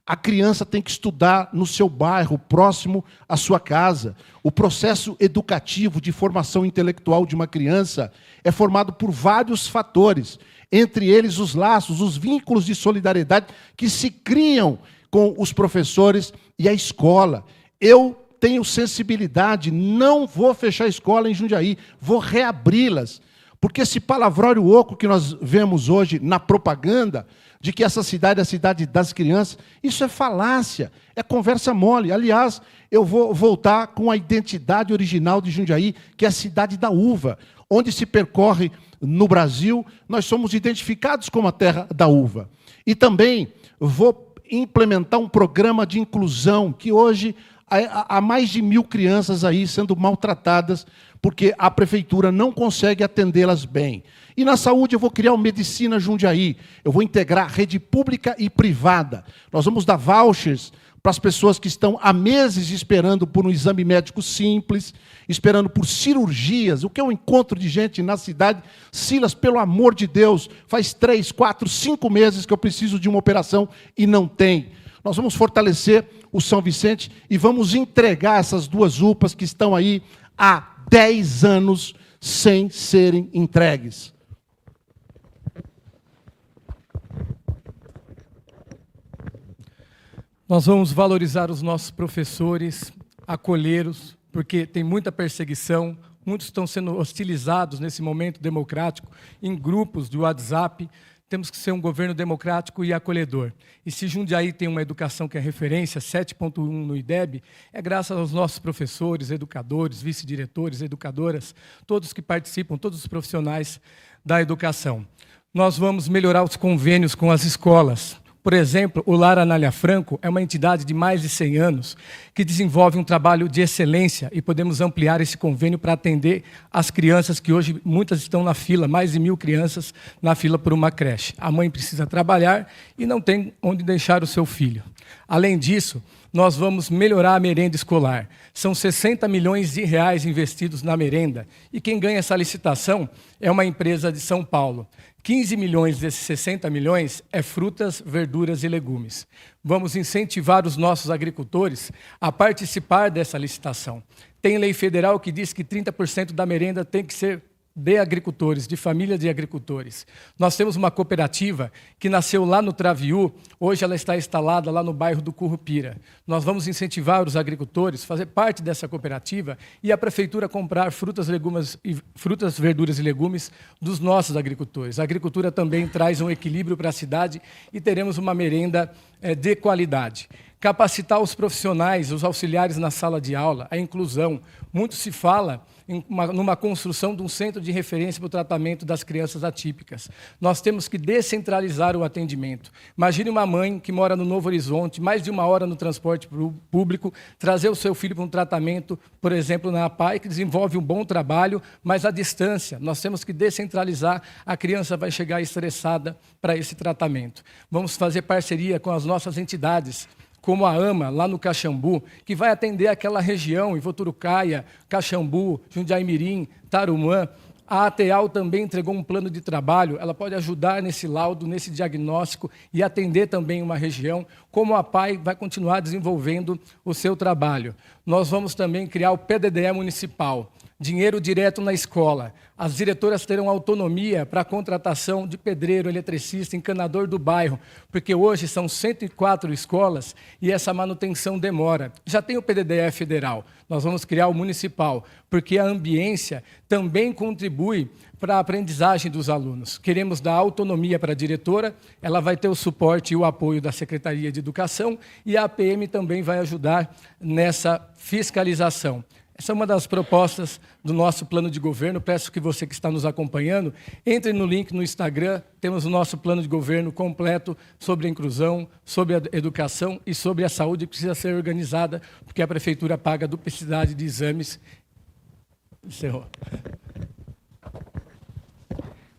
A criança tem que estudar no seu bairro, próximo à sua casa. O processo educativo de formação intelectual de uma criança é formado por vários fatores, entre eles os laços, os vínculos de solidariedade que se criam com os professores e a escola. Eu tenho sensibilidade, não vou fechar a escola em Jundiaí, vou reabri-las. Porque esse palavrório oco que nós vemos hoje na propaganda, de que essa cidade é a cidade das crianças, isso é falácia, é conversa mole. Aliás, eu vou voltar com a identidade original de Jundiaí, que é a cidade da uva, onde se percorre no Brasil, nós somos identificados como a terra da uva. E também vou implementar um programa de inclusão, que hoje há mais de 1000 crianças aí sendo maltratadas, porque a prefeitura não consegue atendê-las bem. E na saúde eu vou criar o Medicina Jundiaí, eu vou integrar rede pública e privada. Nós vamos dar vouchers para as pessoas que estão há meses esperando por um exame médico simples, esperando por cirurgias. O que eu encontro de gente na cidade, Silas, pelo amor de Deus, faz 3, 4, 5 meses que eu preciso de uma operação e não tem. Nós vamos fortalecer o São Vicente e vamos entregar essas 2 UPAs que estão aí há 10 anos sem serem entregues. Nós vamos valorizar os nossos professores, acolhê-los, porque tem muita perseguição, muitos estão sendo hostilizados nesse momento democrático, em grupos de WhatsApp. Temos que ser um governo democrático e acolhedor. E se Jundiaí tem uma educação que é referência, 7.1 no IDEB, é graças aos nossos professores, educadores, vice-diretores, educadoras, todos que participam, todos os profissionais da educação. Nós vamos melhorar os convênios com as escolas. Por exemplo, o Lar Anália Franco é uma entidade de mais de 100 anos que desenvolve um trabalho de excelência e podemos ampliar esse convênio para atender as crianças que hoje muitas estão na fila, mais de 1000 crianças na fila por uma creche. A mãe precisa trabalhar e não tem onde deixar o seu filho. Além disso, nós vamos melhorar a merenda escolar. São 60 milhões de reais investidos na merenda e quem ganha essa licitação é uma empresa de São Paulo. 15 milhões desses 60 milhões é frutas, verduras e legumes. Vamos incentivar os nossos agricultores a participar dessa licitação. Tem lei federal que diz que 30% da merenda tem que ser de agricultores, de família de agricultores. Nós temos uma cooperativa que nasceu lá no Traviú, hoje ela está instalada lá no bairro do Currupira. Nós vamos incentivar os agricultores a fazer parte dessa cooperativa e a prefeitura comprar frutas, verduras e legumes dos nossos agricultores. A agricultura também traz um equilíbrio para a cidade e teremos uma merenda de qualidade. Capacitar os profissionais, os auxiliares na sala de aula, a inclusão. Muito se fala numa construção de um centro de referência para o tratamento das crianças atípicas. Nós temos que descentralizar o atendimento. Imagine uma mãe que mora no Novo Horizonte, mais de 1 hora no transporte público, trazer o seu filho para um tratamento, por exemplo, na APAI, que desenvolve um bom trabalho, mas à distância. Nós temos que descentralizar, a criança vai chegar estressada para esse tratamento. Vamos fazer parceria com as nossas entidades, como a AMA, lá no Caxambu, que vai atender aquela região, em Voturucaia, Caxambu, Jundiaí-Mirim, Tarumã. A ATEAL também entregou um plano de trabalho, ela pode ajudar nesse laudo, nesse diagnóstico e atender também uma região como a PAI vai continuar desenvolvendo o seu trabalho. Nós vamos também criar o PDDE municipal, dinheiro direto na escola. As diretoras terão autonomia para a contratação de pedreiro, eletricista, encanador do bairro, porque hoje são 104 escolas e essa manutenção demora. Já tem o PDDE federal, nós vamos criar o municipal, porque a ambiência também contribui para a aprendizagem dos alunos. Queremos dar autonomia para a diretora, ela vai ter o suporte e o apoio da Secretaria de Educação e a APM também vai ajudar nessa fiscalização. Essa é uma das propostas do nosso plano de governo. Peço que você que está nos acompanhando, entre no link no Instagram, temos o nosso plano de governo completo sobre a inclusão, sobre a educação e sobre a saúde, que precisa ser organizada, porque a Prefeitura paga a duplicidade de exames. Encerrou.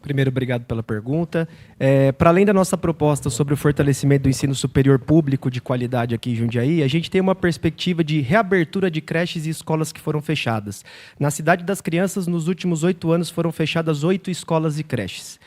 Primeiro, obrigado pela pergunta. Para além da nossa proposta sobre o fortalecimento do ensino superior público de qualidade aqui em Jundiaí, a gente tem uma perspectiva de reabertura de creches e escolas que foram fechadas. Na Cidade das Crianças, nos últimos 8 anos, foram fechadas 8 escolas e creches.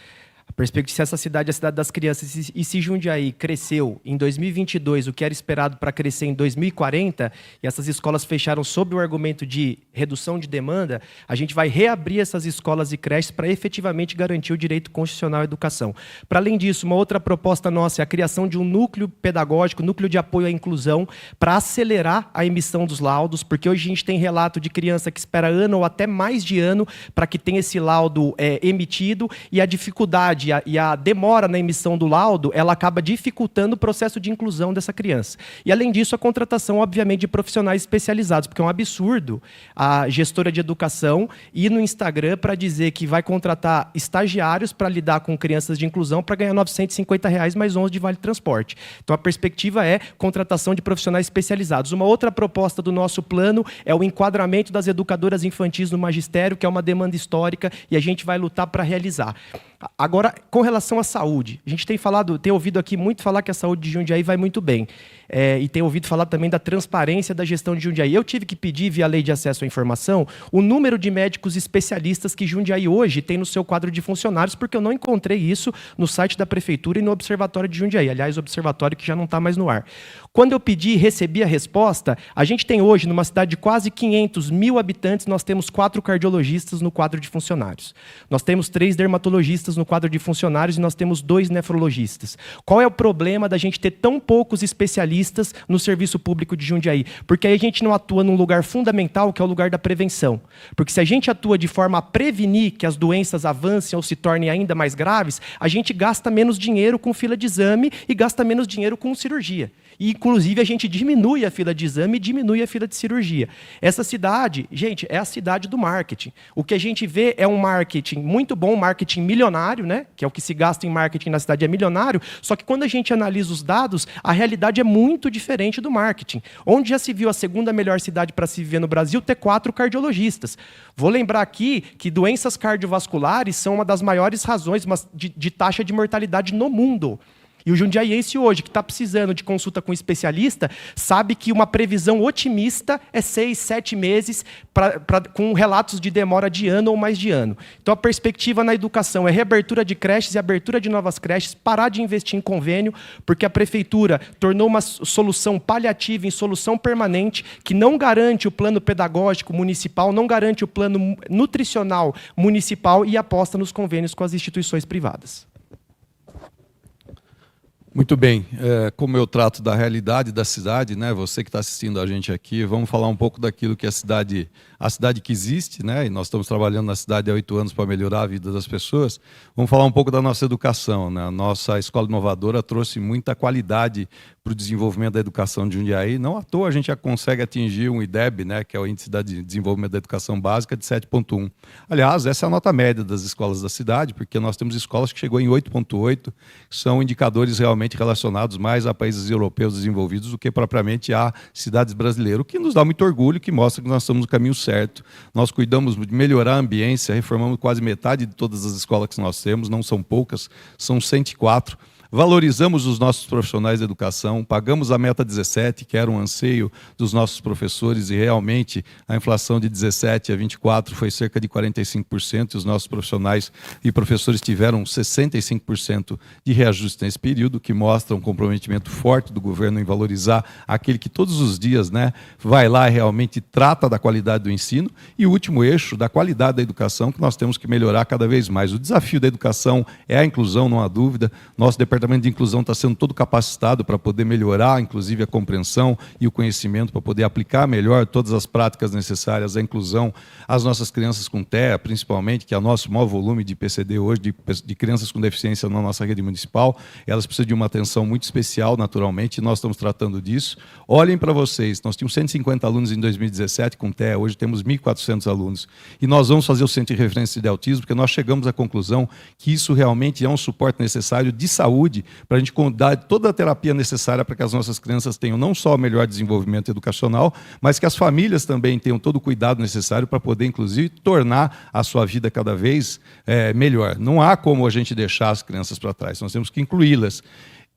A perspectiva, se essa cidade é a Cidade das Crianças e se Jundiaí cresceu em 2022 o que era esperado para crescer em 2040, e essas escolas fecharam sob o argumento de redução de demanda, a gente vai reabrir essas escolas e creches para efetivamente garantir o direito constitucional à educação. Para além disso, uma outra proposta nossa é a criação de um núcleo pedagógico, núcleo de apoio à inclusão, para acelerar a emissão dos laudos, porque hoje a gente tem relato de criança que espera ano ou até mais de ano para que tenha esse laudo emitido, e a dificuldade e a demora na emissão do laudo, ela acaba dificultando o processo de inclusão dessa criança. E, além disso, a contratação, obviamente, de profissionais especializados, porque é um absurdo a gestora de educação ir no Instagram para dizer que vai contratar estagiários para lidar com crianças de inclusão para ganhar R$ 950 mais 11 de vale-transporte. Então, a perspectiva é contratação de profissionais especializados. Uma outra proposta do nosso plano é o enquadramento das educadoras infantis no magistério, que é uma demanda histórica e a gente vai lutar para realizar. Agora, com relação à saúde, a gente tem ouvido aqui muito falar que a saúde de Jundiaí vai muito bem. E tem ouvido falar também da transparência da gestão de Jundiaí. Eu tive que pedir, via Lei de Acesso à Informação, o número de médicos especialistas que Jundiaí hoje tem no seu quadro de funcionários, porque eu não encontrei isso no site da Prefeitura e no Observatório de Jundiaí. Aliás, o Observatório que já não está mais no ar. Quando eu pedi e recebi a resposta, a gente tem hoje, numa cidade de quase 500 mil habitantes, nós temos 4 cardiologistas no quadro de funcionários. Nós temos 3 dermatologistas no quadro de funcionários e nós temos 2 nefrologistas. Qual é o problema da gente ter tão poucos especialistas no serviço público de Jundiaí? Porque aí a gente não atua num lugar fundamental, que é o lugar da prevenção. Porque se a gente atua de forma a prevenir que as doenças avancem ou se tornem ainda mais graves, a gente gasta menos dinheiro com fila de exame e gasta menos dinheiro com cirurgia. E, inclusive, a gente diminui a fila de exame e diminui a fila de cirurgia. Essa cidade, gente, é a cidade do marketing. O que a gente vê é um marketing muito bom, um marketing milionário, né? Que é o que se gasta em marketing na cidade, é milionário, só que quando a gente analisa os dados, a realidade é muito diferente do marketing. Onde já se viu a segunda melhor cidade para se viver no Brasil ter 4 cardiologistas. Vou lembrar aqui que doenças cardiovasculares são uma das maiores razões de taxa de mortalidade no mundo. E o jundiaiense hoje, que está precisando de consulta com especialista, sabe que uma previsão otimista é 6, 7 meses, com relatos de demora de ano ou mais de ano. Então, a perspectiva na educação é reabertura de creches e abertura de novas creches, parar de investir em convênio, porque a Prefeitura tornou uma solução paliativa em solução permanente, que não garante o plano pedagógico municipal, não garante o plano nutricional municipal e aposta nos convênios com as instituições privadas. Muito bem, como eu trato da realidade da cidade, né? Você que está assistindo a gente aqui, vamos falar um pouco daquilo que a cidade que existe, né? E nós estamos trabalhando na cidade há 8 anos para melhorar a vida das pessoas. Vamos falar um pouco da nossa educação, né? A nossa escola inovadora trouxe muita qualidade para o desenvolvimento da educação de Jundiaí. Não à toa a gente já consegue atingir um IDEB, né? Que é o Índice de Desenvolvimento da Educação Básica, de 7,1. Aliás, essa é a nota média das escolas da cidade, porque nós temos escolas que chegou em 8,8, que são indicadores realmente relacionados mais a países europeus desenvolvidos do que propriamente a cidades brasileiras, o que nos dá muito orgulho, que mostra que nós estamos no caminho certo. Nós cuidamos de melhorar a ambiência, reformamos quase metade de todas as escolas que nós temos, não são poucas, são 104. valorizamos os nossos profissionais da educação, pagamos a meta 17, que era um anseio dos nossos professores, e realmente a inflação de 17 a 24 foi cerca de 45%, e os nossos profissionais e professores tiveram 65% de reajuste nesse período, que mostra um comprometimento forte do governo em valorizar aquele que todos os dias, né, vai lá e realmente trata da qualidade do ensino, e o último eixo da qualidade da educação, que nós temos que melhorar cada vez mais. O desafio da educação é a inclusão, não há dúvida. Nosso departamento de inclusão está sendo todo capacitado para poder melhorar, inclusive, a compreensão e o conhecimento, para poder aplicar melhor todas as práticas necessárias à inclusão. As nossas crianças com TEA, principalmente, que é o nosso maior volume de PCD hoje, de crianças com deficiência na nossa rede municipal, elas precisam de uma atenção muito especial, naturalmente, e nós estamos tratando disso. Olhem para vocês, nós tínhamos 150 alunos em 2017 com TEA, hoje temos 1.400 alunos. E nós vamos fazer o Centro de Referência de Autismo, porque nós chegamos à conclusão que isso realmente é um suporte necessário de saúde para a gente dar toda a terapia necessária para que as nossas crianças tenham não só o melhor desenvolvimento educacional, mas que as famílias também tenham todo o cuidado necessário para poder, inclusive, tornar a sua vida cada vez melhor. Não há como a gente deixar as crianças para trás, nós temos que incluí-las.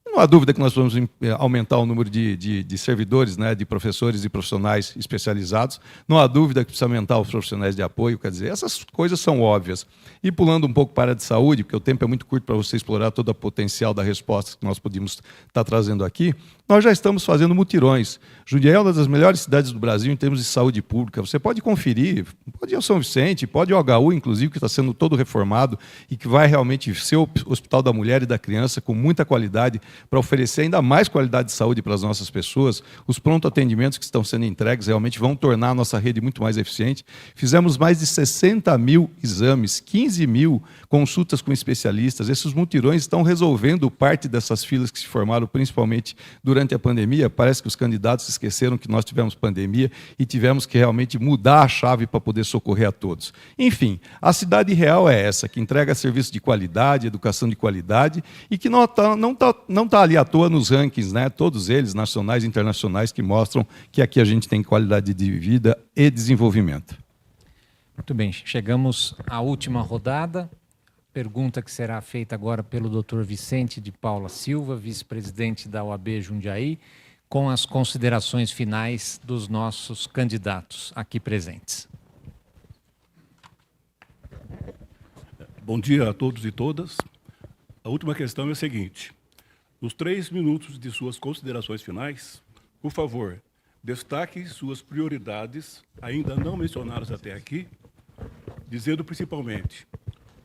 Não há dúvida que nós vamos aumentar o número de servidores, né, de professores e profissionais especializados. Não há dúvida que precisa aumentar os profissionais de apoio. Quer dizer, essas coisas são óbvias. E pulando um pouco para a área de saúde, porque o tempo é muito curto para você explorar todo o potencial da resposta que nós podíamos estar trazendo aqui, nós já estamos fazendo mutirões. Jundiaí é uma das melhores cidades do Brasil em termos de saúde pública. Você pode conferir, pode ir ao São Vicente, pode ir ao HU, inclusive, que está sendo todo reformado e que vai realmente ser o Hospital da Mulher e da Criança com muita qualidade, para oferecer ainda mais qualidade de saúde para as nossas pessoas. Os pronto-atendimentos que estão sendo entregues realmente vão tornar a nossa rede muito mais eficiente. Fizemos mais de 60 mil exames, 15 mil consultas com especialistas. Esses mutirões estão resolvendo parte dessas filas que se formaram, principalmente durante a pandemia. Parece que os candidatos esqueceram que nós tivemos pandemia e tivemos que realmente mudar a chave para poder socorrer a todos. Enfim, a cidade real é essa, que entrega serviços de qualidade, educação de qualidade, e que não está ali à toa nos rankings, né? Todos eles, nacionais e internacionais, que mostram que aqui a gente tem qualidade de vida e desenvolvimento. Muito bem, chegamos à última rodada. Pergunta que será feita agora pelo Dr. Vicente de Paula Silva, vice-presidente da OAB Jundiaí, com as considerações finais dos nossos candidatos aqui presentes. Bom dia a todos e todas. A última questão é a seguinte. Nos 3 minutos de suas considerações finais, por favor, destaque suas prioridades, ainda não mencionadas até aqui, dizendo principalmente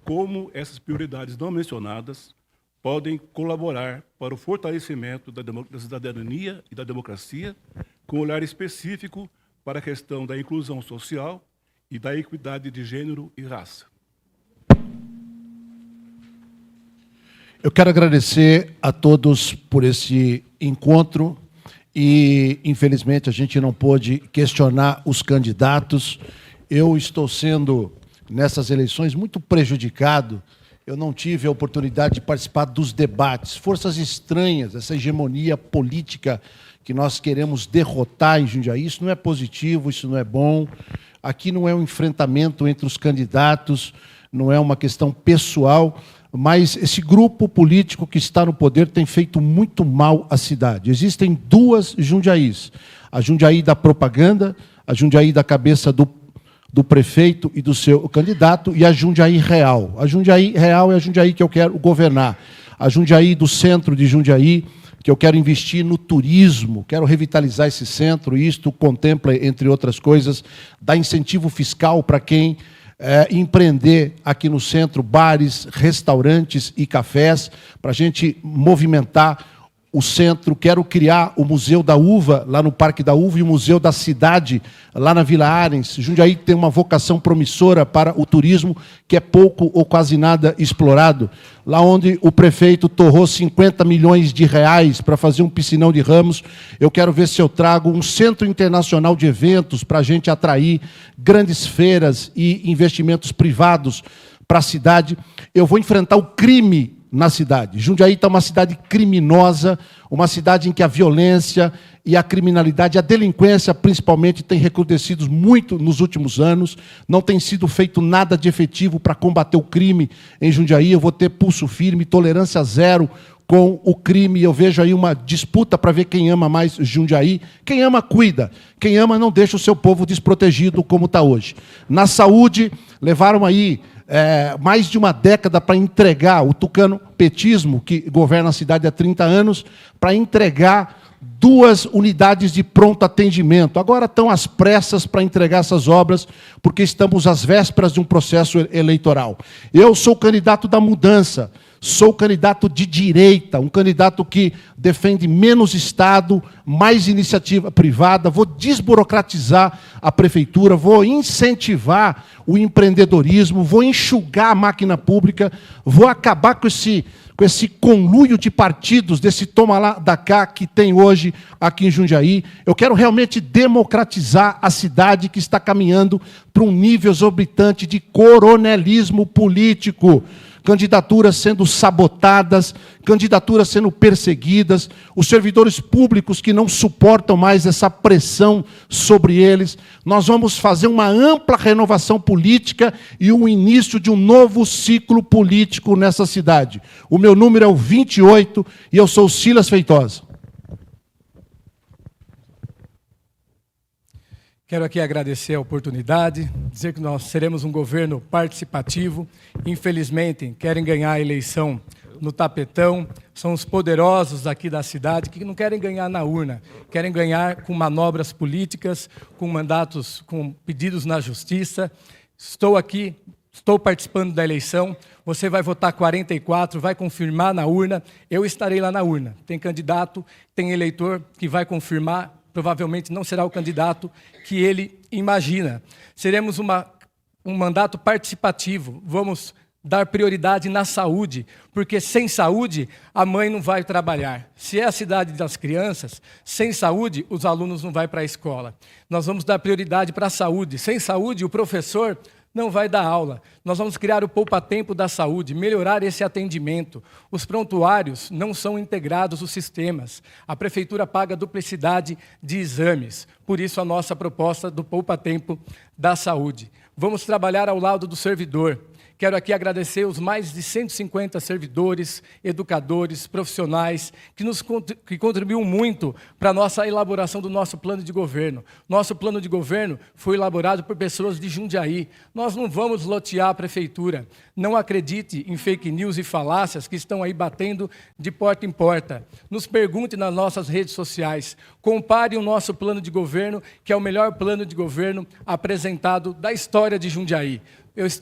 como essas prioridades não mencionadas podem colaborar para o fortalecimento da cidadania e da democracia, com um olhar específico para a questão da inclusão social e da equidade de gênero e raça. Eu quero agradecer a todos por esse encontro e, infelizmente, a gente não pôde questionar os candidatos. Eu estou sendo, nessas eleições, muito prejudicado. Eu não tive a oportunidade de participar dos debates. Forças estranhas, essa hegemonia política que nós queremos derrotar em Jundiaí, isso não é positivo, isso não é bom. Aqui não é um enfrentamento entre os candidatos, não é uma questão pessoal, mas esse grupo político que está no poder tem feito muito mal à cidade. Existem 2 Jundiaís. A Jundiaí da propaganda, a Jundiaí da cabeça do prefeito e do seu candidato, e a Jundiaí real. A Jundiaí real é a Jundiaí que eu quero governar. A Jundiaí do centro de Jundiaí, que eu quero investir no turismo, quero revitalizar esse centro, e isto contempla, entre outras coisas, dar incentivo fiscal para quem empreender aqui no centro, bares, restaurantes e cafés, para a gente movimentar o centro. Quero criar o Museu da Uva, lá no Parque da Uva, e o Museu da Cidade, lá na Vila Arens. Jundiaí tem uma vocação promissora para o turismo, que é pouco ou quase nada explorado. Lá onde o prefeito torrou 50 milhões de reais para fazer um piscinão de ramos, eu quero ver se eu trago um centro internacional de eventos para a gente atrair grandes feiras e investimentos privados para a cidade. Eu vou enfrentar o crime na cidade. Jundiaí está uma cidade criminosa, uma cidade em que a violência e a criminalidade, a delinquência principalmente, tem recrudescido muito nos últimos anos. Não tem sido feito nada de efetivo para combater o crime em Jundiaí. Eu vou ter pulso firme, tolerância zero com o crime. Eu vejo aí uma disputa para ver quem ama mais Jundiaí. Quem ama, cuida. Quem ama, não deixa o seu povo desprotegido como está hoje. Na saúde, levaram aí mais de uma década para entregar o tucano-petismo, que governa a cidade há 30 anos, para entregar 2 unidades de pronto atendimento. Agora estão às pressas para entregar essas obras, porque estamos às vésperas de um processo eleitoral. Eu sou candidato da mudança, sou candidato de direita, um candidato que defende menos Estado, mais iniciativa privada, vou desburocratizar a prefeitura, vou incentivar o empreendedorismo, vou enxugar a máquina pública, vou acabar com esse conluio de partidos, desse toma lá da cá que tem hoje aqui em Jundiaí. Eu quero realmente democratizar a cidade que está caminhando para um nível exorbitante de coronelismo político. Candidaturas sendo sabotadas, candidaturas sendo perseguidas, os servidores públicos que não suportam mais essa pressão sobre eles. Nós vamos fazer uma ampla renovação política e o início de um novo ciclo político nessa cidade. O meu número é o 28 e eu sou Silas Feitosa. Quero aqui agradecer a oportunidade, dizer que nós seremos um governo participativo. Infelizmente, querem ganhar a eleição no tapetão, são os poderosos aqui da cidade que não querem ganhar na urna, querem ganhar com manobras políticas, com mandatos, com pedidos na justiça. Estou aqui, estou participando da eleição, você vai votar 44, vai confirmar na urna, eu estarei lá na urna. Tem candidato, tem eleitor que vai confirmar, provavelmente não será o candidato que ele imagina. Seremos um mandato participativo, vamos dar prioridade na saúde, porque sem saúde a mãe não vai trabalhar. Se é a cidade das crianças, sem saúde os alunos não vão para a escola. Nós vamos dar prioridade para a saúde. Sem saúde o professor não vai dar aula. Nós vamos criar o poupa-tempo da saúde, melhorar esse atendimento. Os prontuários não são integrados os sistemas. A prefeitura paga duplicidade de exames. Por isso, a nossa proposta do poupa-tempo da saúde. Vamos trabalhar ao lado do servidor. Quero aqui agradecer os mais de 150 servidores, educadores, profissionais, que contribuíram muito para a nossa elaboração do nosso plano de governo. Nosso plano de governo foi elaborado por pessoas de Jundiaí. Nós não vamos lotear a prefeitura. Não acredite em fake news e falácias que estão aí batendo de porta em porta. Nos pergunte nas nossas redes sociais. Compare o nosso plano de governo, que é o melhor plano de governo apresentado da história de Jundiaí.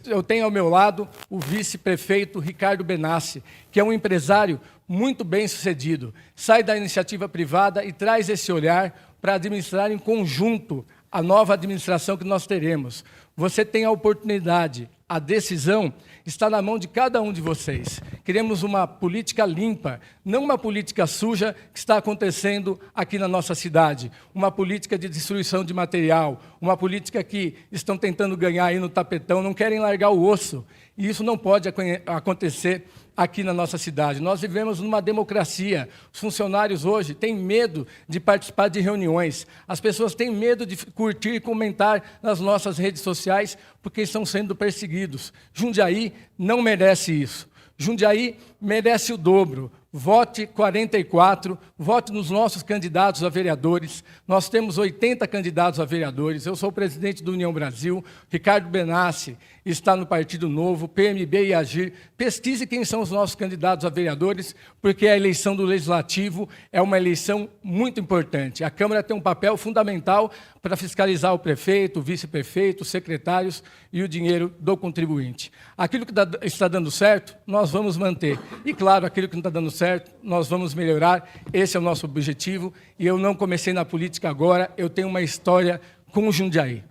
Eu tenho ao meu lado o vice-prefeito Ricardo Benassi, que é um empresário muito bem-sucedido. Sai da iniciativa privada e traz esse olhar para administrar em conjunto a nova administração que nós teremos. Você tem a oportunidade, a decisão está na mão de cada um de vocês. Queremos uma política limpa, não uma política suja que está acontecendo aqui na nossa cidade. Uma política de destruição de material, uma política que estão tentando ganhar aí no tapetão, não querem largar o osso. E isso não pode acontecer aqui na nossa cidade. Nós vivemos numa democracia. Os funcionários hoje têm medo de participar de reuniões. As pessoas têm medo de curtir e comentar nas nossas redes sociais porque estão sendo perseguidos. Jundiaí não merece isso. Jundiaí merece o dobro. Vote 44, vote nos nossos candidatos a vereadores. Nós temos 80 candidatos a vereadores. Eu sou o presidente do União Brasil, Ricardo Benassi está no Partido Novo, PMB e Agir. Pesquise quem são os nossos candidatos a vereadores, porque a eleição do Legislativo é uma eleição muito importante. A Câmara tem um papel fundamental para fiscalizar o prefeito, o vice-prefeito, os secretários e o dinheiro do contribuinte. Aquilo que está dando certo, nós vamos manter. E, claro, aquilo que não está dando certo, nós vamos melhorar. Esse é o nosso objetivo. E eu não comecei na política agora, eu tenho uma história com o Jundiaí.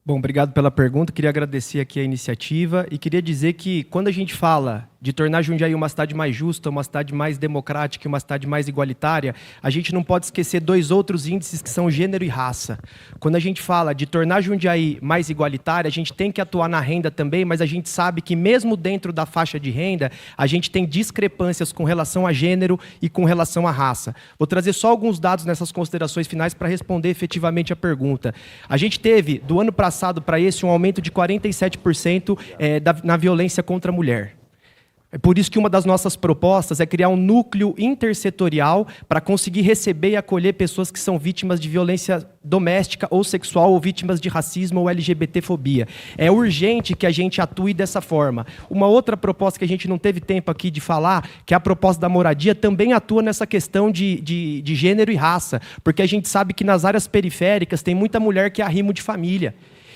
Bom, obrigado pela pergunta. Queria agradecer aqui a iniciativa e queria dizer que quando a gente fala de tornar Jundiaí uma cidade mais justa, uma cidade mais democrática e uma cidade mais igualitária, a gente não pode esquecer 2 outros índices que são gênero e raça. Quando a gente fala de tornar Jundiaí mais igualitária, a gente tem que atuar na renda também, mas a gente sabe que mesmo dentro da faixa de renda, a gente tem discrepâncias com relação a gênero e com relação à raça. Vou trazer só alguns dados nessas considerações finais para responder efetivamente a pergunta. A gente teve, do ano passado para esse, um aumento de 47% na violência contra a mulher. É por isso que uma das nossas propostas é criar um núcleo intersetorial para conseguir receber e acolher pessoas que são vítimas de violência doméstica ou sexual, ou vítimas de racismo ou LGBTfobia. É urgente que a gente atue dessa forma. Uma outra proposta que a gente não teve tempo aqui de falar, que é a proposta da moradia, também atua nessa questão de gênero e raça, porque a gente sabe que nas áreas periféricas tem muita mulher que é arrimo de família.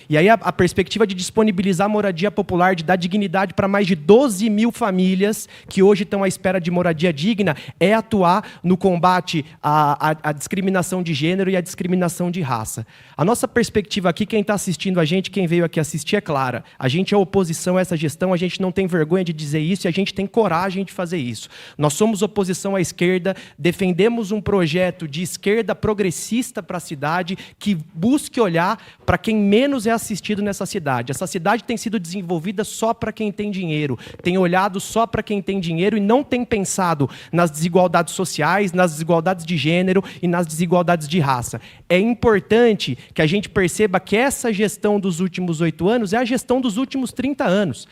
E aí a perspectiva de disponibilizar moradia popular, de dar dignidade para mais de 12 mil famílias que hoje estão à espera de moradia digna, é atuar no combate à discriminação de gênero e à discriminação de raça. A nossa perspectiva aqui, quem está assistindo a gente, quem veio aqui assistir, é clara. A gente é oposição a essa gestão, a gente não tem vergonha de dizer isso e a gente tem coragem de fazer isso. Nós somos oposição à esquerda, defendemos um projeto de esquerda progressista para a cidade que busque olhar para quem menos é assistido nessa cidade. Essa cidade tem sido desenvolvida só para quem tem dinheiro, tem olhado só para quem tem dinheiro e não tem pensado nas desigualdades sociais, nas desigualdades de gênero e nas desigualdades de raça. É importante que a gente perceba que essa gestão dos últimos 8 anos é a gestão dos últimos 30 anos.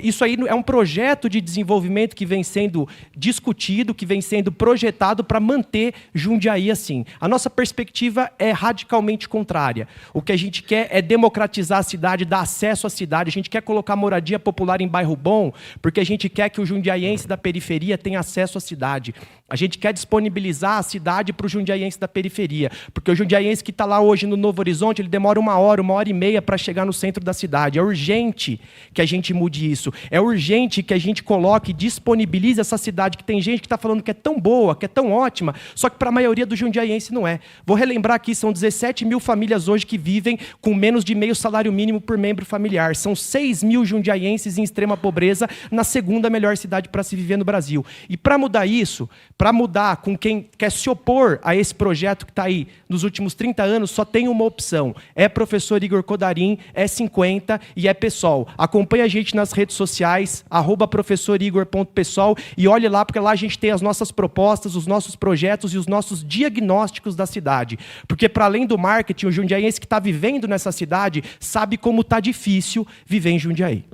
Isso aí é um projeto de desenvolvimento que vem sendo discutido, que vem sendo projetado para manter Jundiaí assim. A nossa perspectiva é radicalmente contrária. O que a gente quer é democratizar a cidade, dar acesso à cidade. A gente quer colocar moradia popular em bairro bom, porque a gente quer que o jundiaiense da periferia tenha acesso à cidade. A gente quer disponibilizar a cidade para o jundiaiense da periferia, porque o jundiaiense que está lá hoje no Novo Horizonte, ele demora 1 hora e meia para chegar no centro da cidade. É urgente que a gente mude isso. É urgente que a gente coloque e disponibilize essa cidade, que tem gente que está falando que é tão boa, que é tão ótima, só que para a maioria do jundiaiense não é. Vou relembrar aqui, são 17 mil famílias hoje que vivem com menos de meio salário mínimo por membro familiar. São 6 mil jundiaienses em extrema pobreza, na segunda melhor cidade para se viver no Brasil. E para mudar isso, para mudar com quem quer se opor a esse projeto que está aí nos últimos 30 anos, só tem uma opção. É professor Igor Codarim, é 50 e é PSOL. Acompanhe a gente nas redes sociais, @professorigor.pessoal, e olhe lá, porque lá a gente tem as nossas propostas, os nossos projetos e os nossos diagnósticos da cidade. Porque, para além do marketing, o jundiaiense que está vivendo nessa cidade sabe como está difícil viver em Jundiaí.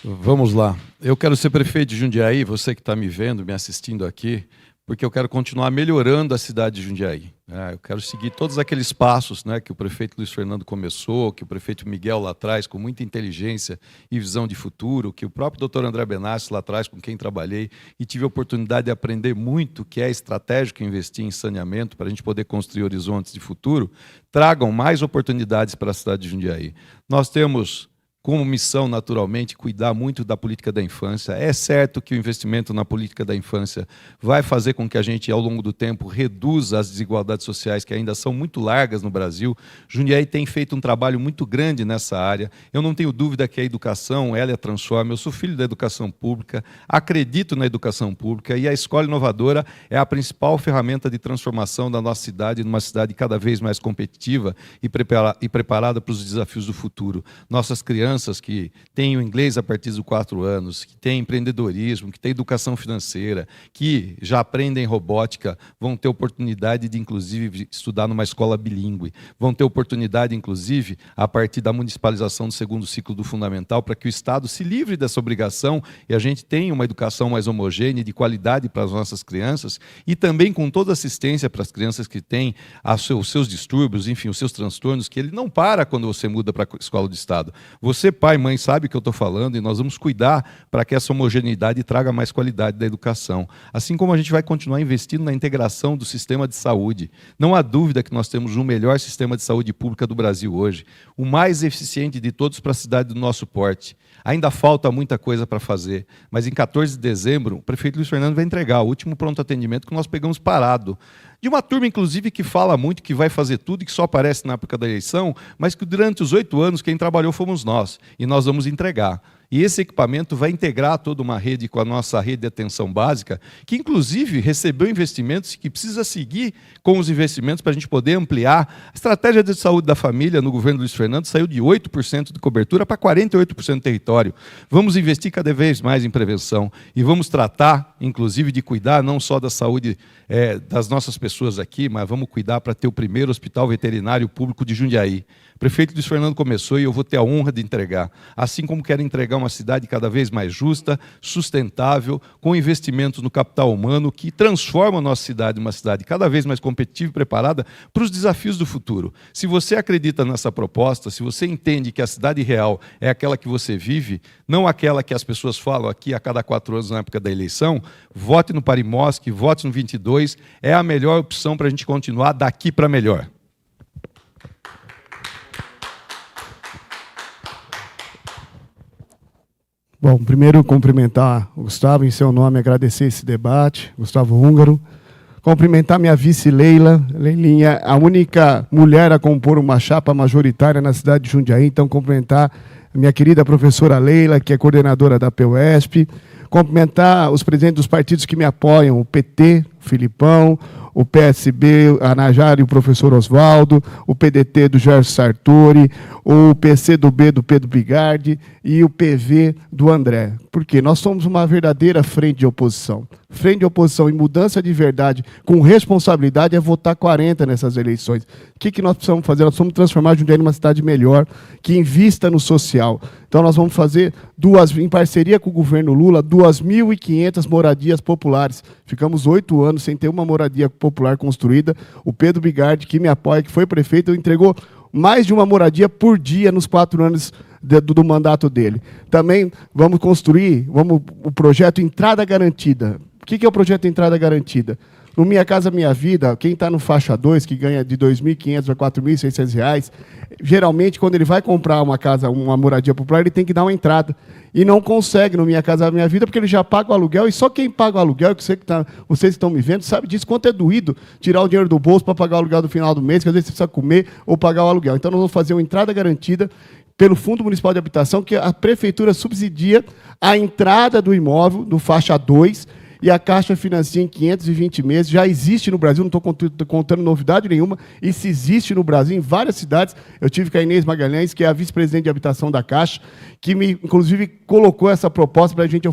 Vamos lá. Eu quero ser prefeito de Jundiaí, você que está me vendo, me assistindo aqui, porque eu quero continuar melhorando a cidade de Jundiaí. Eu quero seguir todos aqueles passos, né, que o prefeito Luiz Fernando começou, que o prefeito Miguel lá atrás, com muita inteligência e visão de futuro, que o próprio doutor André Benassi lá atrás, com quem trabalhei, e tive a oportunidade de aprender muito, que é estratégico investir em saneamento para a gente poder construir horizontes de futuro, tragam mais oportunidades para a cidade de Jundiaí. Nós temos como missão, naturalmente, cuidar muito da política da infância. É certo que o investimento na política da infância vai fazer com que a gente, ao longo do tempo, reduza as desigualdades sociais, que ainda são muito largas no Brasil. Jundiaí tem feito um trabalho muito grande nessa área. Eu não tenho dúvida que a educação, ela transforma. Eu sou filho da educação pública, acredito na educação pública, e a Escola Inovadora é a principal ferramenta de transformação da nossa cidade, numa cidade cada vez mais competitiva e preparada para os desafios do futuro. Nossas crianças que têm o inglês a partir dos 4 anos, que têm empreendedorismo, que têm educação financeira, que já aprendem robótica, vão ter oportunidade de, inclusive, estudar numa escola bilíngue. Vão ter oportunidade, inclusive, a partir da municipalização do 2º ciclo do fundamental, para que o Estado se livre dessa obrigação e a gente tenha uma educação mais homogênea e de qualidade para as nossas crianças, e também com toda assistência para as crianças que têm os seus distúrbios, enfim, os seus transtornos, que ele não para quando você muda para a escola do Estado. Você, pai e mãe, sabe o que eu estou falando, e nós vamos cuidar para que essa homogeneidade traga mais qualidade da educação. Assim como a gente vai continuar investindo na integração do sistema de saúde. Não há dúvida que nós temos o melhor sistema de saúde pública do Brasil hoje, o mais eficiente de todos para a cidade do nosso porte. Ainda falta muita coisa para fazer, mas em 14 de dezembro, o prefeito Luiz Fernando vai entregar o último pronto atendimento que nós pegamos parado. De uma turma, inclusive, que fala muito, que vai fazer tudo e que só aparece na época da eleição, mas que durante os 8 anos quem trabalhou fomos nós, e nós vamos entregar. E esse equipamento vai integrar toda uma rede com a nossa rede de atenção básica, que inclusive recebeu investimentos que precisa seguir com os investimentos para a gente poder ampliar. A estratégia de saúde da família no governo Luiz Fernando saiu de 8% de cobertura para 48% do território. Vamos investir cada vez mais em prevenção e vamos tratar, inclusive, de cuidar não só da saúde das nossas pessoas aqui, mas vamos cuidar para ter o primeiro hospital veterinário público de Jundiaí. O prefeito Luiz Fernando começou e eu vou ter a honra de entregar. Assim como quero entregar uma cidade cada vez mais justa, sustentável, com investimentos no capital humano, que transforma a nossa cidade em uma cidade cada vez mais competitiva e preparada para os desafios do futuro. Se você acredita nessa proposta, se você entende que a cidade real é aquela que você vive, não aquela que as pessoas falam aqui a cada 4 anos na época da eleição, vote no Parimosque, vote no 22, é a melhor opção para a gente continuar daqui para melhor. Bom, primeiro cumprimentar o Gustavo, em seu nome, agradecer esse debate, Gustavo Húngaro. Cumprimentar minha vice Leila, Leilinha, a única mulher a compor uma chapa majoritária na cidade de Jundiaí. Então, cumprimentar a minha querida professora Leila, que é coordenadora da PUESP. Cumprimentar os presidentes dos partidos que me apoiam, o PT, o Filipão, o PSB, a Najara e o professor Oswaldo, o PDT do Gerson Sartori, o PCdoB do Pedro Bigardi e o PV do André. Porque nós somos uma verdadeira frente de oposição. Frente de oposição e mudança de verdade com responsabilidade é votar 40 nessas eleições. O que nós precisamos fazer? Nós precisamos transformar Jundiaí numa cidade melhor, que invista no social. Então nós vamos fazer, em parceria com o governo Lula, 2.500 moradias populares. Ficamos 8 anos sem ter uma moradia popular construída. O Pedro Bigardi, que me apoia, que foi prefeito, entregou mais de uma moradia por dia nos 4 anos do mandato dele. Também vamos construir o projeto Entrada Garantida. O que é o projeto Entrada Garantida? No Minha Casa Minha Vida, quem está no faixa 2, que ganha de R$ 2.500 a R$ 4.600, geralmente, quando ele vai comprar uma casa, uma moradia popular, ele tem que dar uma entrada. E não consegue no Minha Casa Minha Vida, porque ele já paga o aluguel, e só quem paga o aluguel, vocês que estão me vendo, sabe disso, quanto é doído tirar o dinheiro do bolso para pagar o aluguel do final do mês, que às vezes você precisa comer ou pagar o aluguel. Então, nós vamos fazer uma entrada garantida pelo Fundo Municipal de Habitação, que a Prefeitura subsidia a entrada do imóvel, do faixa 2, e a Caixa financia em 520 meses. Já existe no Brasil, não estou contando novidade nenhuma, isso existe no Brasil, em várias cidades. Eu tive com a Inês Magalhães, que é a vice-presidente de habitação da Caixa, que inclusive, colocou essa proposta para a gente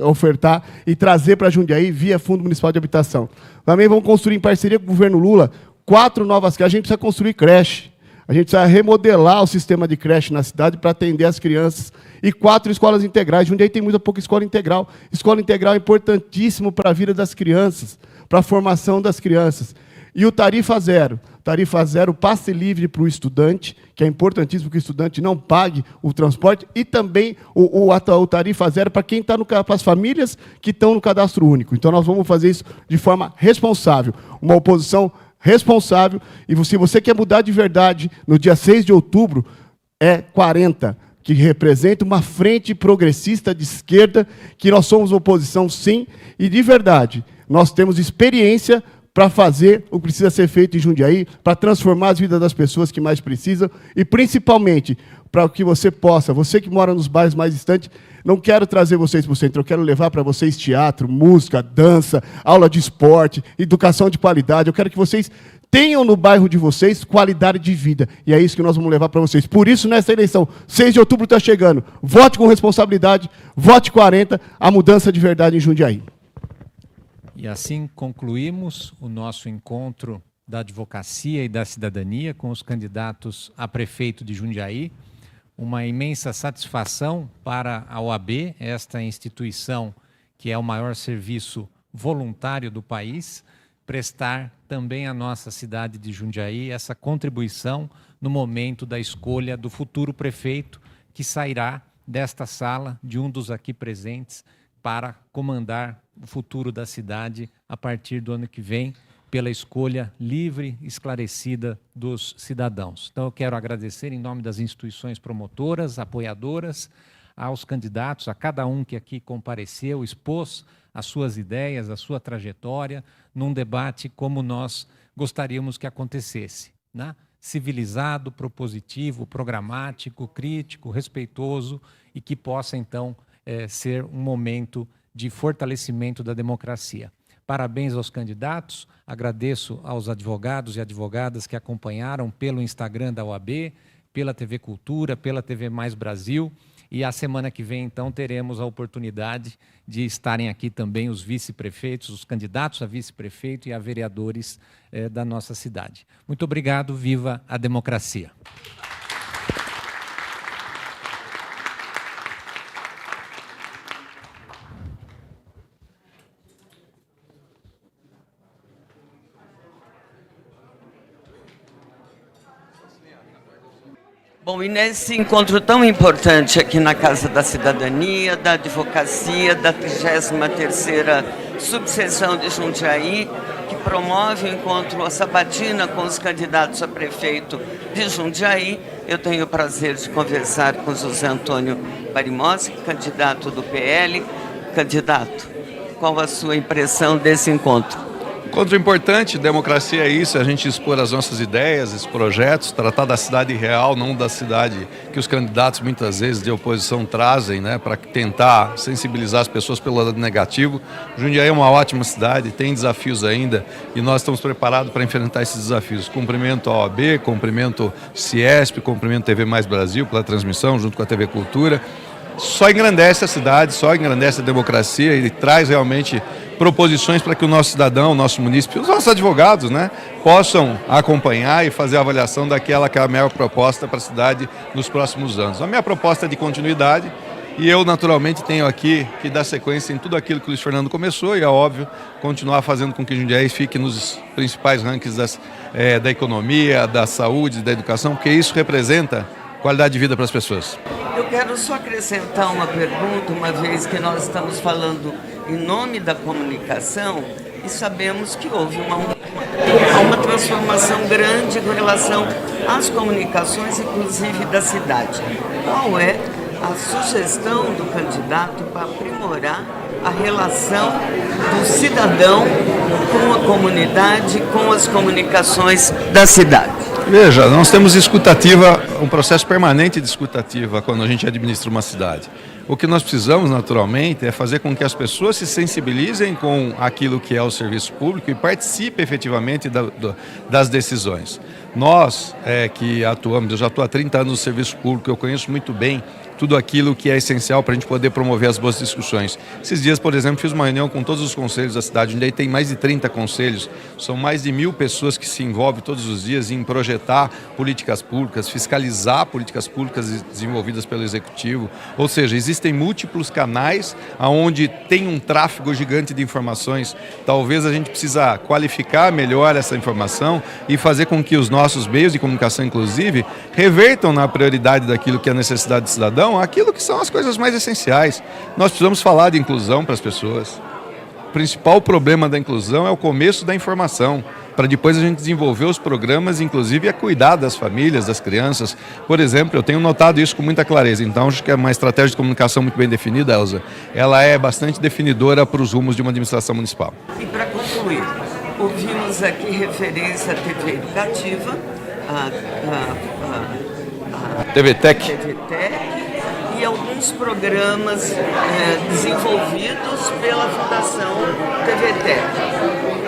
ofertar e trazer para Jundiaí via Fundo Municipal de Habitação. Também vamos construir, em parceria com o governo Lula, 4 novas creches. A gente precisa construir creche. A gente precisa remodelar o sistema de creche na cidade para atender as crianças. E 4 escolas integrais. Jundiaí tem muita pouca escola integral. Escola integral é importantíssimo para a vida das crianças, para a formação das crianças. E o Tarifa Zero. Tarifa Zero, passe livre para o estudante, que é importantíssimo que o estudante não pague o transporte, e também o Tarifa Zero para quem está para as famílias que estão no cadastro único. Então, nós vamos fazer isso de forma responsável. Uma oposição responsável, e se você quer mudar de verdade, no dia 6 de outubro, é 40, que representa uma frente progressista de esquerda, que nós somos oposição, sim, e de verdade, nós temos experiência para fazer o que precisa ser feito em Jundiaí, para transformar as vidas das pessoas que mais precisam, e principalmente para que você possa, você que mora nos bairros mais distantes, não quero trazer vocês para o centro, eu quero levar para vocês teatro, música, dança, aula de esporte, educação de qualidade. Eu quero que vocês tenham no bairro de vocês qualidade de vida. E é isso que nós vamos levar para vocês. Por isso, nessa eleição, 6 de outubro está chegando. Vote com responsabilidade, vote 40, a mudança de verdade em Jundiaí. E assim concluímos o nosso encontro da advocacia e da cidadania com os candidatos a prefeito de Jundiaí. Uma imensa satisfação para a OAB, esta instituição que é o maior serviço voluntário do país, prestar também à nossa cidade de Jundiaí essa contribuição no momento da escolha do futuro prefeito, que sairá desta sala, de um dos aqui presentes, para comandar o futuro da cidade a partir do ano que vem, pela escolha livre, esclarecida dos cidadãos. Então, eu quero agradecer em nome das instituições promotoras, apoiadoras, aos candidatos, a cada um que aqui compareceu, expôs as suas ideias, a sua trajetória, num debate como nós gostaríamos que acontecesse, né? Civilizado, propositivo, programático, crítico, respeitoso e que possa, então, ser um momento de fortalecimento da democracia. Parabéns aos candidatos, agradeço aos advogados e advogadas que acompanharam pelo Instagram da OAB, pela TV Cultura, pela TV Mais Brasil, e a semana que vem, então, teremos a oportunidade de estarem aqui também os vice-prefeitos, os candidatos a vice-prefeito e a vereadores da nossa cidade. Muito obrigado, viva a democracia. Bom, e nesse encontro tão importante aqui na Casa da Cidadania, da Advocacia, da 33ª Subseção de Jundiaí, que promove o encontro, a sabatina com os candidatos a prefeito de Jundiaí, eu tenho o prazer de conversar com José Antônio Parimoschi, candidato do PL. Candidato, qual a sua impressão desse encontro? Encontro importante, democracia é isso, a gente expor as nossas ideias, esses projetos, tratar da cidade real, não da cidade que os candidatos muitas vezes de oposição trazem, né, para tentar sensibilizar as pessoas pelo lado negativo. Jundiaí é uma ótima cidade, tem desafios ainda e nós estamos preparados para enfrentar esses desafios. Cumprimento a OAB, cumprimento Ciesp, cumprimento TV Mais Brasil pela transmissão junto com a TV Cultura. Só engrandece a cidade, só engrandece a democracia e traz realmente proposições para que o nosso cidadão, o nosso munícipe, os nossos advogados, né, possam acompanhar e fazer a avaliação daquela que é a melhor proposta para a cidade nos próximos anos. A minha proposta é de continuidade e eu naturalmente tenho aqui que dar sequência em tudo aquilo que o Luiz Fernando começou e é óbvio continuar fazendo com que Jundiaí fique nos principais rankings da economia, da saúde, da educação, porque isso representa qualidade de vida para as pessoas. Eu quero só acrescentar uma pergunta, uma vez que nós estamos falando em nome da comunicação e sabemos que houve uma transformação grande com relação às comunicações, inclusive da cidade. Qual é a sugestão do candidato para aprimorar a relação do cidadão com a comunidade, com as comunicações da cidade? Veja, nós temos escutativa, um processo permanente de escutativa quando a gente administra uma cidade. O que nós precisamos, naturalmente, é fazer com que as pessoas se sensibilizem com aquilo que é o serviço público e participem efetivamente das decisões. Nós que atuamos, eu já estou há 30 anos no serviço público, eu conheço muito bem tudo aquilo que é essencial para a gente poder promover as boas discussões. Esses dias, por exemplo, fiz uma reunião com todos os conselhos da cidade, onde aí tem mais de 30 conselhos, são mais de 1000 pessoas que se envolvem todos os dias em projetar políticas públicas, fiscalizar políticas públicas desenvolvidas pelo Executivo, ou seja, existem múltiplos canais onde tem um tráfego gigante de informações. Talvez a gente precisa qualificar melhor essa informação e fazer com que os nossos meios de comunicação, inclusive, revertam na prioridade daquilo que é a necessidade do cidadão, aquilo que são as coisas mais essenciais. Nós precisamos falar de inclusão para as pessoas. O principal problema da inclusão é o começo da informação, para depois a gente desenvolver os programas, inclusive a cuidar das famílias, das crianças. Por exemplo, eu tenho notado isso com muita clareza, então acho que é uma estratégia de comunicação muito bem definida, Elza. Ela é bastante definidora para os rumos de uma administração municipal. E para concluir, ouvimos aqui referência à TV Educativa, a TVTEC. E alguns programas desenvolvidos pela Fundação TVTEC.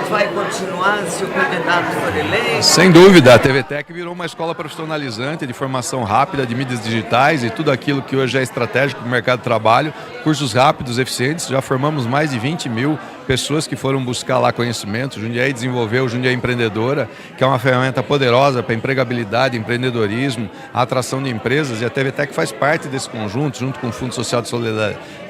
Vai continuar se o candidato for eleito? Sem dúvida, a TVTEC virou uma escola profissionalizante de formação rápida de mídias digitais e tudo aquilo que hoje é estratégico para o mercado de trabalho, cursos rápidos, eficientes, já formamos mais de 20.000 pessoas que foram buscar lá conhecimento. Jundiaí desenvolveu o Jundiaí Empreendedora, que é uma ferramenta poderosa para empregabilidade, empreendedorismo, a atração de empresas, e a TVTEC faz parte desse conjunto, junto com o Fundo Social de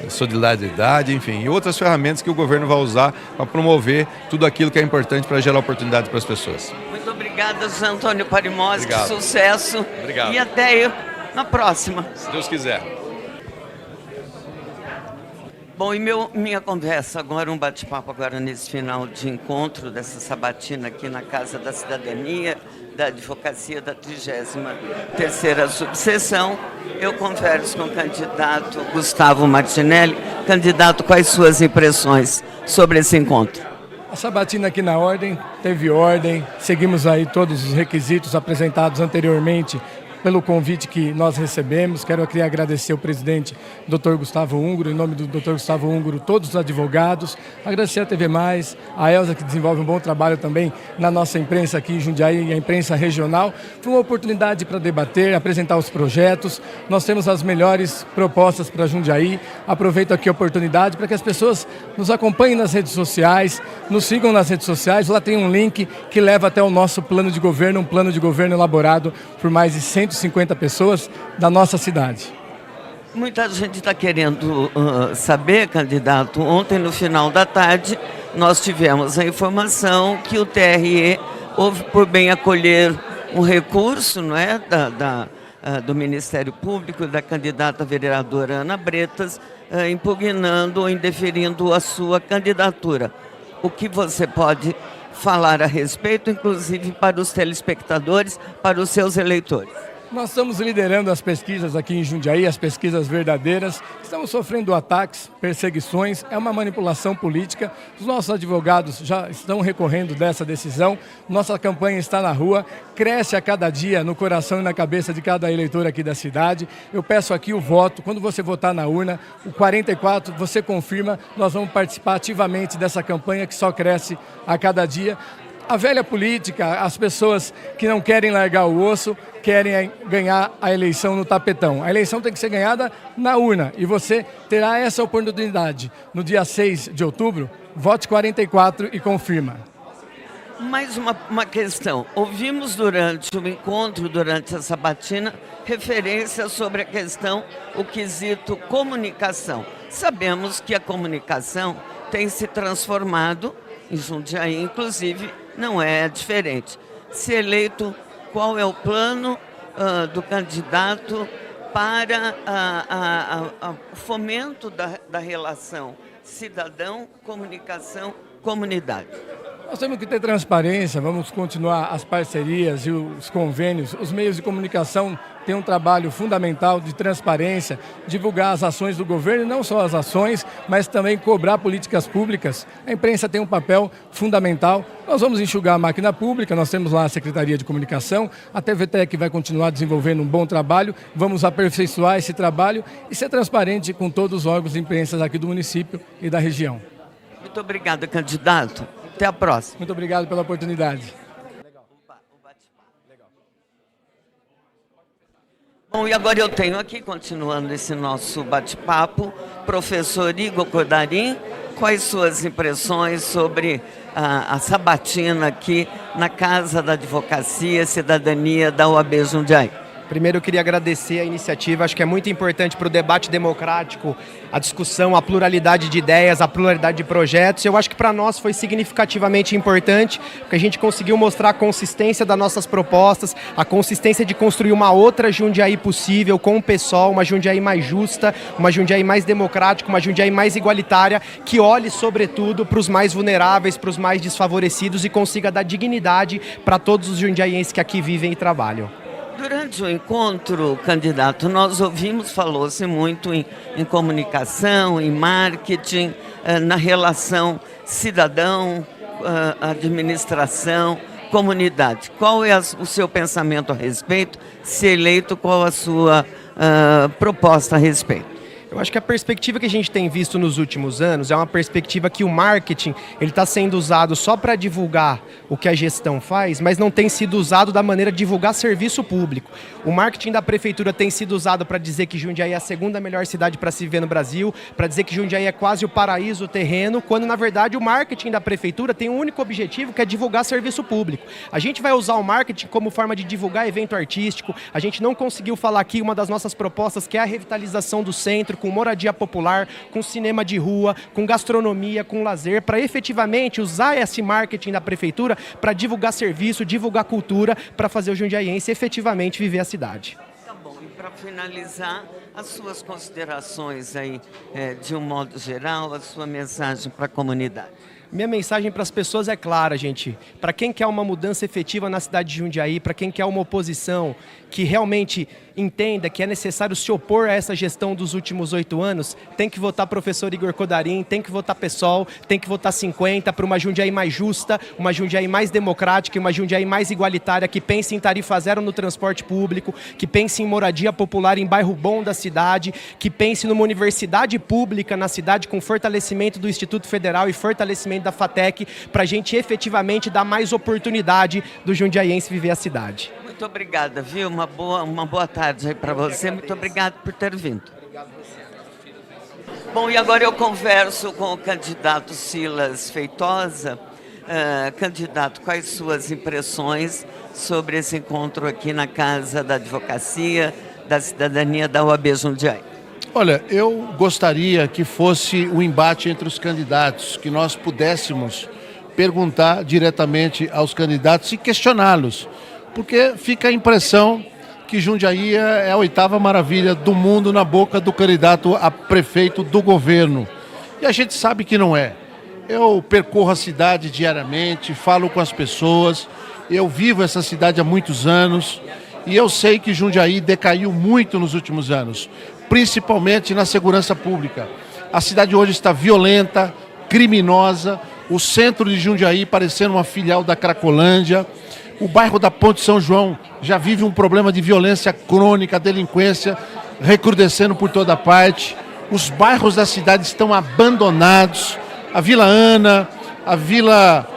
Solidariedade, enfim, e outras ferramentas que o governo vai usar para promover tudo aquilo que é importante para gerar oportunidade para as pessoas. Muito obrigada, José Antônio Parimoschi, sucesso. Obrigado. E até na próxima. Se Deus quiser. Bom, e minha conversa agora, um bate-papo agora nesse final de encontro dessa sabatina aqui na Casa da Cidadania, da Advocacia da 33ª Subseção. Eu converso com o candidato Gustavo Martinelli. Candidato, quais suas impressões sobre esse encontro? A sabatina aqui na ordem, teve ordem, seguimos aí todos os requisitos apresentados anteriormente pelo convite que nós recebemos. Quero aqui agradecer ao presidente Dr. Gustavo Ungaro, em nome do Dr. Gustavo Ungaro, todos os advogados, agradecer a TV+, a Elza, que desenvolve um bom trabalho também na nossa imprensa aqui em Jundiaí, a imprensa regional. Foi uma oportunidade para debater, apresentar os projetos. Nós temos as melhores propostas para Jundiaí. Aproveito aqui a oportunidade para que as pessoas nos acompanhem nas redes sociais, nos sigam nas redes sociais. Lá tem um link que leva até o nosso plano de governo, um plano de governo elaborado por mais de 150 pessoas da nossa cidade. Muita gente está querendo saber, candidato. Ontem, no final da tarde, nós tivemos a informação que o TRE houve por bem acolher um recurso, não é, do Ministério Público, da candidata vereadora Ana Bretas, impugnando ou indeferindo a sua candidatura. O que você pode falar a respeito, inclusive para os telespectadores, para os seus eleitores? Nós estamos liderando as pesquisas aqui em Jundiaí, as pesquisas verdadeiras. Estamos sofrendo ataques, perseguições, é uma manipulação política. Os nossos advogados já estão recorrendo dessa decisão. Nossa campanha está na rua, cresce a cada dia no coração e na cabeça de cada eleitor aqui da cidade. Eu peço aqui o voto. Quando você votar na urna, o 44, você confirma, nós vamos participar ativamente dessa campanha que só cresce a cada dia. A velha política, as pessoas que não querem largar o osso, querem ganhar a eleição no tapetão. A eleição tem que ser ganhada na urna e você terá essa oportunidade. No dia 6 de outubro, vote 44 e confirma. Mais uma questão. Ouvimos durante o encontro, durante essa sabatina, referência sobre a questão, o quesito comunicação. Sabemos que a comunicação tem se transformado em Jundiaí, inclusive, não é diferente. Se eleito, qual é o plano do candidato para o fomento da relação cidadão, comunicação, comunidade? Nós temos que ter transparência, vamos continuar as parcerias e os convênios. Os meios de comunicação têm um trabalho fundamental de transparência, divulgar as ações do governo, e não só as ações, mas também cobrar políticas públicas. A imprensa tem um papel fundamental. Nós vamos enxugar a máquina pública, nós temos lá a Secretaria de Comunicação, a TVTEC vai continuar desenvolvendo um bom trabalho, vamos aperfeiçoar esse trabalho e ser transparente com todos os órgãos de imprensa aqui do município e da região. Muito obrigada, candidato. Até a próxima. Muito obrigado pela oportunidade. Bom, e agora eu tenho aqui, continuando esse nosso bate-papo, professor Igor Cordarim. Quais suas impressões sobre a sabatina aqui na Casa da Advocacia Cidadania da OAB Jundiaí? Primeiro, eu queria agradecer a iniciativa. Acho que é muito importante para o debate democrático, a discussão, a pluralidade de ideias, a pluralidade de projetos. Eu acho que para nós foi significativamente importante, porque a gente conseguiu mostrar a consistência das nossas propostas, a consistência de construir uma outra Jundiaí possível, com o PSOL, uma Jundiaí mais justa, uma Jundiaí mais democrática, uma Jundiaí mais igualitária, que olhe, sobretudo, para os mais vulneráveis, para os mais desfavorecidos e consiga dar dignidade para todos os jundiaienses que aqui vivem e trabalham. Durante o encontro, candidato, nós ouvimos, falou-se muito em comunicação, em marketing, na relação cidadão, administração, comunidade. Qual é o seu pensamento a respeito? Se eleito, qual a sua proposta a respeito? Eu acho que a perspectiva que a gente tem visto nos últimos anos é uma perspectiva que o marketing ele está sendo usado só para divulgar o que a gestão faz, mas não tem sido usado da maneira de divulgar serviço público. O marketing da prefeitura tem sido usado para dizer que Jundiaí é a segunda melhor cidade para se viver no Brasil, para dizer que Jundiaí é quase o paraíso terreno, quando na verdade o marketing da prefeitura tem um único objetivo, que é divulgar serviço público. A gente vai usar o marketing como forma de divulgar evento artístico. A gente não conseguiu falar aqui uma das nossas propostas, que é a revitalização do centro, com moradia popular, com cinema de rua, com gastronomia, com lazer, para efetivamente usar esse marketing da prefeitura para divulgar serviço, divulgar cultura, para fazer o jundiaiense efetivamente viver a cidade. Tá bom. E para finalizar, as suas considerações aí, de um modo geral, a sua mensagem para a comunidade. Minha mensagem para as pessoas é clara, gente. Para quem quer uma mudança efetiva na cidade de Jundiaí, para quem quer uma oposição que realmente entenda que é necessário se opor a essa gestão dos últimos 8 anos, tem que votar professor Igor Codarim, tem que votar PSOL, tem que votar 50 para uma Jundiaí mais justa, uma Jundiaí mais democrática e uma Jundiaí mais igualitária, que pense em tarifa zero no transporte público, que pense em moradia popular em bairro bom da cidade, que pense numa universidade pública na cidade com fortalecimento do Instituto Federal e fortalecimento da FATEC, para a gente efetivamente dar mais oportunidade do jundiaiense viver a cidade. Muito obrigada, viu? Uma boa tarde aí para você. Muito obrigado por ter vindo. Bom, e agora eu converso com o candidato Silas Feitosa. Candidato, quais suas impressões sobre esse encontro aqui na Casa da Advocacia da Cidadania da OAB Jundiaí? Olha, eu gostaria que fosse um embate entre os candidatos, que nós pudéssemos perguntar diretamente aos candidatos e questioná-los, porque fica a impressão que Jundiaí é a 8ª maravilha do mundo na boca do candidato a prefeito do governo. E a gente sabe que não é. Eu percorro a cidade diariamente, falo com as pessoas, eu vivo essa cidade há muitos anos e eu sei que Jundiaí decaiu muito nos últimos anos, principalmente na segurança pública. A cidade hoje está violenta, criminosa, o centro de Jundiaí parecendo uma filial da Cracolândia. O bairro da Ponte São João já vive um problema de violência crônica, delinquência recrudescendo por toda parte. Os bairros da cidade estão abandonados. A Vila Ana, a Vila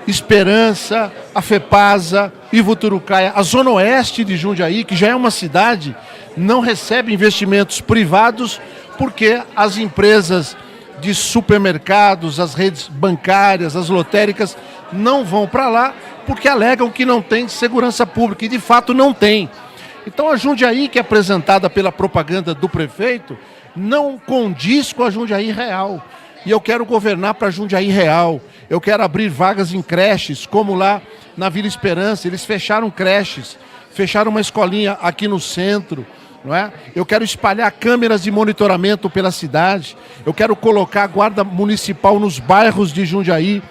Esperança, a Fepasa, Ivuturucaia, a zona oeste de Jundiaí, que já é uma cidade, não recebe investimentos privados porque as empresas de supermercados, as redes bancárias, as lotéricas não vão para lá porque alegam que não tem segurança pública, e de fato não tem. Então a Jundiaí que é apresentada pela propaganda do prefeito não condiz com a Jundiaí real. E eu quero governar para Jundiaí real. Eu quero abrir vagas em creches, como lá na Vila Esperança. Eles fecharam creches, fecharam uma escolinha aqui no centro. Não é? Eu quero espalhar câmeras de monitoramento pela cidade. Eu quero colocar a guarda municipal nos bairros de Jundiaí.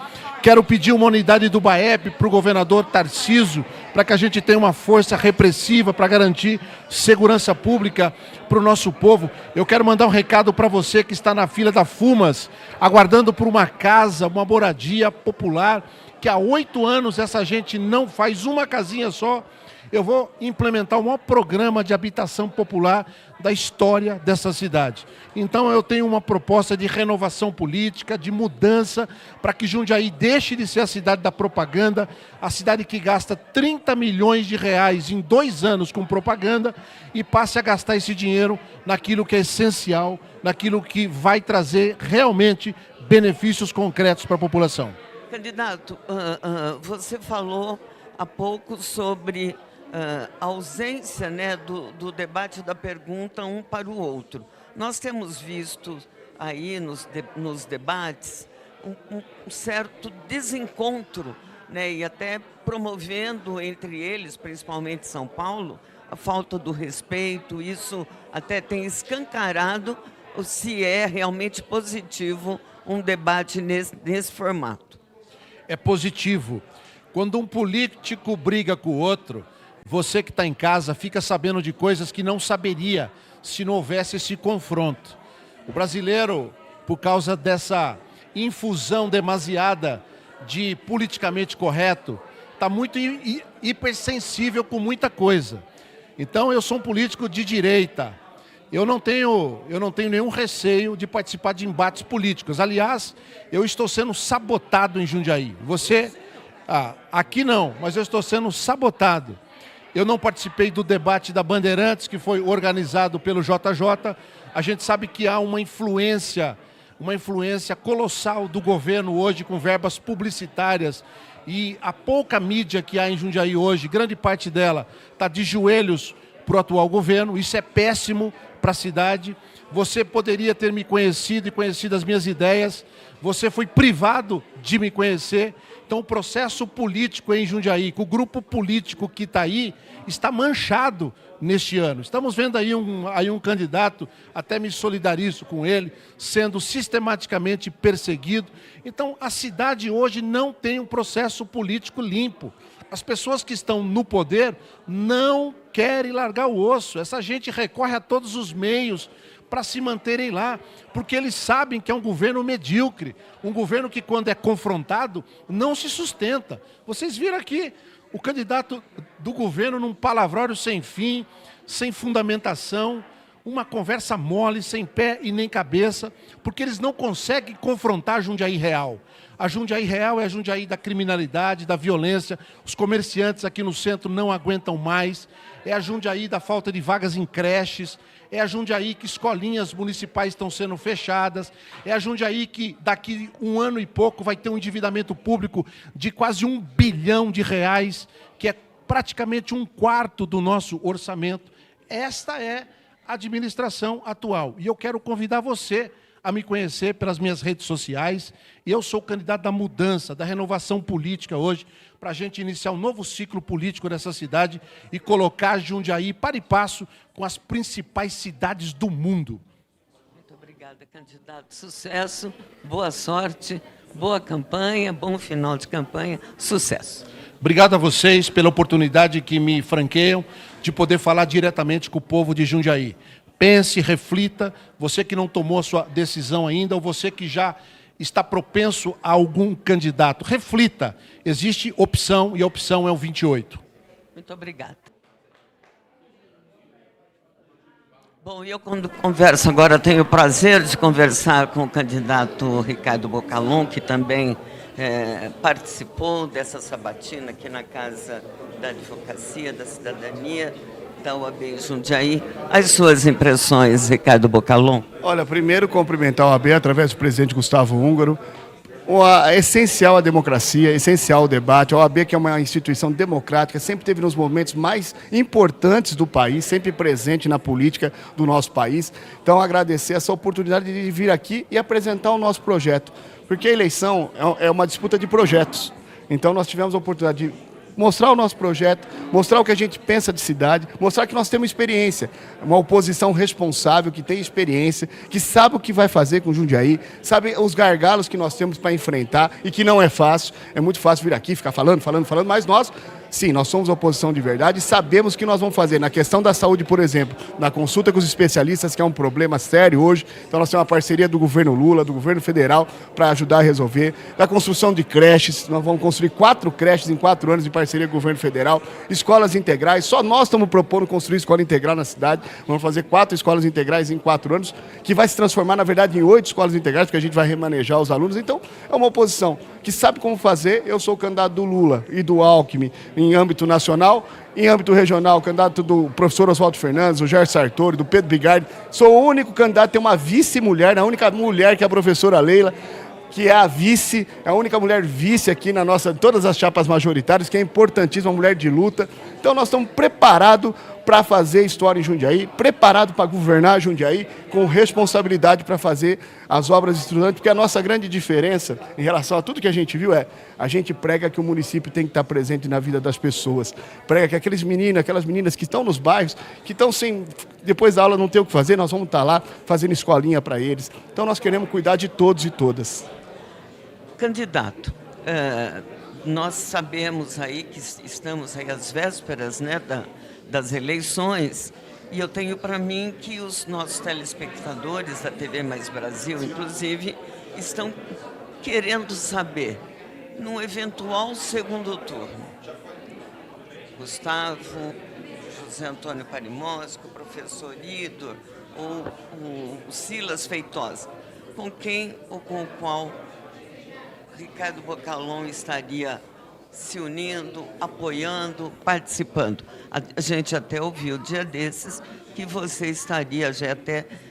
Quero pedir uma unidade do BAEP para o governador Tarcísio, para que a gente tenha uma força repressiva para garantir segurança pública para o nosso povo. Eu quero mandar um recado para você que está na fila da Fumas, aguardando por uma casa, uma moradia popular, que há 8 anos essa gente não faz uma casinha só. Eu vou implementar o maior programa de habitação popular da história dessa cidade. Então eu tenho uma proposta de renovação política, de mudança, para que Jundiaí deixe de ser a cidade da propaganda, a cidade que gasta 30 milhões de reais em 2 anos com propaganda, e passe a gastar esse dinheiro naquilo que é essencial, naquilo que vai trazer realmente benefícios concretos para a população. Candidato, você falou há pouco sobre a ausência, né, do debate da pergunta um para o outro. Nós temos visto aí nos debates um certo desencontro, né, e até promovendo entre eles, principalmente São Paulo, a falta do respeito. Isso até tem escancarado se é realmente positivo um debate nesse formato. É positivo. Quando um político briga com o outro, você que está em casa fica sabendo de coisas que não saberia se não houvesse esse confronto. O brasileiro, por causa dessa infusão demasiada de politicamente correto, está muito hipersensível com muita coisa. Então eu sou um político de direita. Eu não tenho nenhum receio de participar de embates políticos. Aliás, eu estou sendo sabotado em Jundiaí. Você, aqui não, mas eu estou sendo sabotado. Eu não participei do debate da Bandeirantes, que foi organizado pelo JJ. A gente sabe que há uma influência colossal do governo hoje com verbas publicitárias, e a pouca mídia que há em Jundiaí hoje, grande parte dela está de joelhos para o atual governo. Isso é péssimo para a cidade. você poderia ter me conhecido e conhecido as minhas ideias, você foi privado de me conhecer. Então o processo político em Jundiaí, com o grupo político que está aí, está manchado neste ano. Estamos vendo aí um candidato, até me solidarizo com ele, sendo sistematicamente perseguido. Então a cidade hoje não tem um processo político limpo. As pessoas que estão no poder não querem largar o osso. Essa gente recorre a todos os meios para se manterem lá, porque eles sabem que é um governo medíocre, um governo que, quando é confrontado, não se sustenta. Vocês viram aqui o candidato do governo num palavrório sem fim, sem fundamentação, uma conversa mole, sem pé e nem cabeça, porque eles não conseguem confrontar a Jundiaí real. A Jundiaí real é a Jundiaí da criminalidade, da violência, os comerciantes aqui no centro não aguentam mais, é a Jundiaí da falta de vagas em creches, é a Jundiaí que escolinhas municipais estão sendo fechadas, é a Jundiaí que daqui 1 ano e pouco vai ter um endividamento público de quase R$1 bilhão, que é praticamente 1/4 do nosso orçamento. Esta é a administração atual. E eu quero convidar você a me conhecer pelas minhas redes sociais. Eu sou o candidato da mudança, da renovação política hoje, para a gente iniciar um novo ciclo político dessa cidade e colocar Jundiaí para e passo com as principais cidades do mundo. Muito obrigada, candidato. Sucesso, boa sorte, boa campanha, bom final de campanha, sucesso. Obrigado a vocês pela oportunidade que me franqueiam de poder falar diretamente com o povo de Jundiaí. Pense, reflita, você que não tomou a sua decisão ainda, ou você que já está propenso a algum candidato, reflita. Existe opção e a opção é o 28. Muito obrigada. Bom, eu quando converso agora, tenho o prazer de conversar com o candidato Ricardo Bocalon, que também participou dessa sabatina aqui na Casa da Advocacia da Cidadania, da OAB Jundiaí. As suas impressões, Ricardo Bocalon? Olha, primeiro cumprimentar a OAB através do presidente Gustavo Húngaro. É essencial a democracia, é essencial o debate. A OAB, que é uma instituição democrática, sempre teve nos momentos mais importantes do país, sempre presente na política do nosso país. Então, agradecer essa oportunidade de vir aqui e apresentar o nosso projeto. Porque a eleição é uma disputa de projetos. Então, nós tivemos a oportunidade de mostrar o nosso projeto, mostrar o que a gente pensa de cidade, mostrar que nós temos experiência, uma oposição responsável, que tem experiência, que sabe o que vai fazer com Jundiaí, sabe os gargalos que nós temos para enfrentar e que não é fácil. É muito fácil vir aqui, ficar falando, mas nós, sim, nós somos oposição de verdade e sabemos o que nós vamos fazer. Na questão da saúde, por exemplo, na consulta com os especialistas, que é um problema sério hoje, então nós temos uma parceria do governo Lula, do governo federal, para ajudar a resolver. Da construção de creches, nós vamos construir 4 creches em 4 anos em parceria com o governo federal, escolas integrais, só nós estamos propondo construir escola integral na cidade, vamos fazer 4 escolas integrais em 4 anos, que vai se transformar, na verdade, em 8 escolas integrais, porque a gente vai remanejar os alunos. Então, é uma oposição que sabe como fazer. Eu sou o candidato do Lula e do Alckmin em âmbito nacional, em âmbito regional, candidato do professor Oswaldo Fernandes, do Gerson Sartori, do Pedro Bigardi. Sou o único candidato a ter uma vice-mulher, a única mulher que é a professora Leila, que é a vice, a única mulher vice aqui na nossa, todas as chapas majoritárias, que é importantíssima, uma mulher de luta. Então nós estamos preparados para fazer história em Jundiaí, preparados para governar Jundiaí, com responsabilidade para fazer as obras estruturantes, porque a nossa grande diferença em relação a tudo que a gente viu a gente prega que o município tem que estar presente na vida das pessoas, prega que aqueles meninos, aquelas meninas que estão nos bairros, que estão sem, depois da aula não tem o que fazer, nós vamos estar lá fazendo escolinha para eles. Então nós queremos cuidar de todos e todas. Candidato, nós sabemos aí que estamos aí às vésperas, né, das eleições, e eu tenho para mim que os nossos telespectadores da TV Mais Brasil, inclusive, estão querendo saber, num eventual segundo turno, Gustavo, José Antônio Parimosco, o professor Idor, ou o Silas Feitosa, com quem ou com o qual Ricardo Bocalon estaria se unindo, apoiando, participando. A gente até ouviu dia desses que você estaria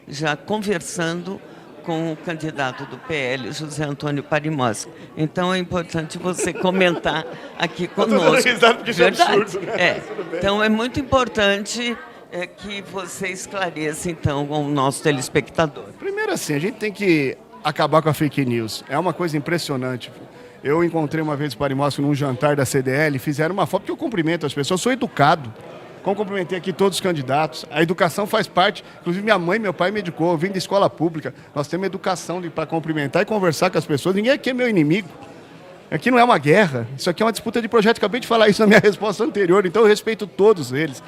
já conversando com o candidato do PL, José Antônio Parimosco. Então é importante você comentar aqui conosco. Porque isso é absurdo, né? Então é muito importante que você esclareça, então, com o nosso telespectador. Primeiro assim, a gente tem que acabar com a fake news. É uma coisa impressionante. Eu encontrei uma vez o Padre Mosco num jantar da CDL, fizeram uma foto, porque eu cumprimento as pessoas, sou educado. Como cumprimentei aqui todos os candidatos. A educação faz parte, inclusive minha mãe e meu pai me educou, eu vim de escola pública. Nós temos educação para cumprimentar e conversar com as pessoas. Ninguém aqui é meu inimigo. Aqui não é uma guerra, isso aqui é uma disputa de projeto. Acabei de falar isso na minha resposta anterior, então eu respeito todos eles.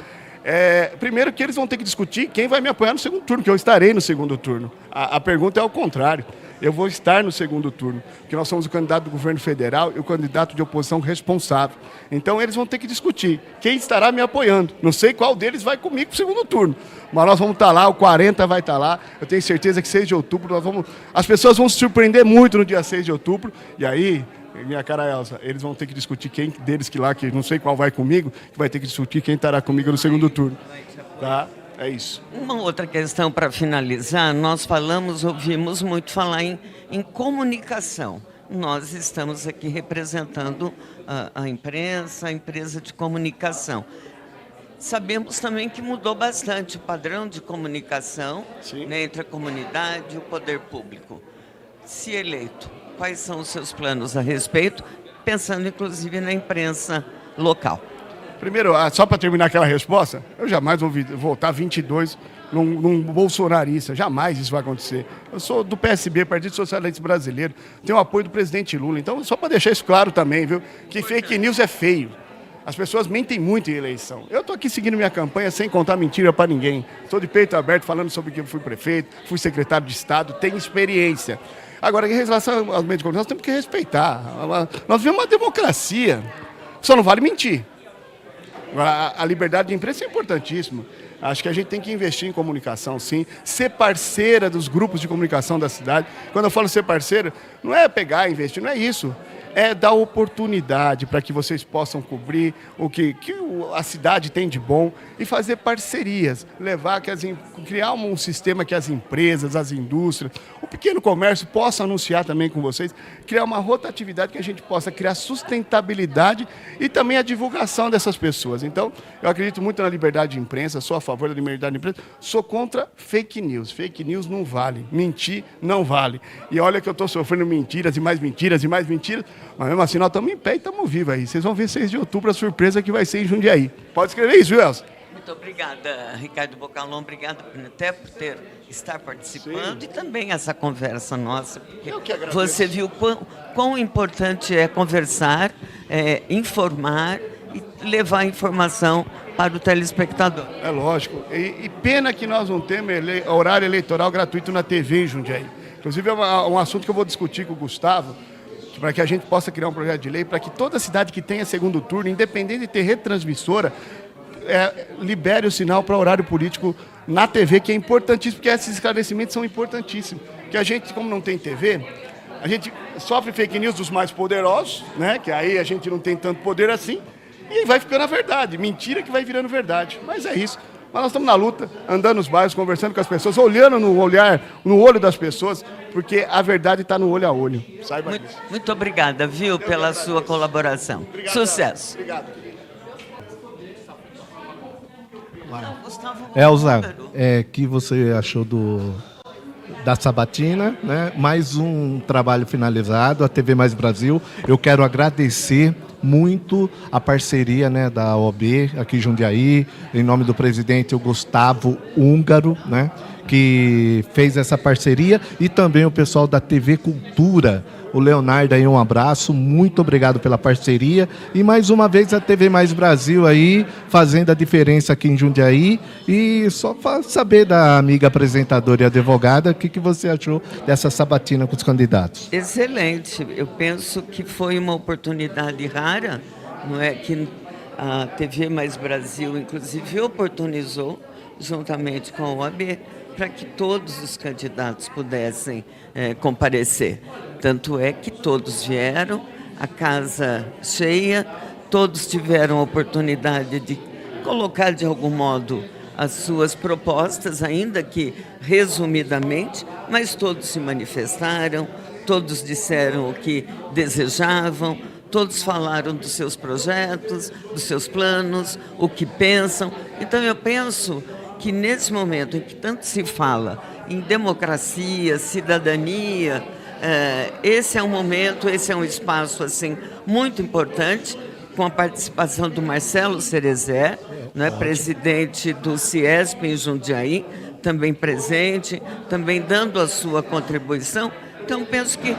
Primeiro que eles vão ter que discutir quem vai me apoiar no segundo turno, que eu estarei no segundo turno. A pergunta é ao contrário. Eu vou estar no segundo turno, porque nós somos o candidato do governo federal e o candidato de oposição responsável. Então eles vão ter que discutir quem estará me apoiando. Não sei qual deles vai comigo para o segundo turno, mas nós vamos estar lá, o 40 vai estar lá. Eu tenho certeza que 6 de outubro as pessoas vão se surpreender muito no dia 6 de outubro. E aí, minha cara Elza, eles vão ter que discutir quem deles que não sei qual vai comigo, que vai ter que discutir quem estará comigo no segundo turno. Tá? É isso. Uma outra questão para finalizar, nós ouvimos muito falar em comunicação. Nós estamos aqui representando a imprensa, a empresa de comunicação. Sabemos também que mudou bastante o padrão de comunicação, né, entre a comunidade e o poder público. Se eleito, quais são os seus planos a respeito, pensando inclusive na imprensa local? Primeiro, só para terminar aquela resposta, eu jamais vou votar 22 num bolsonarista, jamais isso vai acontecer. Eu sou do PSB, Partido Socialista Brasileiro, tenho o apoio do presidente Lula, então só para deixar isso claro também, viu, que fake news é feio. As pessoas mentem muito em eleição. Eu estou aqui seguindo minha campanha sem contar mentira para ninguém. Estou de peito aberto falando sobre que eu fui prefeito, fui secretário de Estado, tenho experiência. Agora, em relação aos meios de comunicação, nós temos que respeitar. Nós vivemos uma democracia, só não vale mentir. Agora, a liberdade de imprensa é importantíssima. Acho que a gente tem que investir em comunicação, sim. Ser parceira dos grupos de comunicação da cidade. Quando eu falo ser parceira, não é pegar e investir, não é isso. É dar oportunidade para que vocês possam cobrir o que a cidade tem de bom e fazer parcerias, criar um sistema que as empresas, as indústrias, o pequeno comércio possa anunciar também com vocês, criar uma rotatividade que a gente possa criar sustentabilidade e também a divulgação dessas pessoas. Então, eu acredito muito na liberdade de imprensa, sou a favor da liberdade de imprensa, sou contra fake news. Fake news não vale, mentir não vale. E olha que eu estou sofrendo mentiras e mais mentiras e mais mentiras, mas mesmo assim nós estamos em pé e estamos vivos aí. Vocês vão ver 6 de outubro a surpresa que vai ser em Jundiaí. Pode escrever isso, viu, Elza? Muito obrigada, Ricardo Bocalon. Obrigada até por estar participando. Sim. E também essa conversa nossa. Porque você viu quão importante é conversar, informar e levar informação para o telespectador. É lógico. E pena que nós não temos horário eleitoral gratuito na TV em Jundiaí. Inclusive é um assunto que eu vou discutir com o Gustavo, para que a gente possa criar um projeto de lei para que toda cidade que tenha segundo turno, independente de ter retransmissora, libere o sinal para horário político na TV, que é importantíssimo, porque esses esclarecimentos são importantíssimos. Porque a gente, como não tem TV, a gente sofre fake news dos mais poderosos, né? Que aí a gente não tem tanto poder assim, e vai ficando a verdade. Mentira que vai virando verdade. Mas é isso. Mas nós estamos na luta, andando nos bairros, conversando com as pessoas, olhando no olho das pessoas, porque a verdade está no olho a olho. Saiba disso. Muito obrigada, viu, pela sua colaboração. Obrigado, Sucesso. Obrigado. Elza, que você achou da sabatina, né? Mais um trabalho finalizado, a TV Mais Brasil. Eu quero agradecer muito a parceria, né, da OAB aqui em Jundiaí, em nome do presidente o Gustavo Húngaro, né, que fez essa parceria, e também o pessoal da TV Cultura, o Leonardo aí, um abraço, muito obrigado pela parceria, e mais uma vez a TV Mais Brasil aí, fazendo a diferença aqui em Jundiaí, e só para saber da amiga apresentadora e advogada, o que você achou dessa sabatina com os candidatos? Excelente, eu penso que foi uma oportunidade rara, não é, que a TV Mais Brasil, inclusive, oportunizou, juntamente com a OAB, para que todos os candidatos pudessem comparecer. Tanto é que todos vieram, a casa cheia, todos tiveram a oportunidade de colocar de algum modo as suas propostas, ainda que resumidamente, mas todos se manifestaram, todos disseram o que desejavam, todos falaram dos seus projetos, dos seus planos, o que pensam. Então, eu penso que nesse momento em que tanto se fala em democracia, cidadania, esse é um momento, esse é um espaço assim, muito importante, com a participação do Marcelo Cerezer, né, presidente do CIESP em Jundiaí, também presente, também dando a sua contribuição. Então, penso que,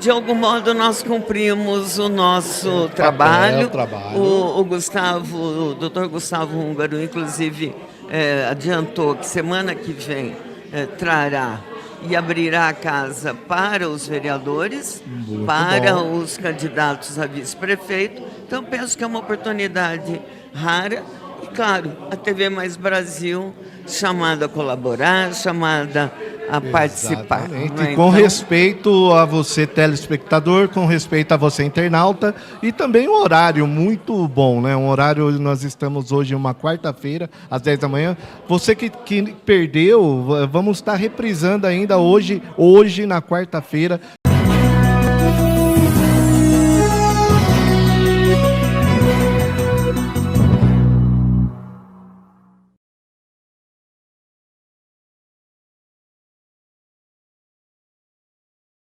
de algum modo, nós cumprimos o nosso trabalho. O doutor Gustavo Húngaro, inclusive, adiantou que semana que vem trará e abrirá a casa para os vereadores, para os candidatos a vice-prefeito. Então, penso que é uma oportunidade rara. E, claro, a TV Mais Brasil chamada a colaborar, chamada a participar. E com respeito a você, telespectador, com respeito a você, internauta, e também um horário muito bom, né? Um horário, nós estamos hoje uma quarta-feira, às 10 da manhã. Você que perdeu, vamos estar reprisando ainda hoje na quarta-feira,